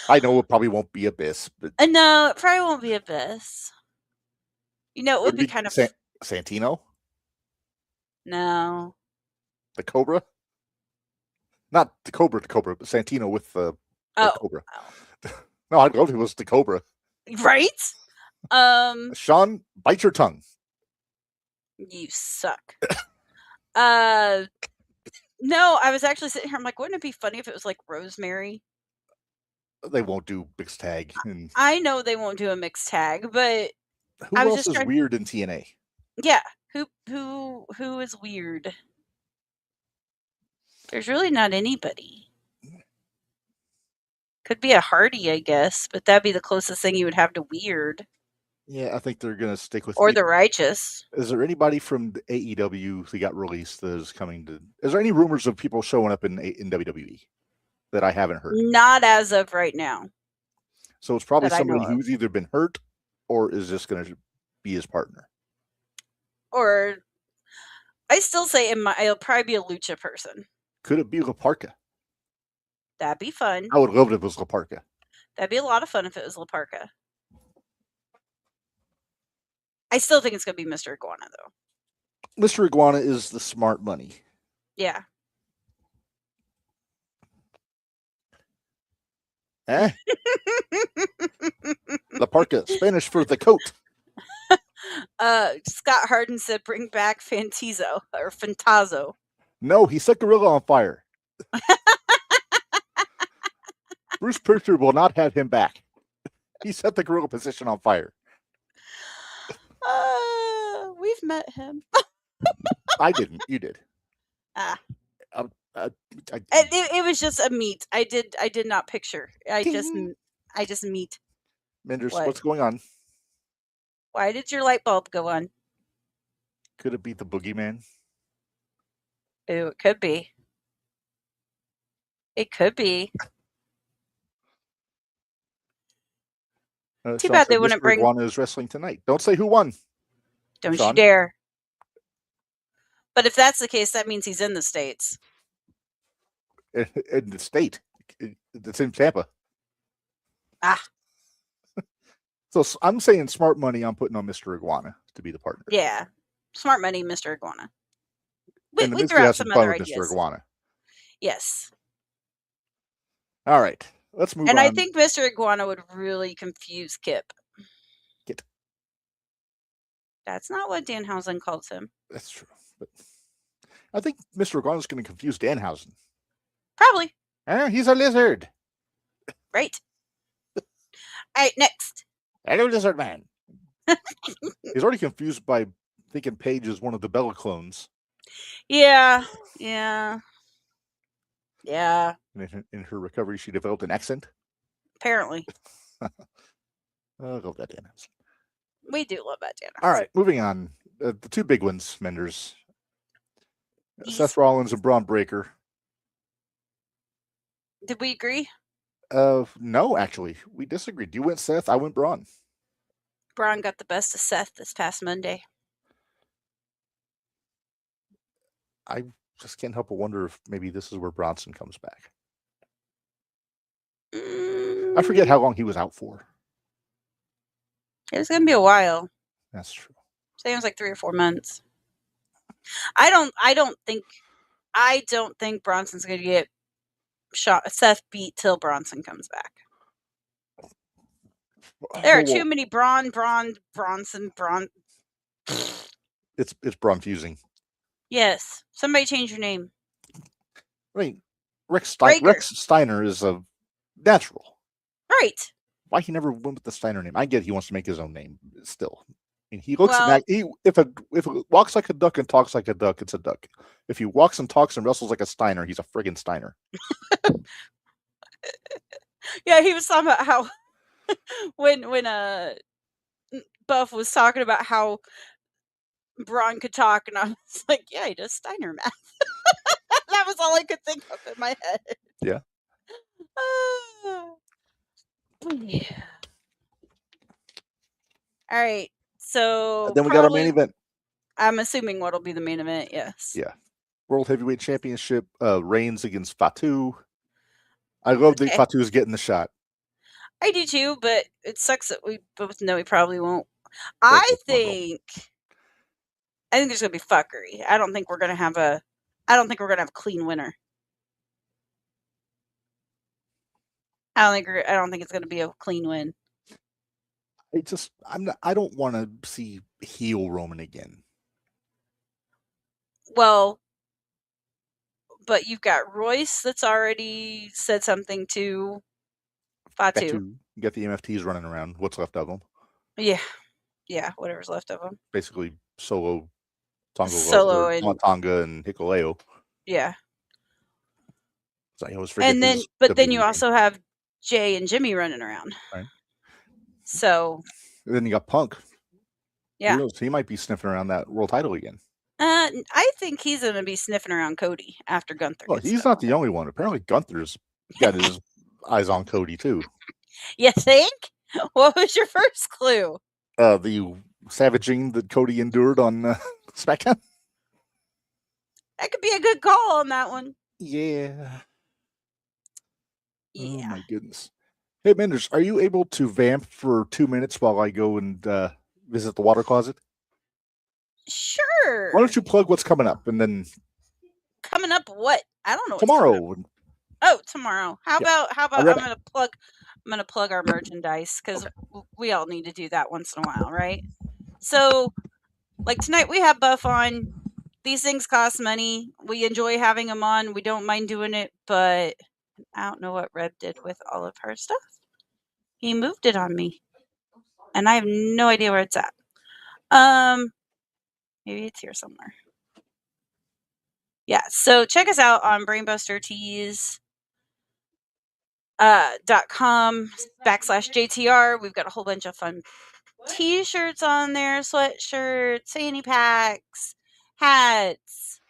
I know it probably won't be Abyss, but... No, it probably won't be Abyss. You know, it would be kind of... Santino? No. The Cobra? Not the Cobra, but Santino with the Cobra. Oh. No, I'd love if it was the Cobra. Right? Sean, bite your tongue. You suck. No, I was actually sitting here. I'm like, wouldn't it be funny if it was like Rosemary? They won't do mixed tag. I know they won't do a mixed tag, but Who I was else just is trying. weird in TNA? Yeah, who is weird? There's really not anybody. Could be a Hardy, I guess, but that'd be the closest thing you would have to weird. Yeah, I think they're gonna stick with. Or the Righteous. Is there anybody from the AEW that got released that is coming to? Is there any rumors of people showing up in WWE that I haven't heard? Not as of right now. So it's probably that I know somebody of. who's either been hurt or is just going to be his partner. Or I still say it'll probably be a lucha person. Could it be La Parka? That'd be fun. I would love it if it was La Parka. That'd be a lot of fun if it was La Parka. I still think it's going to be Mr. Iguana, though. Mr. Iguana is the smart money. Yeah. Eh? La Parka, Spanish for the coat. Scott Harden said bring back Fantazo or Fantazo. No, he set Gorilla on fire. Bruce Prichard will not have him back. He set the Gorilla position on fire. We've met him. I didn't. You did. It was just a meet. I did not picture. I just meet. Minderz, what's going on? Why did your light bulb go on? Could it be the boogeyman? Ooh, it could be. It could be. Too bad they wouldn't bring. Iguana is wrestling tonight. Don't say who won. Don't you dare. But if that's the case, that means he's in the States. In the state. It's in Tampa. So I'm saying smart money. I'm putting on Mr. Iguana to be the partner. Yeah. Smart money, Mr. Iguana. We threw out some other ideas. Mr. Iguana. Yes. All right. Let's move on. And I think Mr. Iguana would really confuse Kip. Kip. That's not what Danhausen calls him. That's true. But I think Mr. Iguana is going to confuse Danhausen. Probably. He's a lizard. Right. All right, next. Hello, lizard man. He's already confused by thinking Paige is one of the Bella clones. Yeah. Yeah. Yeah. In her recovery, she developed an accent. Apparently. I love that Danhausen. We do love that Danhausen. All right, moving on. The two big ones, Minderz. Seth Rollins and Braun Breaker. Did we agree? No, actually. We disagreed. You went Seth, I went Braun. Braun got the best of Seth this past Monday. I just can't help but wonder if maybe this is where Bronson comes back. I forget how long he was out for. It was going to be a while. That's true. I think it was like 3 or 4 months. I don't think Bronson's going to get Seth beat till Bronson comes back. There are too many Bronson. It's Braun fusing. Yes. Somebody change your name. I mean, Rex Steiner is a natural. Right. Why he never went with the Steiner name? I get he wants to make his own name still. I mean, he looks if it walks like a duck and talks like a duck, it's a duck. If he walks and talks and wrestles like a Steiner, he's a friggin' Steiner. Yeah, he was talking about how when Buff was talking about how Braun could talk, and I was like, yeah, he does Steiner math. That was all I could think of in my head. Yeah. Yeah. All right. So and then we got our main event. I'm assuming what'll be the main event, yes. Yeah. World Heavyweight Championship, Reigns against Fatu. I love that Fatu's getting the shot. I do too, but it sucks that we both know he probably won't. I think there's gonna be fuckery. I don't think we're gonna have a clean winner. I don't think it's gonna be a clean win. I don't want to see heel Roman again. Well, but you've got Royce that's already said something to Fatu. You got the MFTs running around. What's left of them? Yeah. Yeah, whatever's left of them. Basically, Solo, Tonga, Solo and Tonga, and Hikuleo. Yeah. So I always forget. And then, but then you also have Jay and Jimmy running around. Right. So. And then you got Punk. Yeah. Who knows? He might be sniffing around that world title again. I think he's going to be sniffing around Cody after Gunther. Well, he's not the only one. Apparently, Gunther's got his eyes on Cody too. You think? What was your first clue? The savaging that Cody endured on SmackDown. That could be a good call on that one. Yeah. Yeah. Oh my goodness. Hey, Minderz, are you able to vamp for 2 minutes while I go and visit the water closet? Sure. Why don't you plug what's coming up and then coming up what? I don't know. Tomorrow. Oh, tomorrow. How about I'm gonna plug our merchandise because we all need to do that once in a while, right? So, like tonight we have Buff on. These things cost money. We enjoy having them on. We don't mind doing it, but I don't know what Reb did with all of her stuff. He moved it on me, and I have no idea where it's at. Maybe it's here somewhere. Yeah, so check us out on brainbustertees.com/JTR. We've got a whole bunch of fun t-shirts on there, sweatshirts, fanny packs, hats.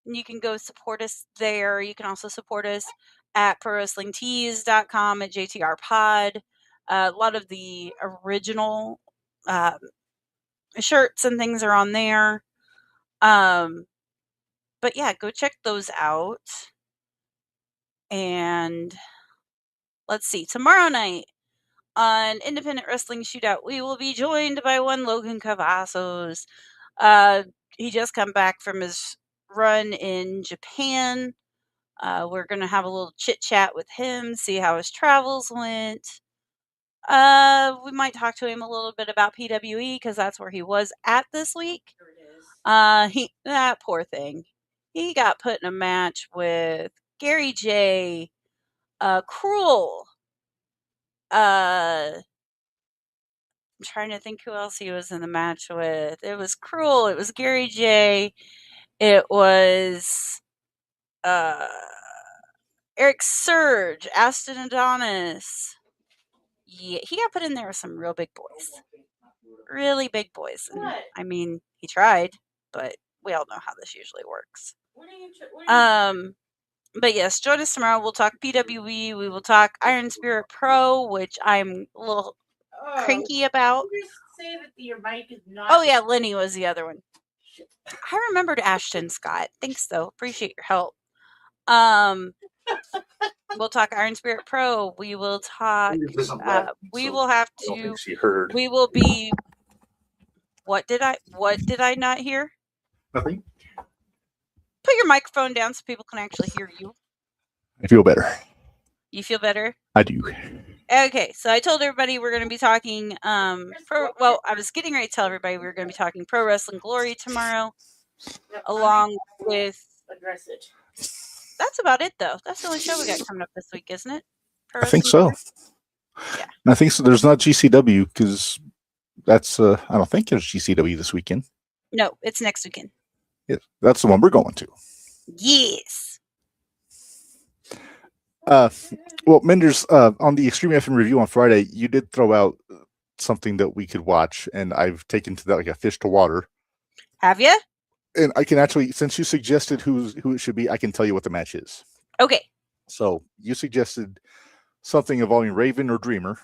And you can go support us there. You can also support us at prowrestlingtees.com at JTR Pod. A lot of the original shirts and things are on there. But yeah, go check those out. And let's see, tomorrow night on Independent Wrestling Shootout, we will be joined by one Logan Cavazos. He just come back from his run in Japan. We're going to have a little chit chat with him, see how his travels went. We might talk to him a little bit about PWE because that's where he was at this week. That poor thing. He got put in a match with Gary J. Cruel. I'm trying to think who else he was in the match with. It was Cruel. It was Gary J. It was Eric Surge, Aston Adonis. Yeah, he got put in there with some real big boys. Really big boys. And, I mean, he tried, but we all know how this usually works. But yes, join us tomorrow. We'll talk PWE. We will talk Iron Spirit Pro, which I'm a little cranky about. Say that your mic is not. Oh yeah, Lenny was the other one. I remembered Ashton Scott. Thanks though. Appreciate your help. We'll talk Iron Spirit Pro. We will talk. We will have to. We will be. What did I not hear? Nothing. Put your microphone down so people can actually hear you. I feel better. You feel better? I do. Okay, so I told everybody we're going to be talking I was getting ready to tell everybody we were going to be talking Pro Wrestling Glory tomorrow, along with address it. That's about it, though. That's the only show we got coming up this week, isn't it? I think so. Yeah. I think so. There's not GCW because that's I don't think there's GCW this weekend. No, it's next weekend. Yes, that's the one we're going to. Yes. Well, Minderz, on the Extreme FM review on Friday, you did throw out something that we could watch, and I've taken to that like a fish to water. Have you? And I can actually, since you suggested who it should be, I can tell you what the match is. Okay. So you suggested something involving Raven or Dreamer.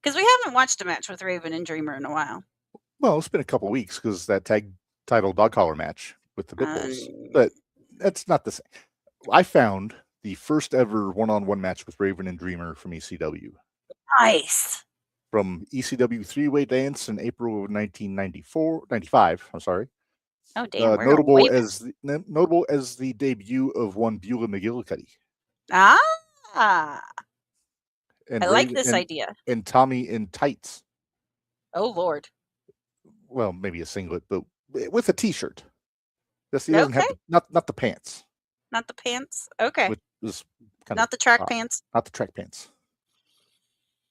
Because we haven't watched a match with Raven and Dreamer in a while. Well, it's been a couple weeks because that tag title dog collar match with the Pitbulls. But that's not the same. I found the first ever one-on-one match with Raven and Dreamer from ECW. Nice. From ECW three-way dance in April of 1995. I'm sorry. Oh, damn. Notable as the debut of one Beulah McGillicuddy. Ah. And I like this idea. And Tommy in tights. Oh, Lord. Well, maybe a singlet, but with a T-shirt. He doesn't have not the pants. Not the pants? Okay. Which was not the track pants? Not the track pants.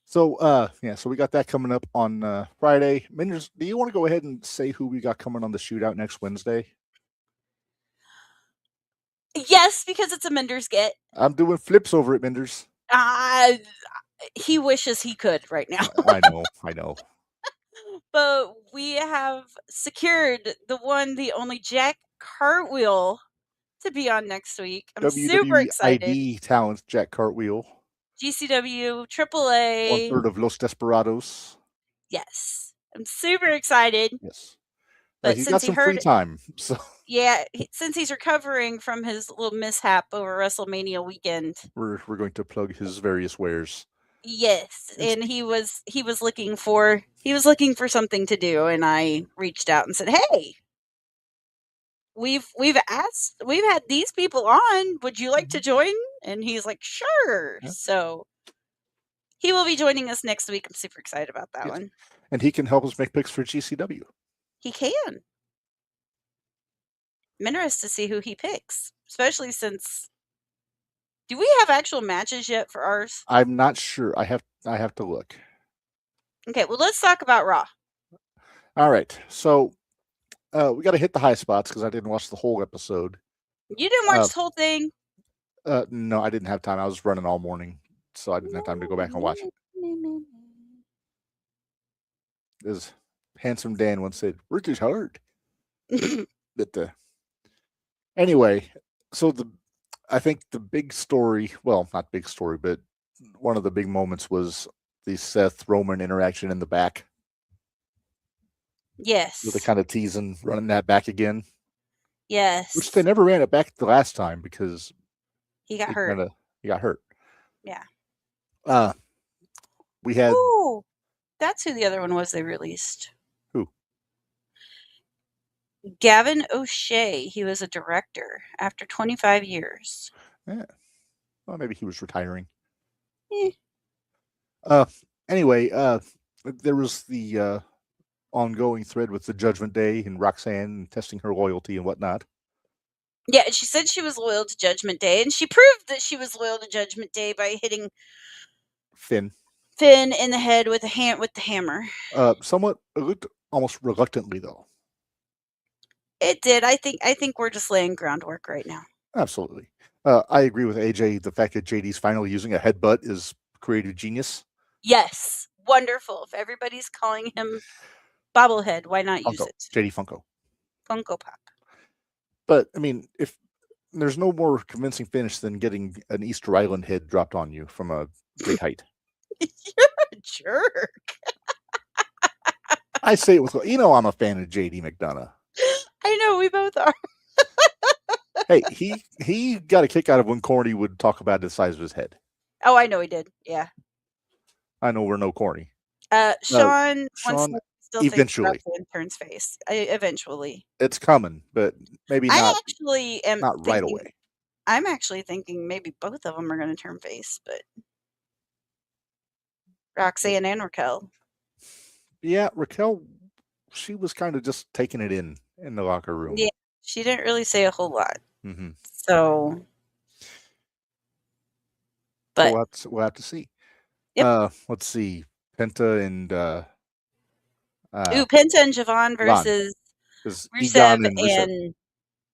So so we got that coming up on Friday. Minderz, do you want to go ahead and say who we got coming on the shootout next Wednesday? Yes, because it's a Minderz get. I'm doing flips over at Minderz. He wishes he could right now. I know. But we have secured the one, the only Jack Cartwheel to be on next week. I'm super excited. WWID talent Jack Cartwheel. GCW, AAA. 1/3 of Los Desperados. Yes. I'm super excited. Yes. But He's since got he some heard free time. So yeah, since he's recovering from his little mishap over WrestleMania weekend. We're going to plug his various wares. Yes, and he was looking for something to do, and I reached out and said, "Hey, we've had these people on. Would you like to join?" And he's like, "Sure." Yeah. So he will be joining us next week. I'm super excited about that one. And he can help us make picks for GCW. He can. I'm interested to see who he picks, especially since. Do we have actual matches yet for ours? I'm not sure. I have to look. Okay, well, let's talk about Raw. All right. So we got to hit the high spots because I didn't watch the whole episode. You didn't watch the whole thing? No, I didn't have time. I was running all morning, so I didn't have time to go back and watch it. As Handsome Dan once said, "Work is hard." But anyway, so I think the big story, well, not big story, but one of the big moments was the Seth Roman interaction in the back. Yes. With the kind of teasing, running that back again. Yes. Which they never ran it back the last time because he got hurt. He got hurt. Yeah. We had. Ooh, that's who the other one was they released. Who? Gavin O'Shea. He was a director after 25 years. Yeah. Well, maybe he was retiring. Eh. Anyway, there was the ongoing thread with the Judgment Day and Roxanne testing her loyalty and whatnot. Yeah, she said she was loyal to Judgment Day, and she proved that she was loyal to Judgment Day by hitting Finn in the head with the hammer. Somewhat, it looked almost reluctantly though. It did. I think we're just laying groundwork right now. Absolutely. I agree with AJ. The fact that JD's finally using a headbutt is creative genius. Yes. Wonderful. If everybody's calling him Bobblehead, why not use it? JD Funko Pop. But, I mean, if there's no more convincing finish than getting an Easter Island head dropped on you from a great height. You're a jerk. I say it with, I'm a fan of JD McDonough. I know, we both are. Hey, he got a kick out of when Corny would talk about the size of his head. Oh, I know he did. Yeah. I know we're no Corny. Sean still eventually thinks about Intern's face. Eventually. It's coming, but maybe not. I actually am not right away. I'm actually thinking maybe both of them are going to turn face, but Roxanne and Raquel. Yeah, Raquel, she was kind of just taking it in the locker room. Yeah, she didn't really say a whole lot. Mm-hmm. So, but we'll have to see. Yep. Let's see, Penta and Penta and Javon versus Rusev and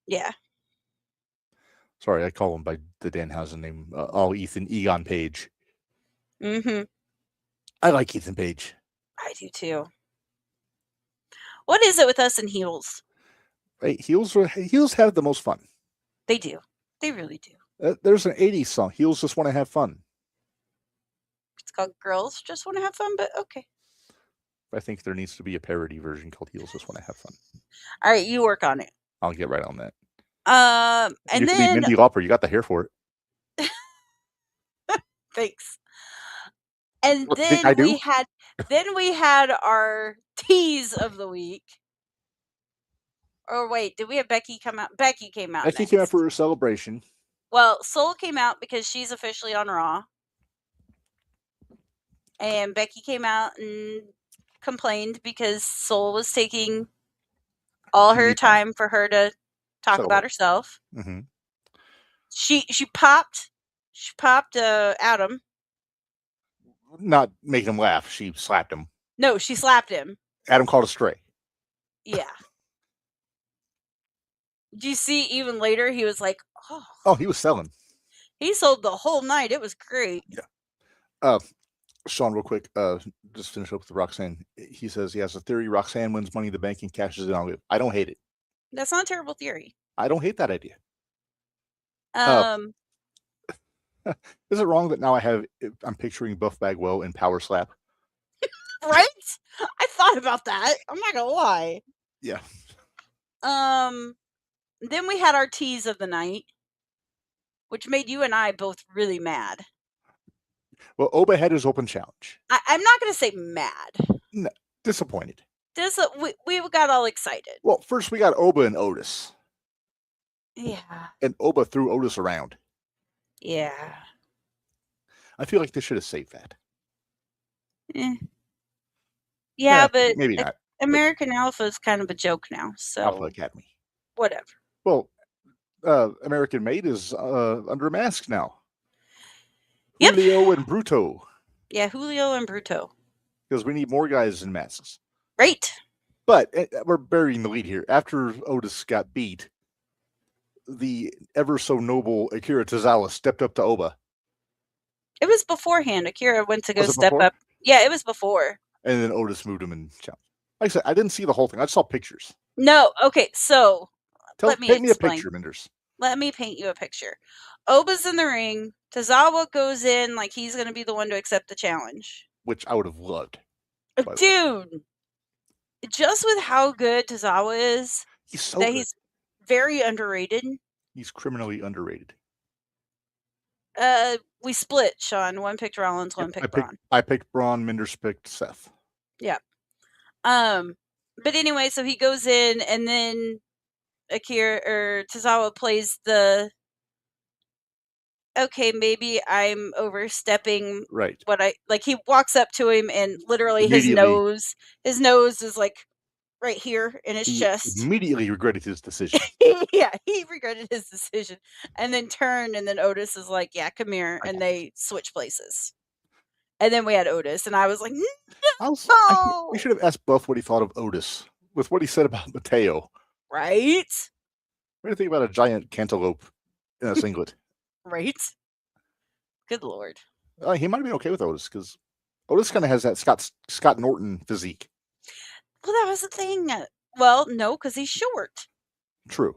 yeah. Sorry, I call him by the Danhausen name. All Egon Page. Mm-hmm. I like Ethan Page. I do too. What is it with us and heels? Hey, heels have the most fun. They do. They really do. There's an 80s song. Heels just want to have fun. It's called Girls Just Want to Have Fun, but okay. I think there needs to be a parody version called Heels Just Want to Have Fun. All right, you work on it. I'll get right on that. And you then Mindy Lauper, you got the hair for it. Thanks. And then we had our tease of the week. Or wait, did we have Becky come out? Becky came out. Becky came out for her celebration. Well, Soul came out because she's officially on Raw. And Becky came out and complained because Soul was taking all her time for her to talk about herself. Mm-hmm. She popped Adam. not making him laugh. She slapped him. No, she slapped him. Adam called a stray. Yeah. Do you see even later he was like, oh, he was selling. He sold the whole night. It was great. Yeah. Sean, real quick, just finish up with Roxanne. He says he has a theory Roxanne wins Money in the Bank and cashes it on. I don't hate it. That's not a terrible theory. I don't hate that idea. Is it wrong that now I'm picturing Buff Bagwell in Power Slap? Right? I thought about that. I'm not gonna lie. Yeah. Then we had our tease of the night, which made you and I both really mad. Well, Oba had his open challenge. I'm not gonna say mad. No, disappointed. We got all excited. Well, first we got Oba and Otis. Yeah. And Oba threw Otis around. Yeah. I feel like they should have saved that. Yeah, but maybe not. American Alpha is kind of a joke now, so Alpha Academy. Whatever. Well, American Made is under a mask now. Yep. Julio and Bruto. Yeah, Julio and Bruto. Because we need more guys in masks. Right. But we're burying the lead here. After Otis got beat, the ever so noble Akira Tozawa stepped up to Oba. It was beforehand. Akira went to go step before? up. Yeah, it was before. And then Otis moved him and challenged. Like I said, I didn't see the whole thing. I just saw pictures. No, okay, so paint me a picture, Minderz. Let me paint you a picture. Oba's in the ring. Tozawa goes in like he's going to be the one to accept the challenge. Which I would have loved. Dude, just with how good Tozawa is, he's so good. He's very underrated. He's criminally underrated. We split, Sean. One picked Rollins, one picked Braun. I picked Braun, Minderz picked Seth. Yeah. But anyway, so he goes in and then Tozawa plays the okay, maybe I'm overstepping what I like. He walks up to him and literally his nose is like right here in his chest. Immediately regretted his decision. Yeah, he regretted his decision and then turned, and then Otis is like, yeah, come here, and they switch places. And then we had Otis, and I was like, no! We should have asked Buff what he thought of Otis with what he said about Mateo. Right? What do you think about a giant cantaloupe in a singlet? Right? Good Lord. He might have been okay with Otis because Otis kind of has that Scott Norton physique. Well, that was the thing. Well, no, because he's short. True.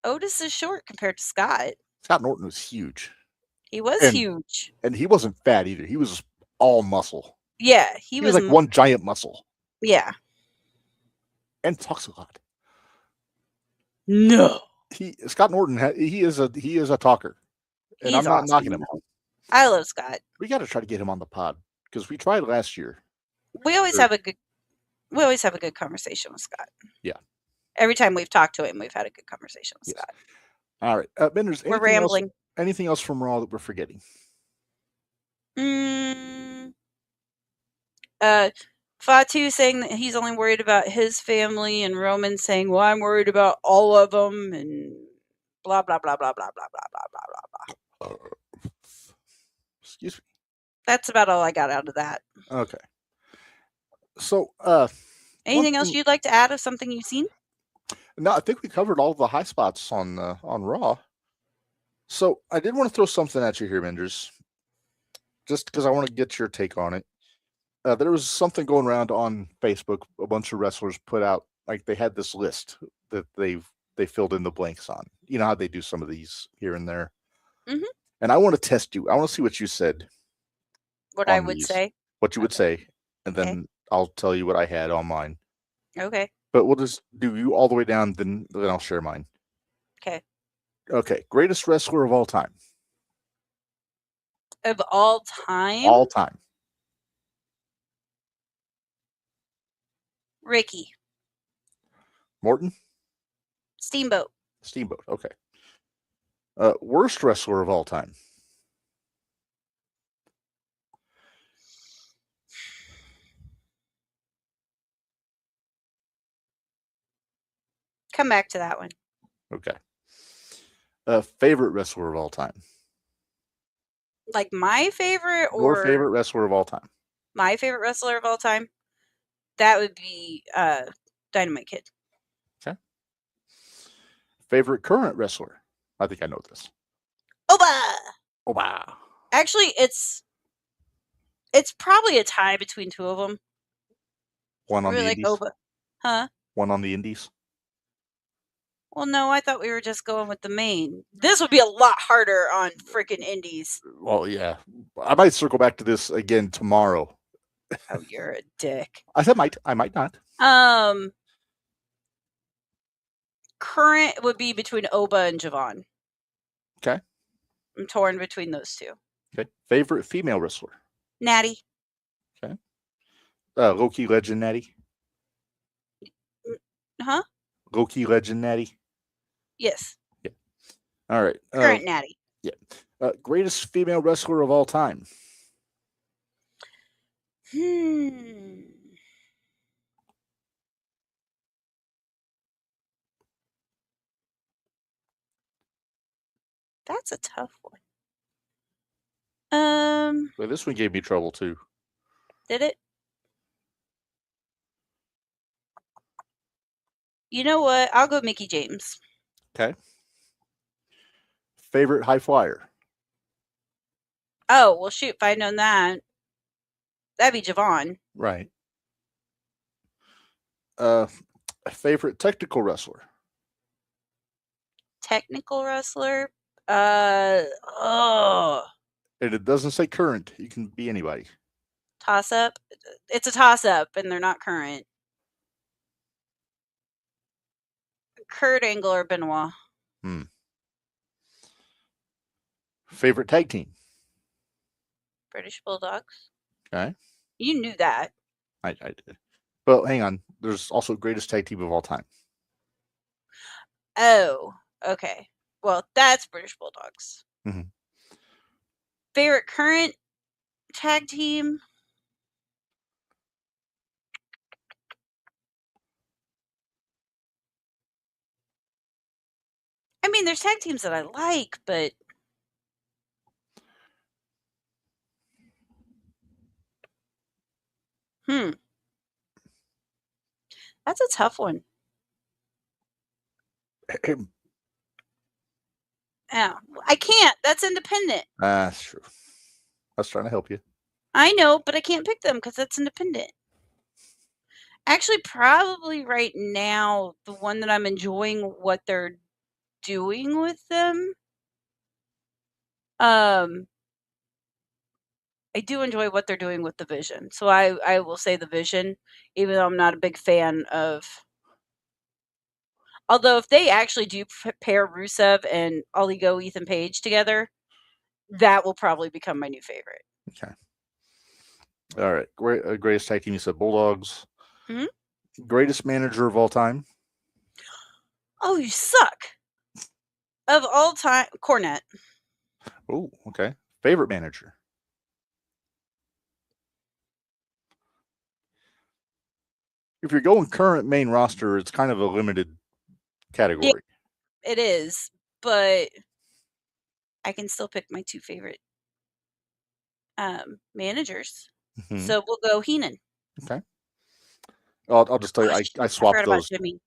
Otis is short compared to Scott. Scott Norton was huge. He was huge. And he wasn't fat either. He was all muscle. Yeah, he was like one giant muscle. Yeah. And talks a lot. No. Scott Norton, he is a talker. And I'm not knocking him. I love Scott. We got to try to get him on the pod because we tried last year. We always have a good conversation with Scott. Yeah. Every time we've talked to him, we've had a good conversation with Scott. All right. Minderz, we're rambling. Anything else from Raw that we're forgetting? Fatu saying that he's only worried about his family, and Roman saying, well, I'm worried about all of them, and blah, blah, blah, blah, blah, blah, blah, blah, blah, blah. Excuse me. That's about all I got out of that. Okay. So, anything else you'd like to add of something you've seen? No, I think we covered all the high spots on Raw. So I did want to throw something at you here, Minderz, just because I want to get your take on it. There was something going around on Facebook. A bunch of wrestlers put out, like they had this list that they filled in the blanks on. You know how they do some of these here and there. Mm-hmm. And I want to test you. I want to see what you said. What I would say. What you would say, and then I'll tell you what I had on mine. Okay. But we'll just do you all the way down, then I'll share mine. Okay. Okay. Greatest wrestler of all time. Of all time? All time. Ricky. Morton? Steamboat. Steamboat. Okay. Worst wrestler of all time. Come back to that one. Okay. Favorite wrestler of all time. Like my favorite, or Your favorite wrestler of all time? my favorite wrestler of all time? That would be Dynamite Kid. Okay. Favorite current wrestler? I think I know this. Oba! Oh wow. Actually, it's probably a tie between two of them. One I on really the like indies. Oba. Huh? One on the indies. Well, no, I thought we were just going with the main. This would be a lot harder on freaking indies. Well, yeah. I might circle back to this again tomorrow. Oh, you're a dick. I said might. I might not. Current would be between Oba and Javon. Okay. I'm torn between those two. Okay. Favorite female wrestler? Natty. Okay. Low-key legend Natty. Huh? Low-key legend Natty. Yes. Yeah. All right. Current Natty. Yeah. Greatest female wrestler of all time? That's a tough one. Well, this one gave me trouble too. Did it? You know what? I'll go Mickey James. Okay. Favorite high flyer? Oh, well, shoot. If I'd known that, that'd be Javon. Right. Favorite technical wrestler? Technical wrestler? And it doesn't say current. You can be anybody. Toss up? It's a toss up, and they're not current. Kurt Angle or Benoit? Favorite tag team? British Bulldogs. Okay. You knew that. I did. Well, hang on. There's also greatest tag team of all time. Oh, okay. Well, that's British Bulldogs. Mm-hmm. Favorite current tag team? I mean, there's tag teams that I like, but that's a tough one. Yeah, I can't. That's independent. That's true. I was trying to help you. I know, but I can't pick them because that's independent. Actually, probably right now, the one that I'm enjoying what they're doing with them. I do enjoy what they're doing with the Vision. So I will say the Vision, even though I'm not a big fan of. Although if they actually do pair Rusev and Oligo Ethan Page together, that will probably become my new favorite. Okay. All right. Greatest tag team, you said Bulldogs. Mm-hmm. Greatest manager of all time? Oh, you suck. Of all time, Cornette. Oh, okay. Favorite manager? If you're going current main roster, it's kind of a limited category. Yeah, it is, but I can still pick my two favorite managers. Mm-hmm. So we'll go Heenan. Okay. I'll just tell you, I swapped those. Jimmy.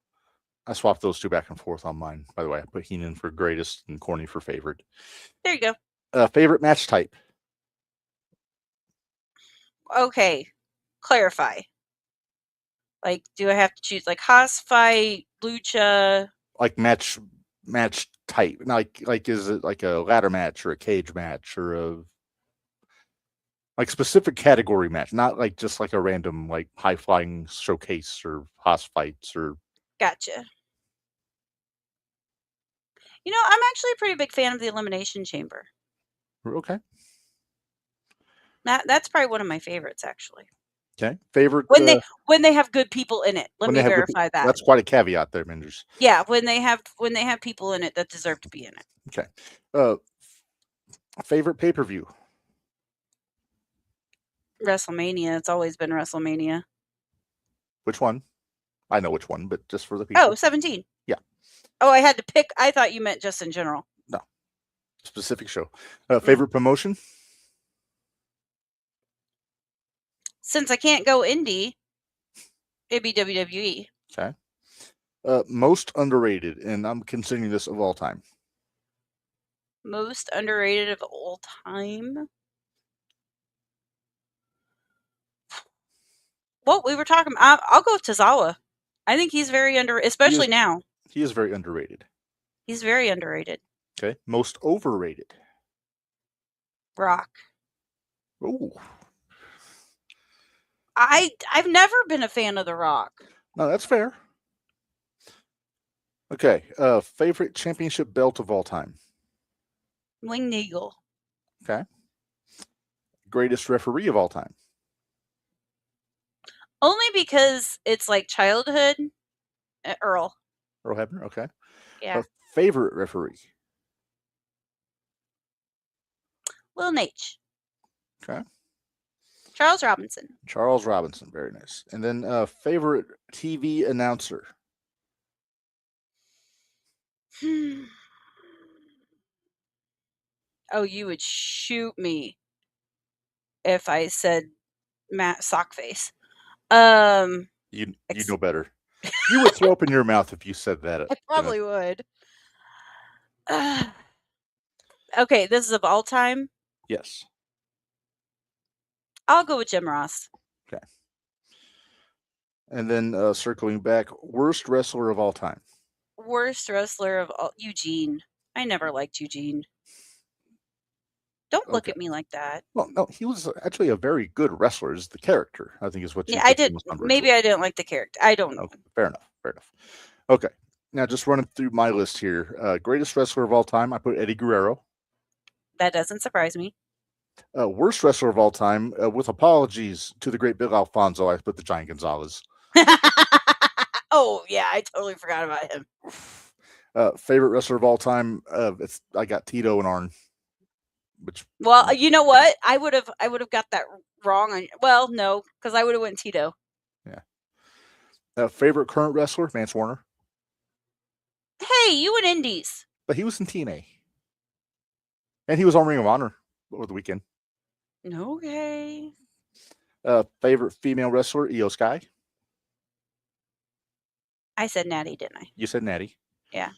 I swapped those two back and forth on mine. By the way, I put Heenan for greatest and Corny for favorite. There you go. Favorite match type? Okay. Clarify. Like, do I have to choose like Haas fight, lucha? Like match type. Like is it like a ladder match or a cage match or a like specific category match, not like just like a random like high flying showcase or Haas fights or. Gotcha. You know, I'm actually a pretty big fan of the Elimination Chamber. Okay. That's probably one of my favorites, actually. Okay. Favorite when they have good people in it. Let me verify that. That's quite a caveat there, Minderz. Yeah, when they have people in it that deserve to be in it. Okay. Favorite pay-per-view? WrestleMania. It's always been WrestleMania. Which one? I know which one, but just for the people. Oh, 17. Yeah. Oh, I had to pick. I thought you meant just in general. No. Specific show. Favorite promotion? since I can't go indie, it'd be WWE. Okay. Most underrated, and I'm considering this of all time. Most underrated of all time? Well, we were talking. I'll go with Tozawa. I think he's very especially now. He is very underrated. He's very underrated. Okay. Most overrated. Rock. Oh. I've never been a fan of The Rock. No, that's fair. Okay. Favorite championship belt of all time. Winged Eagle. Okay. Greatest referee of all time. Only because it's like childhood. Earl. Earl Hebner. Okay. Yeah. Favorite referee. Lil Nate. Okay. Charles Robinson. Charles Robinson. Very nice. And then favorite TV announcer. Oh, you would shoot me if I said Matt Sockface. You know better. You would throw up in your mouth if you said that. I probably would. Okay, this is of all time. Yes. I'll go with Jim Ross. Okay. And then circling back, worst wrestler of all time. Worst wrestler of all, Eugene. I never liked Eugene. Don't look at me like that. Well, no, he was actually a very good wrestler. Is the character, I think, is what you. Yeah, I did. Maybe I didn't like the character. I don't know. Okay, fair enough. Okay, now just running through my list here. Greatest wrestler of all time, I put Eddie Guerrero. That doesn't surprise me. Worst wrestler of all time, with apologies to the great Big Alfonso, I put the Giant Gonzalez. Oh yeah, I totally forgot about him. Favorite wrestler of all time, I got Tito and Arn. Well, you know what? I would have got that wrong. Well, no, because I would have went Tito. Yeah. Favorite current wrestler, Mance Warner. Hey, you in Indies? But he was in TNA, and he was on Ring of Honor over the weekend. Okay. Favorite female wrestler, Io Sky. I said Natty, didn't I? You said Natty. Yeah.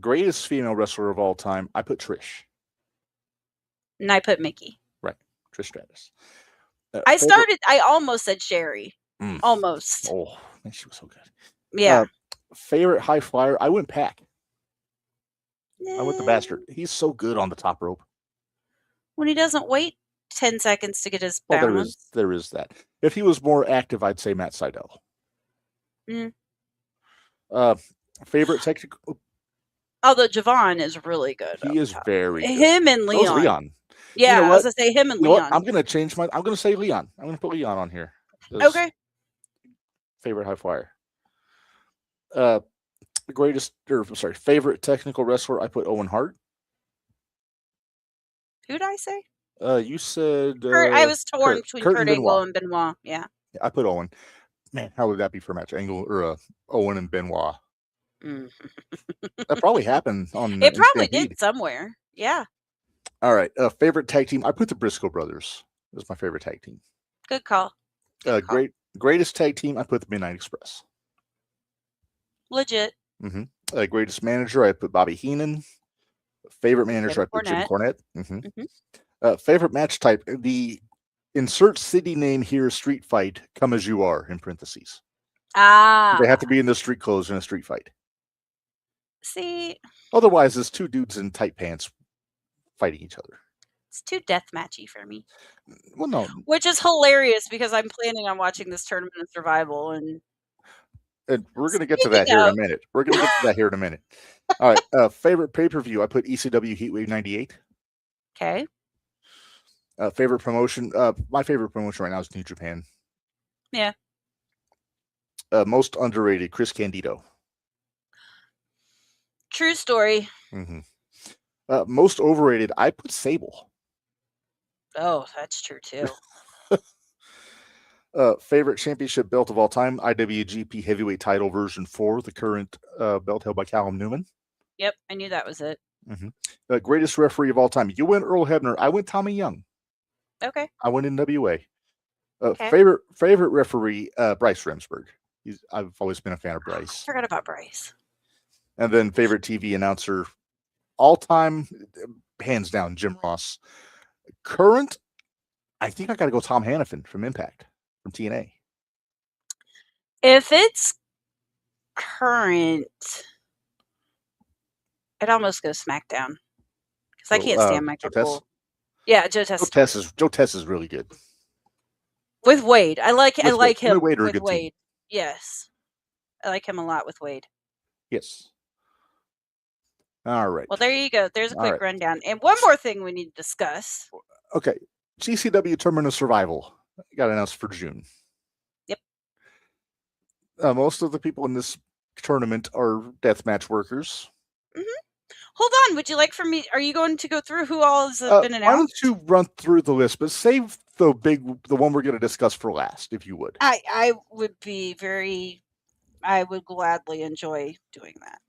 Greatest female wrestler of all time, I put Trish. And I put Mickey. Right, Trish Stratus. I almost said Sherry. Almost. Oh, man, she was so good. Yeah. Favorite high flyer, I went Pac. I went the Bastard. He's so good on the top rope. When he doesn't wait 10 seconds to get his balance. There is that. If he was more active, I'd say Matt Sydal. Favorite technical. Although Javon is really good. He is very good. Him and Leon. Leon. Yeah, I was going to say him and Leon. I'm going to change I'm going to say Leon. I'm going to put Leon on here. Okay. Favorite high flyer. Favorite technical wrestler, I put Owen Hart. Who'd I say? You said I was torn between Kurt Angle and and Benoit. Yeah. I put Owen. Man, how would that be for a match? Angle or Owen and Benoit? That probably happened on. It probably did somewhere. Yeah. All right. Favorite tag team? I put the Briscoe brothers. That's my favorite tag team. Good call. Greatest tag team? I put the Midnight Express. Legit. Mm-hmm. Greatest manager? I put Bobby Heenan. Favorite manager? I put Jim Cornette. Mm-hmm. Favorite match type? The insert city name here. Street fight. Come as you are in parentheses. They have to be in the street clothes in a street fight. See. Otherwise, it's two dudes in tight pants fighting each other. It's too deathmatchy for me. Well, no. Which is hilarious because I'm planning on watching this tournament of survival, and we're going to get to that here in a minute. All right. Favorite pay-per-view? I put ECW Heatwave 98. Okay. Favorite promotion? My favorite promotion right now is New Japan. Yeah. Most underrated, Chris Candido. True story. Mm-hmm. Most overrated, I put Sable. Oh, that's true too. Favorite championship belt of all time, IWGP Heavyweight Title version 4, the current belt held by Callum Newman. Yep, I knew that was it. Mm-hmm. Greatest referee of all time, you went Earl Hebner, I went Tommy Young. Okay. I went NWA. Okay. Favorite referee, Bryce Remsburg. I've always been a fan of I Bryce. forgot about Bryce. And then favorite TV announcer, all time, hands down, Jim Ross. Current, I think I got to go Tom Hannafin from Impact, from TNA. If it's current, I'd almost go SmackDown because I can't stand Michael Cole. Yeah, Joe Tess. Joe Tess is really good. With Wade, I like him Wade with Wade. Yes, I like him a lot with Wade. Yes. All right. Well, there you go. There's a quick rundown. And one more thing we need to discuss. Okay. GCW Tournament of Survival got announced for June. Yep. Most of the people in this tournament are deathmatch workers. Hold on. Would you like for me? Are you going to go through who all has been announced? Why don't you run through the list, but save the one we're going to discuss for last, if you would. I would gladly enjoy doing that.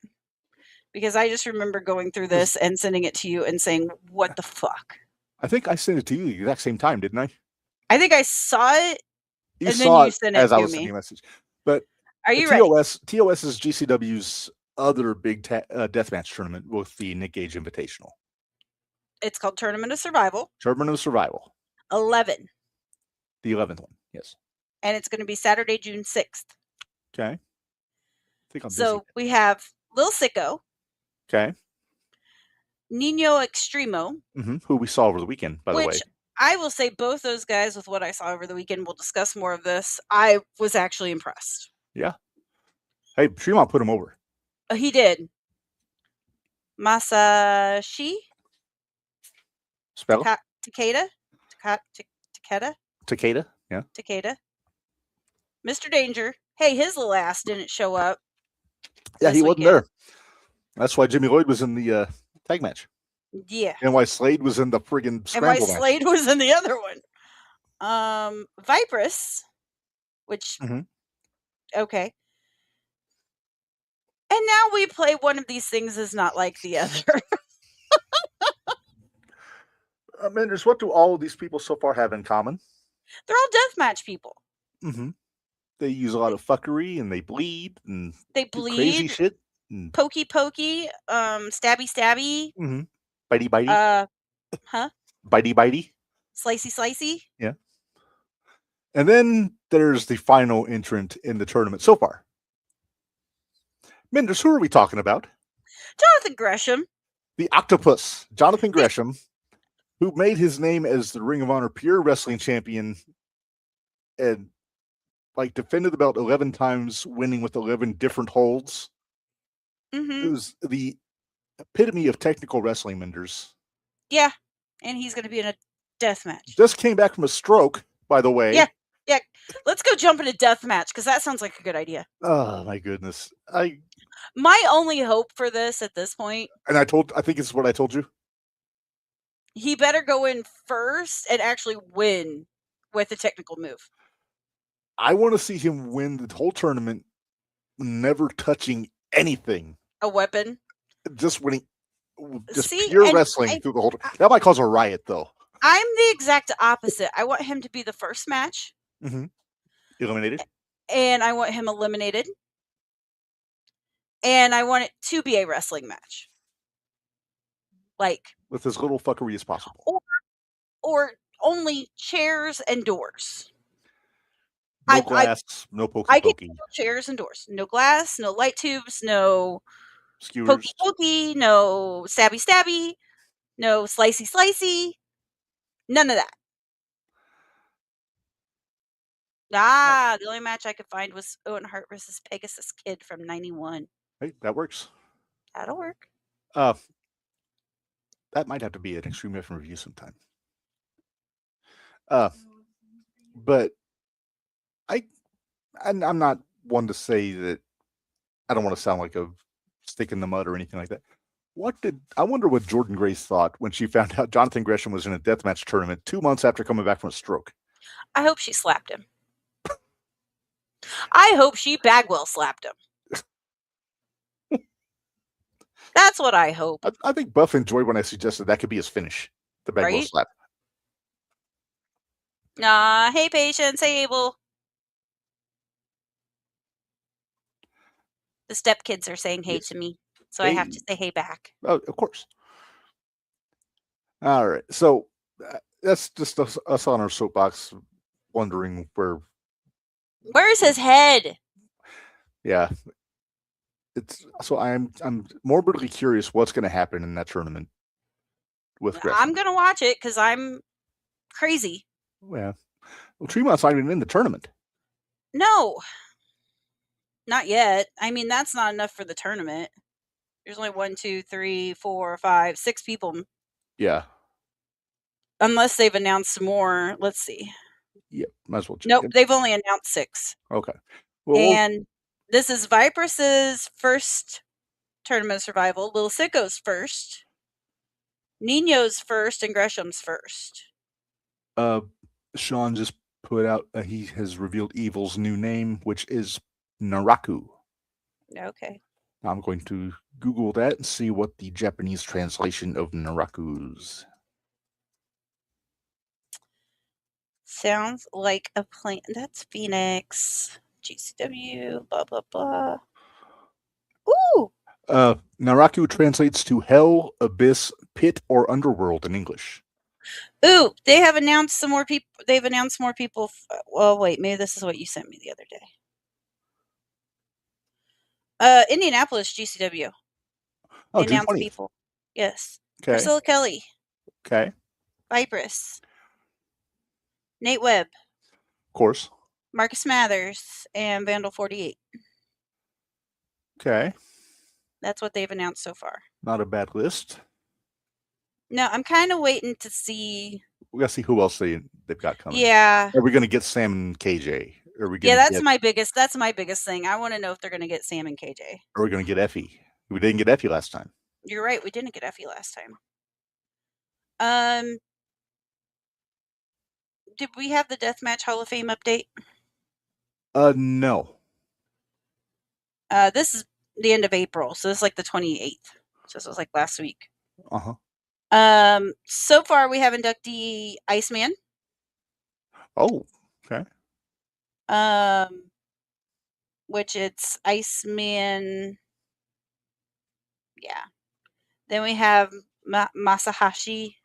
Because I just remember going through this and sending it to you and saying, what the fuck? I think I sent it to you the exact same time, didn't I? I think I saw it. You saw it as I was sending a message. But are you ready? TOS is GCW's other big deathmatch tournament with the Nick Gage Invitational. It's called Tournament of Survival. Tournament of Survival. 11. The 11th one, yes. And it's going to be Saturday, June 6th. Okay. I think I'm busy. So we have Lil Sicko. Okay. Nino Extremo. Who we saw over the weekend, by the way. Which I will say both those guys, with what I saw over the weekend, we'll discuss more of this. I was actually impressed. Yeah. Hey, Tremont put him over. He did. Masashi? Spell? Takeda? Takeda? Takeda, yeah. Takeda. Mr. Danger. Hey, his little ass didn't show up. Yeah, he wasn't there. That's why Jimmy Lloyd was in the tag match. Yeah. And why Slade was in the friggin' scramble match. And why Slade was in the other one. Vipress, which, okay. And now we play one of these things is not like the other. Minderz, what do all of these people so far have in common? They're all deathmatch people. They use a lot of fuckery and they bleed and they bleed crazy shit. Pokey, stabby. Bitey. Bitey. Slicey. Yeah. And then there's the final entrant in the tournament so far. Minderz, who are we talking about? Jonathan Gresham. The Octopus, Jonathan Gresham, who made his name as the Ring of Honor Pure Wrestling Champion and defended the belt 11 times, winning with 11 different holds. It was the epitome of technical wrestling, Minderz. Yeah, and he's going to be in a death match. Just came back from a stroke, by the way. Yeah. Let's go jump in a death match because that sounds like a good idea. Oh my goodness! My only hope for this at this point, and I think it's what I told you. He better go in first and actually win with a technical move. I want to see him win the whole tournament, never touching anything. A weapon. Just winning, pure wrestling through the whole. That might cause a riot, though. I'm the exact opposite. I want him to be the first match. Eliminated. And I want him eliminated. And I want it to be a wrestling match. With as little fuckery as possible. Or only chairs and doors. No glass, no pokey. I get chairs and doors. No glass, no light tubes, no skewers. Pokey, no stabby, no slicey. None of that. The only match I could find was Owen Hart versus Pegasus Kid from 91. Hey, that works. That'll work. That might have to be an Extreme Wrestling review sometime. But I'm not one to say that. I don't want to sound like a stick in the mud or anything like that. I wonder what Jordan Grace thought when she found out Jonathan Gresham was in a deathmatch tournament 2 months after coming back from a stroke. I hope she slapped him. I hope she Bagwell slapped him. That's what I hope. I think Buff enjoyed when I suggested that could be his finish, the Bagwell slap. Hey, Patience. Hey, Abel. The stepkids are saying hey Yes. to me, so I have to say hey back. Oh, of course. All right. So that's just us on our soapbox, wondering Where's his head? Yeah. I'm morbidly curious what's going to happen in that tournament with Gresham. I'm gonna watch it because I'm crazy. Yeah. Well, Tremont's not even in the tournament. No, not yet. I mean, that's not enough for the tournament. There's only 1, 2, 3, 4, 5, 6 people. Yeah. Unless they've announced more. Let's see. Yep. Might as well check. Nope, they've only announced 6. Okay. Well, and this is Vipress's first tournament of survival, Little Sicko's first, Nino's first, and Gresham's first. Sean just put out he has revealed Evil's new name, which is Naraku. Okay. I'm going to Google that and see what the Japanese translation of Naraku's. Sounds like a plan. That's Phoenix. GCW, blah, blah, blah. Ooh! Naraku translates to hell, abyss, pit, or underworld in English. Ooh, they have announced some more people. They've announced more people. Well, wait, maybe this is what you sent me the other day. Indianapolis GCW. Oh, They announced 20th. people. Yes. Okay. Priscilla Kelly. Okay. Vipress. Nate Webb. Of course. Marcus Mathers and Vandal 48. Okay. That's what they've announced so far. Not a bad list. No, I'm kind of waiting to see. We gotta see who else they've got coming. Yeah. Are we gonna get Sam and KJ? Are we? Yeah, that's my biggest thing. I want to know if they're gonna get Sam and KJ. Are we gonna get Effie? We didn't get Effie last time. You're right. We didn't get Effie last time. Did we have the Deathmatch Hall of Fame update? No. This is the end of April, so this is like the 28th. So this was like last week. So far we have inductee Iceman. Oh, okay. Which it's Iceman. Yeah. Then we have Masashi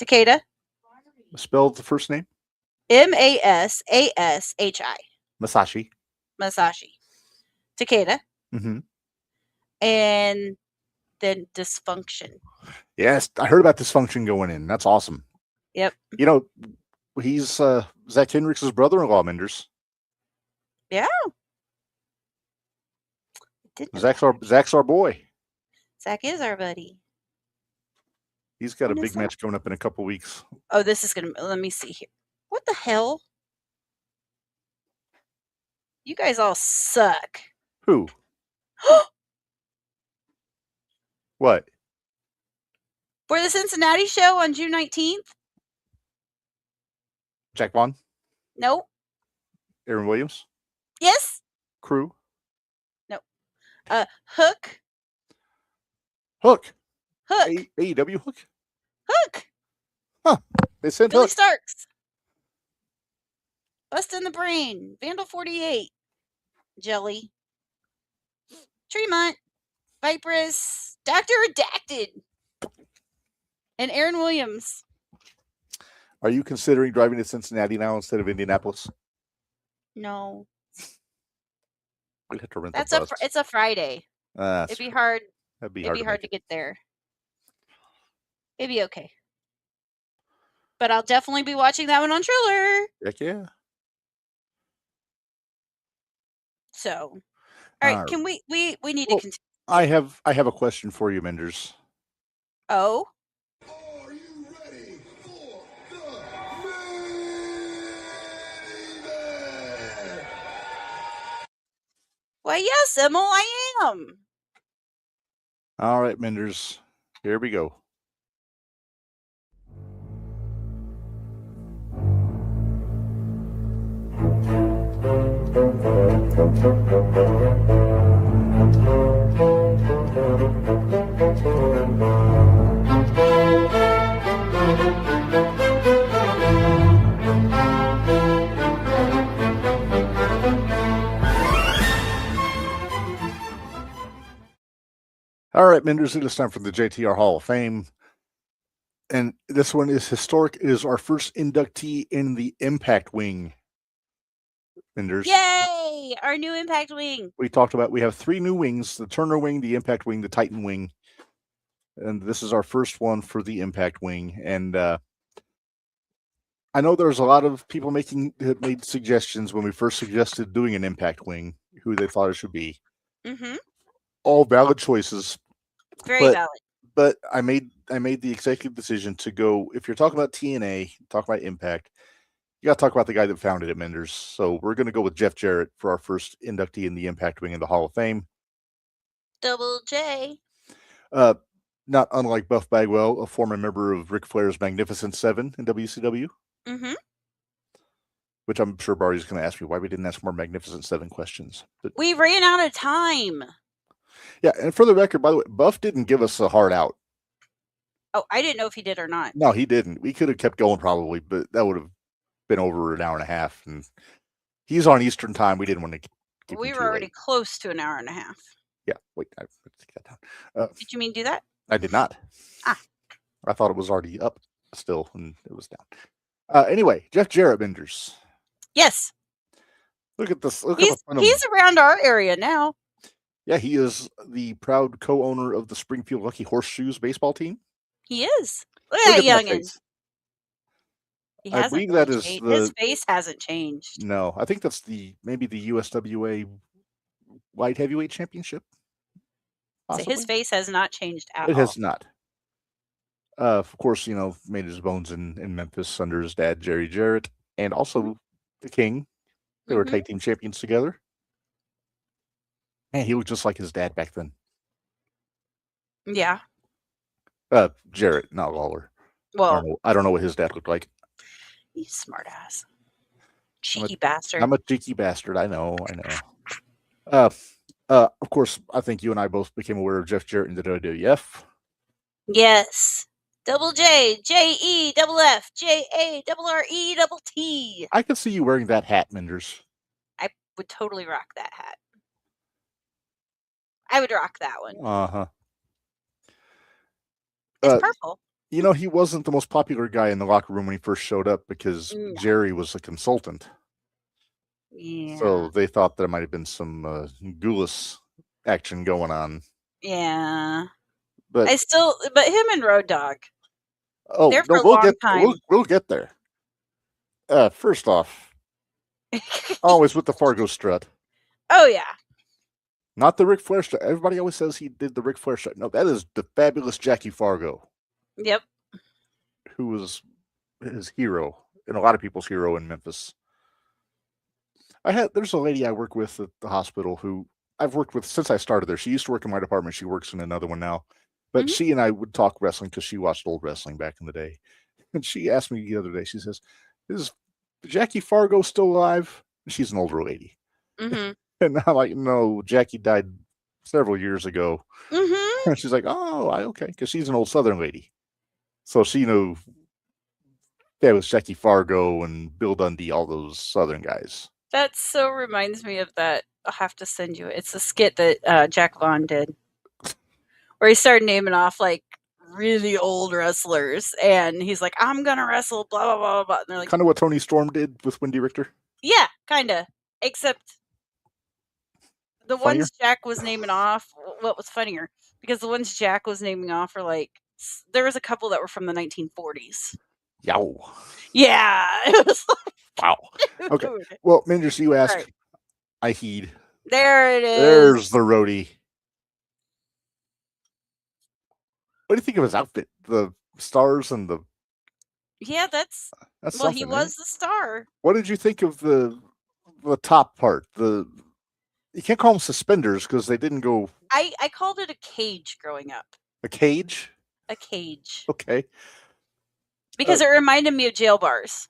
Takeda. Spell the first name. Masashi. Masashi. Takeda. Mm-hmm. And then Dysfunction. Yes, I heard about Dysfunction going in. That's awesome. Yep. You know, he's Zach Hendricks' brother-in-law, Minderz. Yeah. Zach's our boy. Zach is our buddy. He's got a big match coming up in a couple weeks. Oh, this is gonna. Let me see here. What the hell? You guys all suck. Who? What? For the Cincinnati show on June 19th? Jack Vaughn? Nope. Aaron Williams? Yes. Crew? Nope. Hook. Hook. Hook. AEW Hook? Hook. Huh. They said Billy Hook. Starks. Bust in the Brain. Vandal 48. Jelly. Tremont. Vipress. Dr. Redacted. And Aaron Williams. Are you considering driving to Cincinnati now instead of Indianapolis? No. We'd have to rent That's a bus. it's a Friday. It'd be hard. It'd be hard to get there. It'd be okay. But I'll definitely be watching that one on Triller. Heck yeah. So, all right, can we need to continue? I have a question for you, Minderz. Oh? Are you ready for the main event? Why, yes, Emil, I am. All right, Minderz. Here we go. All right, Minderz, it is time for the JTR Hall of Fame. And this one is historic. It is our first inductee in the Impact Wing. Minderz. Yay! Our new Impact Wing. We talked about, we have 3 new wings, the Turner Wing, the Impact Wing, the Titan Wing. And this is our first one for the Impact Wing. And I know there's a lot of people made suggestions when we first suggested doing an Impact Wing, who they thought it should be. Mm-hmm. All valid choices. Very valid. But I made the executive decision to go, if you're talking about TNA, talk about Impact, you got to talk about the guy that founded it, Minderz. So we're going to go with Jeff Jarrett for our first inductee in the Impact Wing in the Hall of Fame. Double J. Not unlike Buff Bagwell, a former member of Ric Flair's Magnificent Seven in WCW. Mm-hmm. Which I'm sure Barty's going to ask me why we didn't ask more Magnificent Seven questions. But we ran out of time. Yeah, and for the record, by the way, Buff didn't give us a hard out. Oh, I didn't know if he did or not. No, he didn't. We could have kept going probably, but that would have been over an hour and a half. And he's on Eastern time. We didn't want to keep We him were already late. close to an hour and a half. Yeah, wait, I take that down. Did you mean do that? I did not. Ah. I thought it was already up still, and it was down. Anyway, Jeff Jarrett, Minderz. Yes. Look at this. He's around our area now. Yeah, he is the proud co-owner of the Springfield Lucky Horseshoes baseball team. He is. Look at that youngin'. He hasn't. I believe that is his face hasn't changed. No, I think that's maybe the USWA Light Heavyweight Championship. So his face has not changed at all. It has not. Of course, made his bones in Memphis under his dad, Jerry Jarrett, and also the King. They were tag team champions together. Man, he looked just like his dad back then. Yeah. Jarrett, not Lawler. Well, I don't know what his dad looked like. He's smart ass. Cheeky bastard. I'm a cheeky bastard. I know. Of course, I think you and I both became aware of Jeff Jarrett in the WWF. Yes. Double J, J-E, double F, J-A, double R-E, double T. I could see you wearing that hat, Minderz. I would totally rock that hat. I would rock that one. Uh-huh. It's purple. He wasn't the most popular guy in the locker room when he first showed up because Jerry was a consultant. Yeah. So they thought there might have been some Goulas action going on. Yeah. But him and Road Dogg. Oh, there no, for a long time. We'll get there. First off, always with the Fargo strut. Oh, yeah. Not the Ric Flair strut. Everybody always says he did the Ric Flair strut. No, that is the fabulous Jackie Fargo. Yep. Who was his hero, and a lot of people's hero in Memphis. There's a lady I work with at the hospital who I've worked with since I started there. She used to work in my department. She works in another one now. But she and I would talk wrestling because she watched old wrestling back in the day. And she asked me the other day, she says, is Jackie Fargo still alive? And she's an older lady. Mm-hmm. And I'm like, no, Jackie died several years ago. Mm-hmm. And she's like, oh, okay, because she's an old Southern lady. So she knew that was Jackie Fargo and Bill Dundee, all those Southern guys. That so reminds me of that. I'll have to send you it. It's a skit that Jack Vaughn did, where he started naming off like really old wrestlers, and he's like, "I'm gonna wrestle," blah blah blah blah. And they're like, kind of what Tony Storm did with Wendy Richter. Yeah, kind of. Except the ones Jack was naming off. What was funnier? Because the ones Jack was naming off are like, there was a couple that were from the 1940s. Yow. Yeah. It was like, wow. Okay. Well, Minderz, you asked. Right. I heed. There it is. There's the roadie. What do you think of his outfit? The stars and the... Yeah, that's well, he was the star. What did you think of the top part? You can't call them suspenders because they didn't go... I called it a cage growing up. A cage? A cage. Okay. Because it reminded me of jail bars.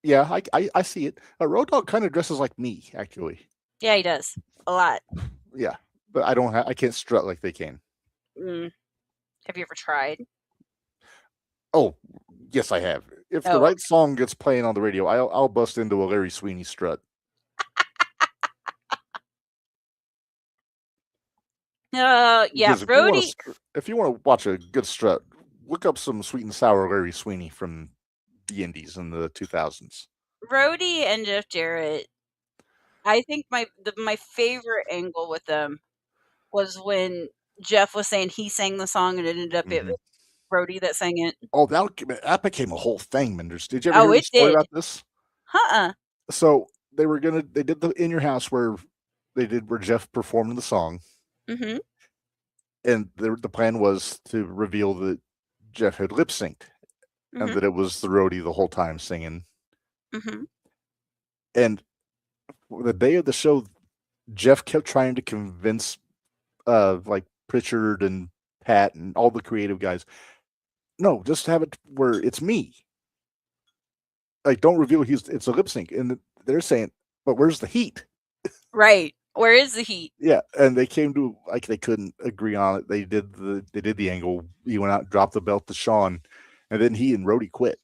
Yeah, I see it. Road Dogg kind of dresses like me, actually. Yeah, he does. A lot. Yeah, but I can't strut like they can. Have you ever tried? Oh, yes, I have. If the right song gets playing on the radio, I'll bust into a Larry Sweeney strut. Yeah, Because Brody. if you want to watch a good strut, look up some Sweet and Sour Larry Sweeney from the Indies in the 2000s. Brody and Jeff Jarrett. I think my favorite angle with them was when Jeff was saying he sang the song and it ended up it was Brody that sang it. Oh, that became a whole thing, Minderz. Did you ever hear it the story did. about this? So they did the In Your House where Jeff performed the song. Mm-hmm. And the plan was to reveal that Jeff had lip synced and that it was the roadie the whole time singing. Mm-hmm. And the day of the show, Jeff kept trying to convince like Pritchard and Pat and all the creative guys, no, just have it where it's me. Like, don't reveal it's a lip sync. And they're saying, but where's the heat? Right. Where is the heat? Yeah, and they came to like they couldn't agree on it. They did the angle. He went out and dropped the belt to Shawn, and then he and Rhodey quit.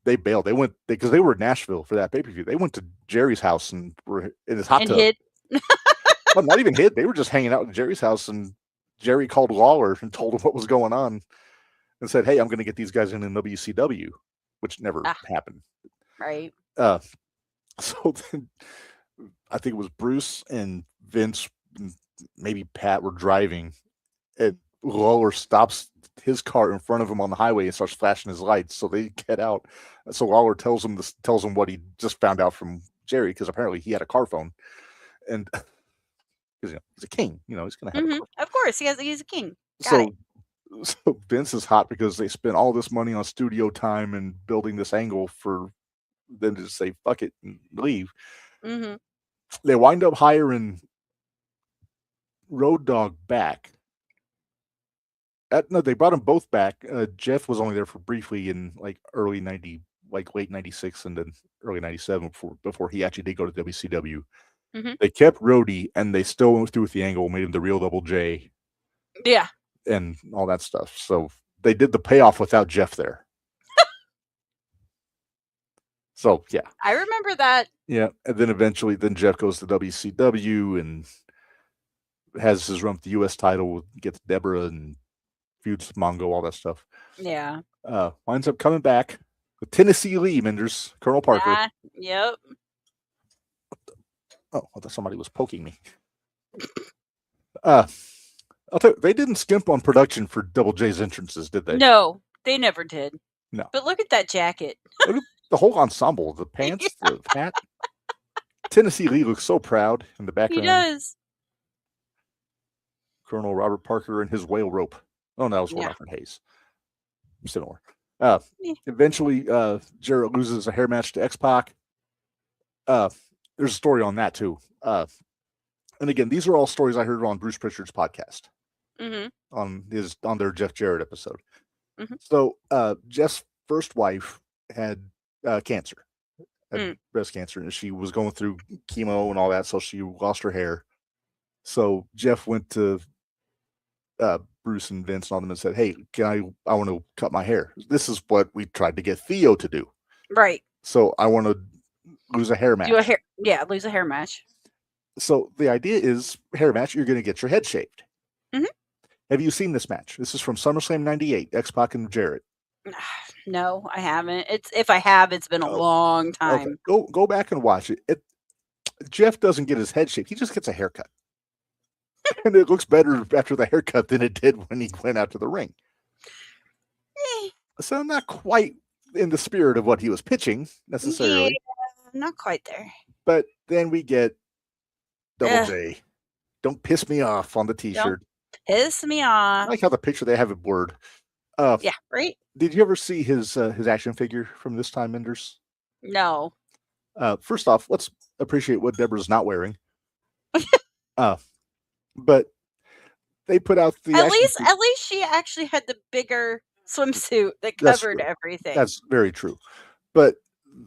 They bailed. They went because they were in Nashville for that pay-per-view. They went to Jerry's house and were in his hot tub. Hid. Well, not even hid. They were just hanging out in Jerry's house, and Jerry called Lawler and told him what was going on, and said, "Hey, I'm going to get these guys in WCW," which never happened. Right. So then I think it was Bruce and Vince, and maybe Pat were driving, and Lawler stops his car in front of him on the highway and starts flashing his lights. So they get out. So Lawler tells him what he just found out from Jerry, because apparently he had a car phone, and because he's a king, he's going to have a car phone. Of course, he's a king. So Vince is hot because they spent all this money on studio time and building this angle for them to say fuck it and leave. Mm-hmm. They wind up hiring Road Dogg back. No, they brought them both back. Jeff was only there for briefly in like early 90, like late 96 and then early 97 before he actually did go to WCW. They kept Rhodey and they still went through with the angle, made him the real Double J. Yeah. And all that stuff. So they did the payoff without Jeff there. So, yeah. I remember that. Yeah. And then eventually, Jeff goes to WCW and has his run with the U.S. title, gets Deborah and feuds with Mongo, all that stuff. Yeah. Winds up coming back with Tennessee Lee, Minderz, Colonel Parker. Yep. Oh, I thought somebody was poking me. I'll tell you, they didn't skimp on production for Double J's entrances, did they? No, they never did. No. But look at that jacket. Look at the whole ensemble, the pants, the hat. Tennessee Lee looks so proud in the background. He does. Colonel Robert Parker and his whale rope. Oh, no, that was Warnock and Hayes. Similar. Eventually, Jarrett loses a hair match to X-Pac. There's a story on that, too. And again, these are all stories I heard on Bruce Pritchard's podcast. On their Jeff Jarrett episode. So Jeff's first wife had cancer, had breast cancer, and she was going through chemo and all that, so she lost her hair. So Jeff went to Bruce and Vince and all them and said, "Hey, I want to cut my hair. This is what we tried to get Theo to do. Right. So I want to lose a hair match. Lose a hair match. So the idea is hair match. You're going to get your head shaved. Have you seen this match? This is from SummerSlam '98. X-Pac and Jarrett. No, I haven't. If I have, it's been a long time. Okay. Go back and watch it. Jeff doesn't get his head shaved. He just gets a haircut. And it looks better after the haircut than it did when he went out to the ring. So not quite in the spirit of what he was pitching necessarily. Yeah, not quite there. But then we get Double J. Don't piss me off on the T-shirt. Don't piss me off. I like how the picture they have it blurred. Yeah, right. Did you ever see his action figure from this time, Minderz? No. First off, let's appreciate what Deborah's not wearing. But they put out the at least she actually had the bigger swimsuit that covered everything. That's very true. But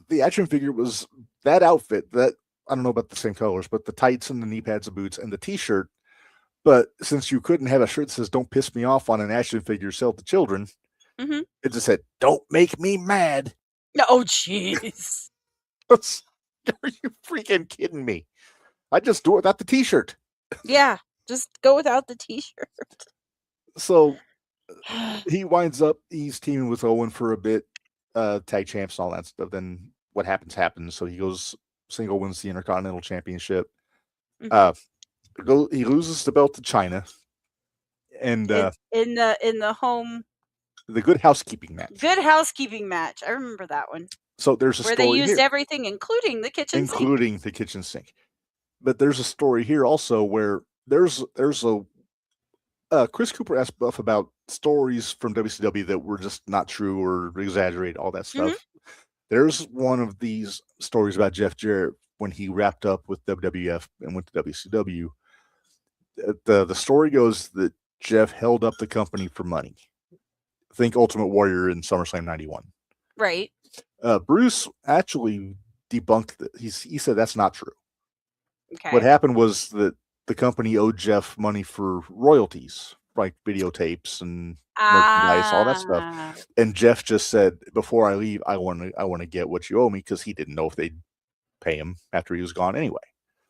the action figure was that outfit that I don't know about the same colors, but the tights and the knee pads, the boots, and the T-shirt. But since you couldn't have a shirt that says "Don't piss me off" on an action figure sell to children, it just said "Don't make me mad." Oh, jeez. Are you freaking kidding me? I just do it without the T-shirt. Yeah. Just go without the T-shirt. So he winds up, he's teaming with Owen for a bit, tag champs and all that stuff. Then what happens. So he goes single, wins the Intercontinental Championship. He loses the belt to China. And in the home, the Good Housekeeping match. Good Housekeeping match. I remember that one. So there's a where story they used here, everything, including the kitchen sink. But there's a story here also where there's a Chris Cooper asked Buff about stories from WCW that were just not true or exaggerated, all that stuff. There's one of these stories about Jeff Jarrett when he wrapped up with WWF and went to WCW. The story goes that Jeff held up the company for money. Think Ultimate Warrior in SummerSlam 91. Right. Bruce actually debunked that. He said that's not true. Okay. What happened was that the company owed Jeff money for royalties, like videotapes and merchandise, all that stuff. And Jeff just said, "Before I leave, I want to get what you owe me," because he didn't know if they'd pay him after he was gone anyway.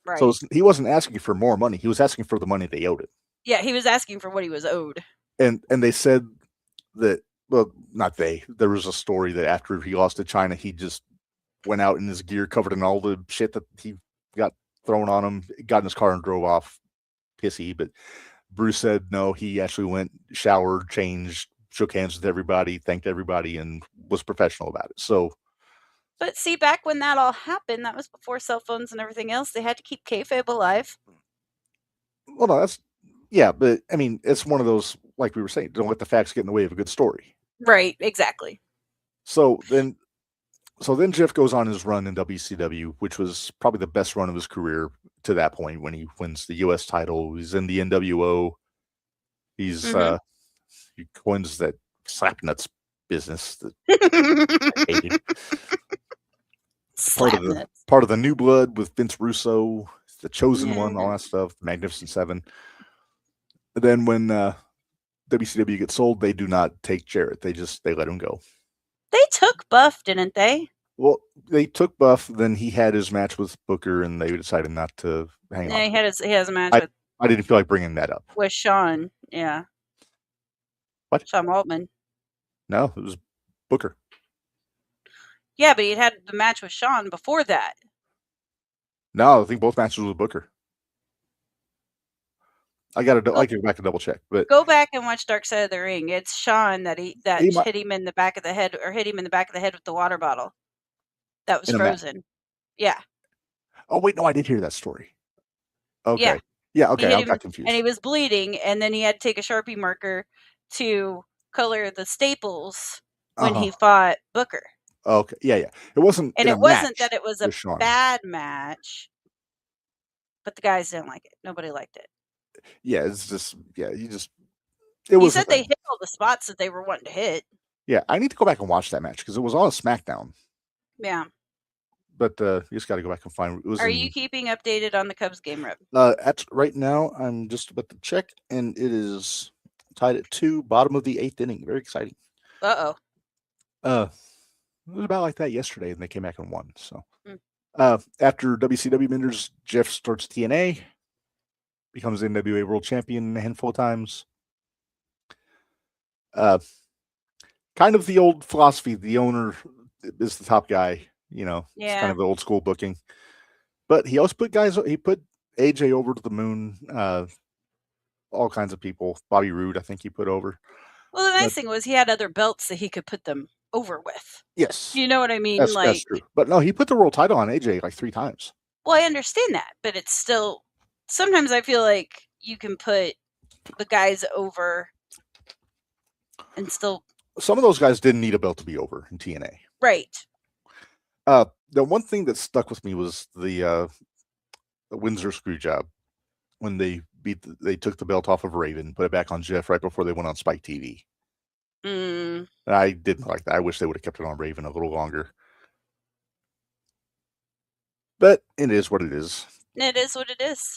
Right. So he wasn't asking for more money; he was asking for the money they owed him. Yeah, he was asking for what he was owed. And they said that, well, not they. There was a story that after he lost to China, he just went out in his gear covered in all the shit that he got thrown on him, got in his car and drove off pissy. But Bruce said no, he actually went, showered, changed, shook hands with everybody, thanked everybody, and was professional about it. So, but see, back when that all happened, that was before cell phones and everything else. They had to keep kayfabe alive. Well, no, yeah, but I mean, it's one of those, like we were saying, don't let the facts get in the way of a good story. Right, exactly. So then Jeff goes on his run in WCW, which was probably the best run of his career to that point when he wins the U.S. title. He's in the NWO. He coins that slapnuts business that I hated. Part of the New Blood with Vince Russo, the Chosen One, all that stuff, the Magnificent Seven. And then when WCW gets sold, they do not take Jarrett. They let him go. They took Buff, didn't they? Well, they took Buff. Then he had his match with Booker, and they decided not to hang on. Yeah, he has a match. I didn't feel like bringing that up with Sean. Yeah. What? Sean Waltman. No, it was Booker. Yeah, but he had the match with Sean before that. No, I think both matches were with Booker. I can go back and double check. But go back and watch Dark Side of the Ring. It's Sean that hit him in the back of the head, or hit him in the back of the head with the water bottle. That was frozen. Yeah. Oh wait, no, I did hear that story. Okay. Yeah. Okay, I got confused. And he was bleeding, and then he had to take a Sharpie marker to color the staples when he fought Booker. Okay. Yeah. It wasn't. And it wasn't that it was a bad match, but the guys didn't like it. Nobody liked it. Yeah, it's just he said they hit all the spots that they were wanting to hit. Yeah, I need to go back and watch that match because it was on SmackDown. Yeah. But you just got to go back and find it. Are you keeping updated on the Cubs game, Reb? Right now, I'm just about to check, and it is tied at 2, bottom of the 8th inning. Very exciting. It was about like that yesterday, and they came back and won. So, after WCW Minderz, Jeff starts TNA. Becomes the NWA World Champion a handful of times. Kind of the old philosophy. The owner is the top guy. It's kind of the old school booking. But he also put AJ over to the moon. All kinds of people. Bobby Roode, I think he put over. Well, the nice thing was he had other belts that he could put them over with. Yes. You know what I mean? That's true. But no, he put the world title on AJ like 3 times. Well, I understand that, but it's still... Sometimes I feel like you can put the guys over and still... Some of those guys didn't need a belt to be over in TNA. Right. The one thing that stuck with me was the Windsor screw job when they took the belt off of Raven, put it back on Jeff right before they went on Spike TV. I didn't like that. I wish they would have kept it on Raven a little longer. But it is what it is. It is what it is.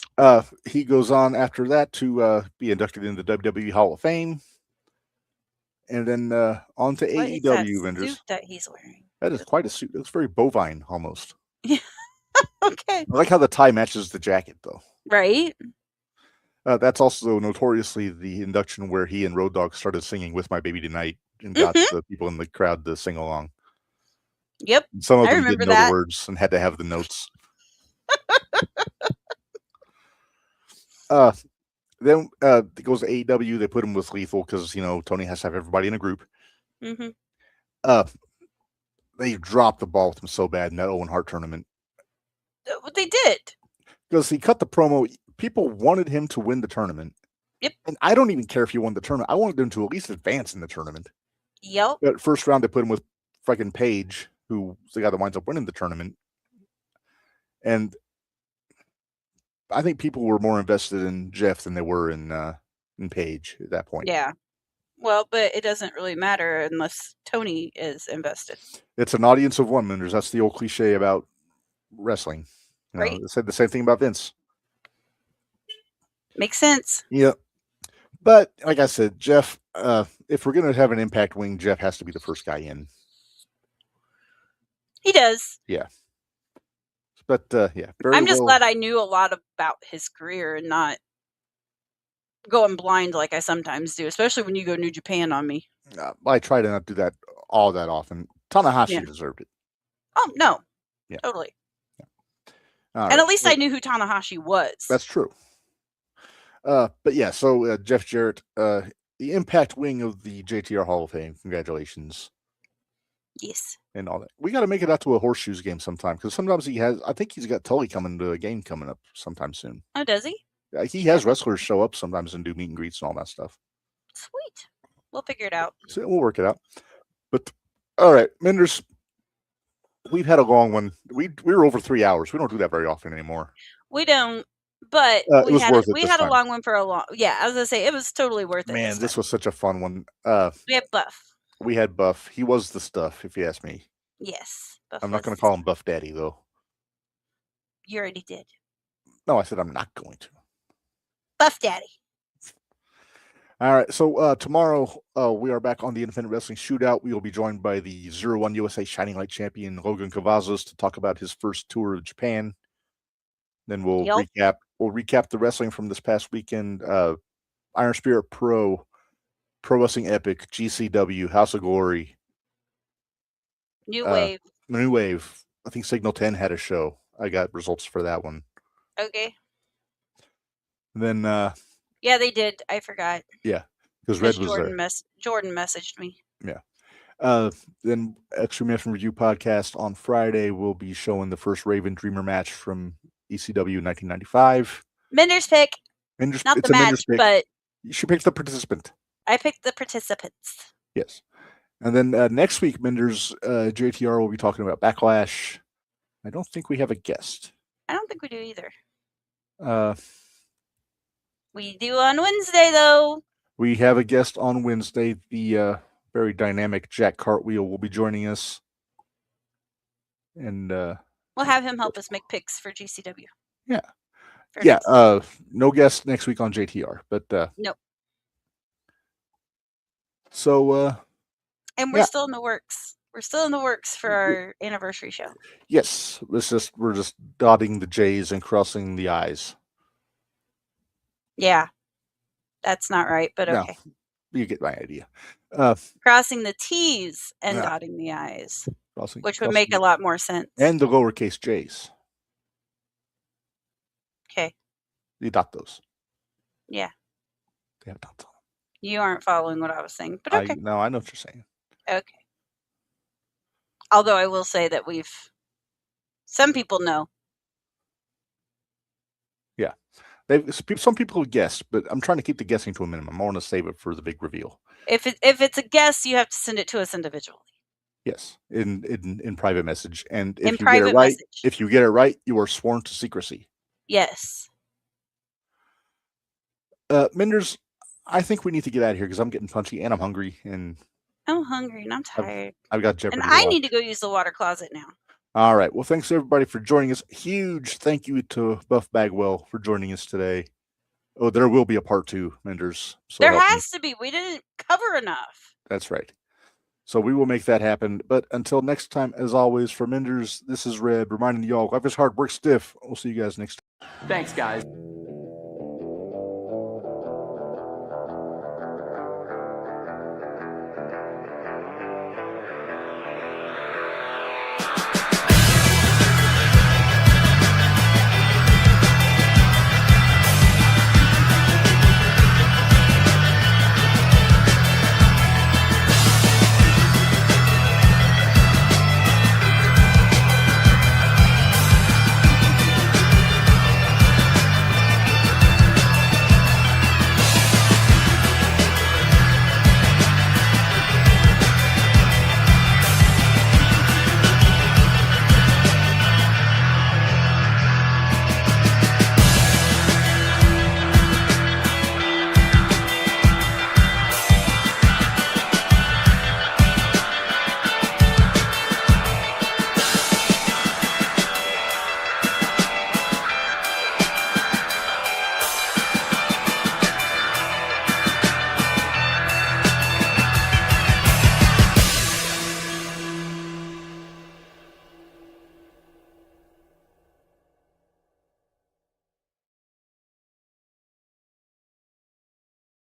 He goes on after that to be inducted into the WWE Hall of Fame. And then on to AEW vendors. Suit that he's wearing. That is quite a suit. It looks very bovine almost. Yeah. Okay. I like how the tie matches the jacket though. Right. That's also notoriously the induction where he and Road Dogg started singing "With My Baby Tonight" and got the people in the crowd to sing along. Yep. And some of I them remember didn't know the that. words and had to have the notes. Then it goes to AEW. They put him with Lethal because Tony has to have everybody in a group. Mm-hmm. They dropped the ball with him so bad in that Owen Hart tournament. They did. Because he cut the promo. People wanted him to win the tournament. Yep. And I don't even care if he won the tournament. I wanted him to at least advance in the tournament. Yep. But first round, they put him with fucking Paige, who's the guy that winds up winning the tournament. And I think people were more invested in Jeff than they were in Paige at that point. Yeah. Well, but it doesn't really matter unless Tony is invested. It's an audience of one, Minderz. That's the old cliche about wrestling. Right. They said the same thing about Vince. Makes sense. Yeah. But like I said, Jeff, if we're going to have an Impact wing, Jeff has to be the first guy in. He does. Yeah. But yeah. I'm just glad I knew a lot about his career and not going blind like I sometimes do, especially when you go New Japan on me. I try to not do that all that often. Tanahashi deserved it. Oh, no. Yeah. Totally. Yeah. And at least I knew who Tanahashi was. That's true. But yeah, so Jeff Jarrett, the Impact wing of the JTR Hall of Fame. Congratulations. Yes. And all that. We got to make it out to a Horseshoes game sometime because sometimes I think he's got Tully coming to a game coming up sometime soon. Oh, does he? He has wrestlers show up sometimes and do meet and greets and all that stuff. Sweet. We'll figure it out. So we'll work it out. But all right, Minderz, we've had a long one. We were over 3 hours. We don't do that very often anymore. We don't, but it was worth it. We had a long one for a long. Yeah, I was gonna say it was totally worth it. Man, this was such a fun one. We had Buff. We had Buff. He was the stuff, if you ask me. Yes. Buff I'm not going to call him Buff Daddy though. You already did. No, I said I'm not going to. Buff Daddy. All right, so tomorrow we are back on the Independent Wrestling Shootout. We will be joined by the 01 USA Shining Light champion Logan Cavazos to talk about his first tour of Japan. Then we'll recap. We'll recap the wrestling from this past weekend. Iron Spirit Pro Wrestling Epic, GCW, House of Glory, New Wave. New Wave. I think Signal 10 had a show. I got results for that one. Okay. And then yeah, they did. I forgot. Yeah, because Red was Jordan there. Jordan messaged me. Yeah. Then Extreme F Review podcast on Friday will be showing the first Raven Dreamer match from ECW 1995. Minderz pick. Not the match, but she picked the participant. I picked the participants. Yes. And then next week, Minderz, JTR will be talking about Backlash. I don't think we have a guest. I don't think we do either. We do on Wednesday, though. We have a guest on Wednesday. The very dynamic Jack Cartwheel will be joining us. And we'll have him help us make picks for GCW. Yeah. Yeah. No guest next week on JTR, but nope. So and we're still in the works. We're still in the works for our anniversary show. Yes. We're just dotting the J's and crossing the I's. Yeah. That's not right, but okay. No, you get my idea. Crossing the T's and dotting the I's. Which would make a lot more sense. And the lowercase J's. Okay. You dot those. Yeah. They have dots on them. You aren't following what I was saying, but okay. No, I know what you're saying. Okay. Although I will say that some people know. Yeah. Some people guess, but I'm trying to keep the guessing to a minimum. I want to save it for the big reveal. If it's a guess, you have to send it to us individually. Yes, in private message, and if you get it right, you are sworn to secrecy. Yes. Minderz, I think we need to get out of here because I'm getting punchy and I'm hungry and I'm hungry and I'm tired. I've got Jeopardy. And I need to go use the water closet now. All right. Well, thanks everybody for joining us. Huge thank you to Buff Bagwell for joining us today. Oh, there will be a part 2, Minderz. So there has to be. We didn't cover enough. That's right. So we will make that happen. But until next time, as always, for Minderz, this is Reb reminding you all, life is hard, work stiff. We'll see you guys next time. Thanks, guys.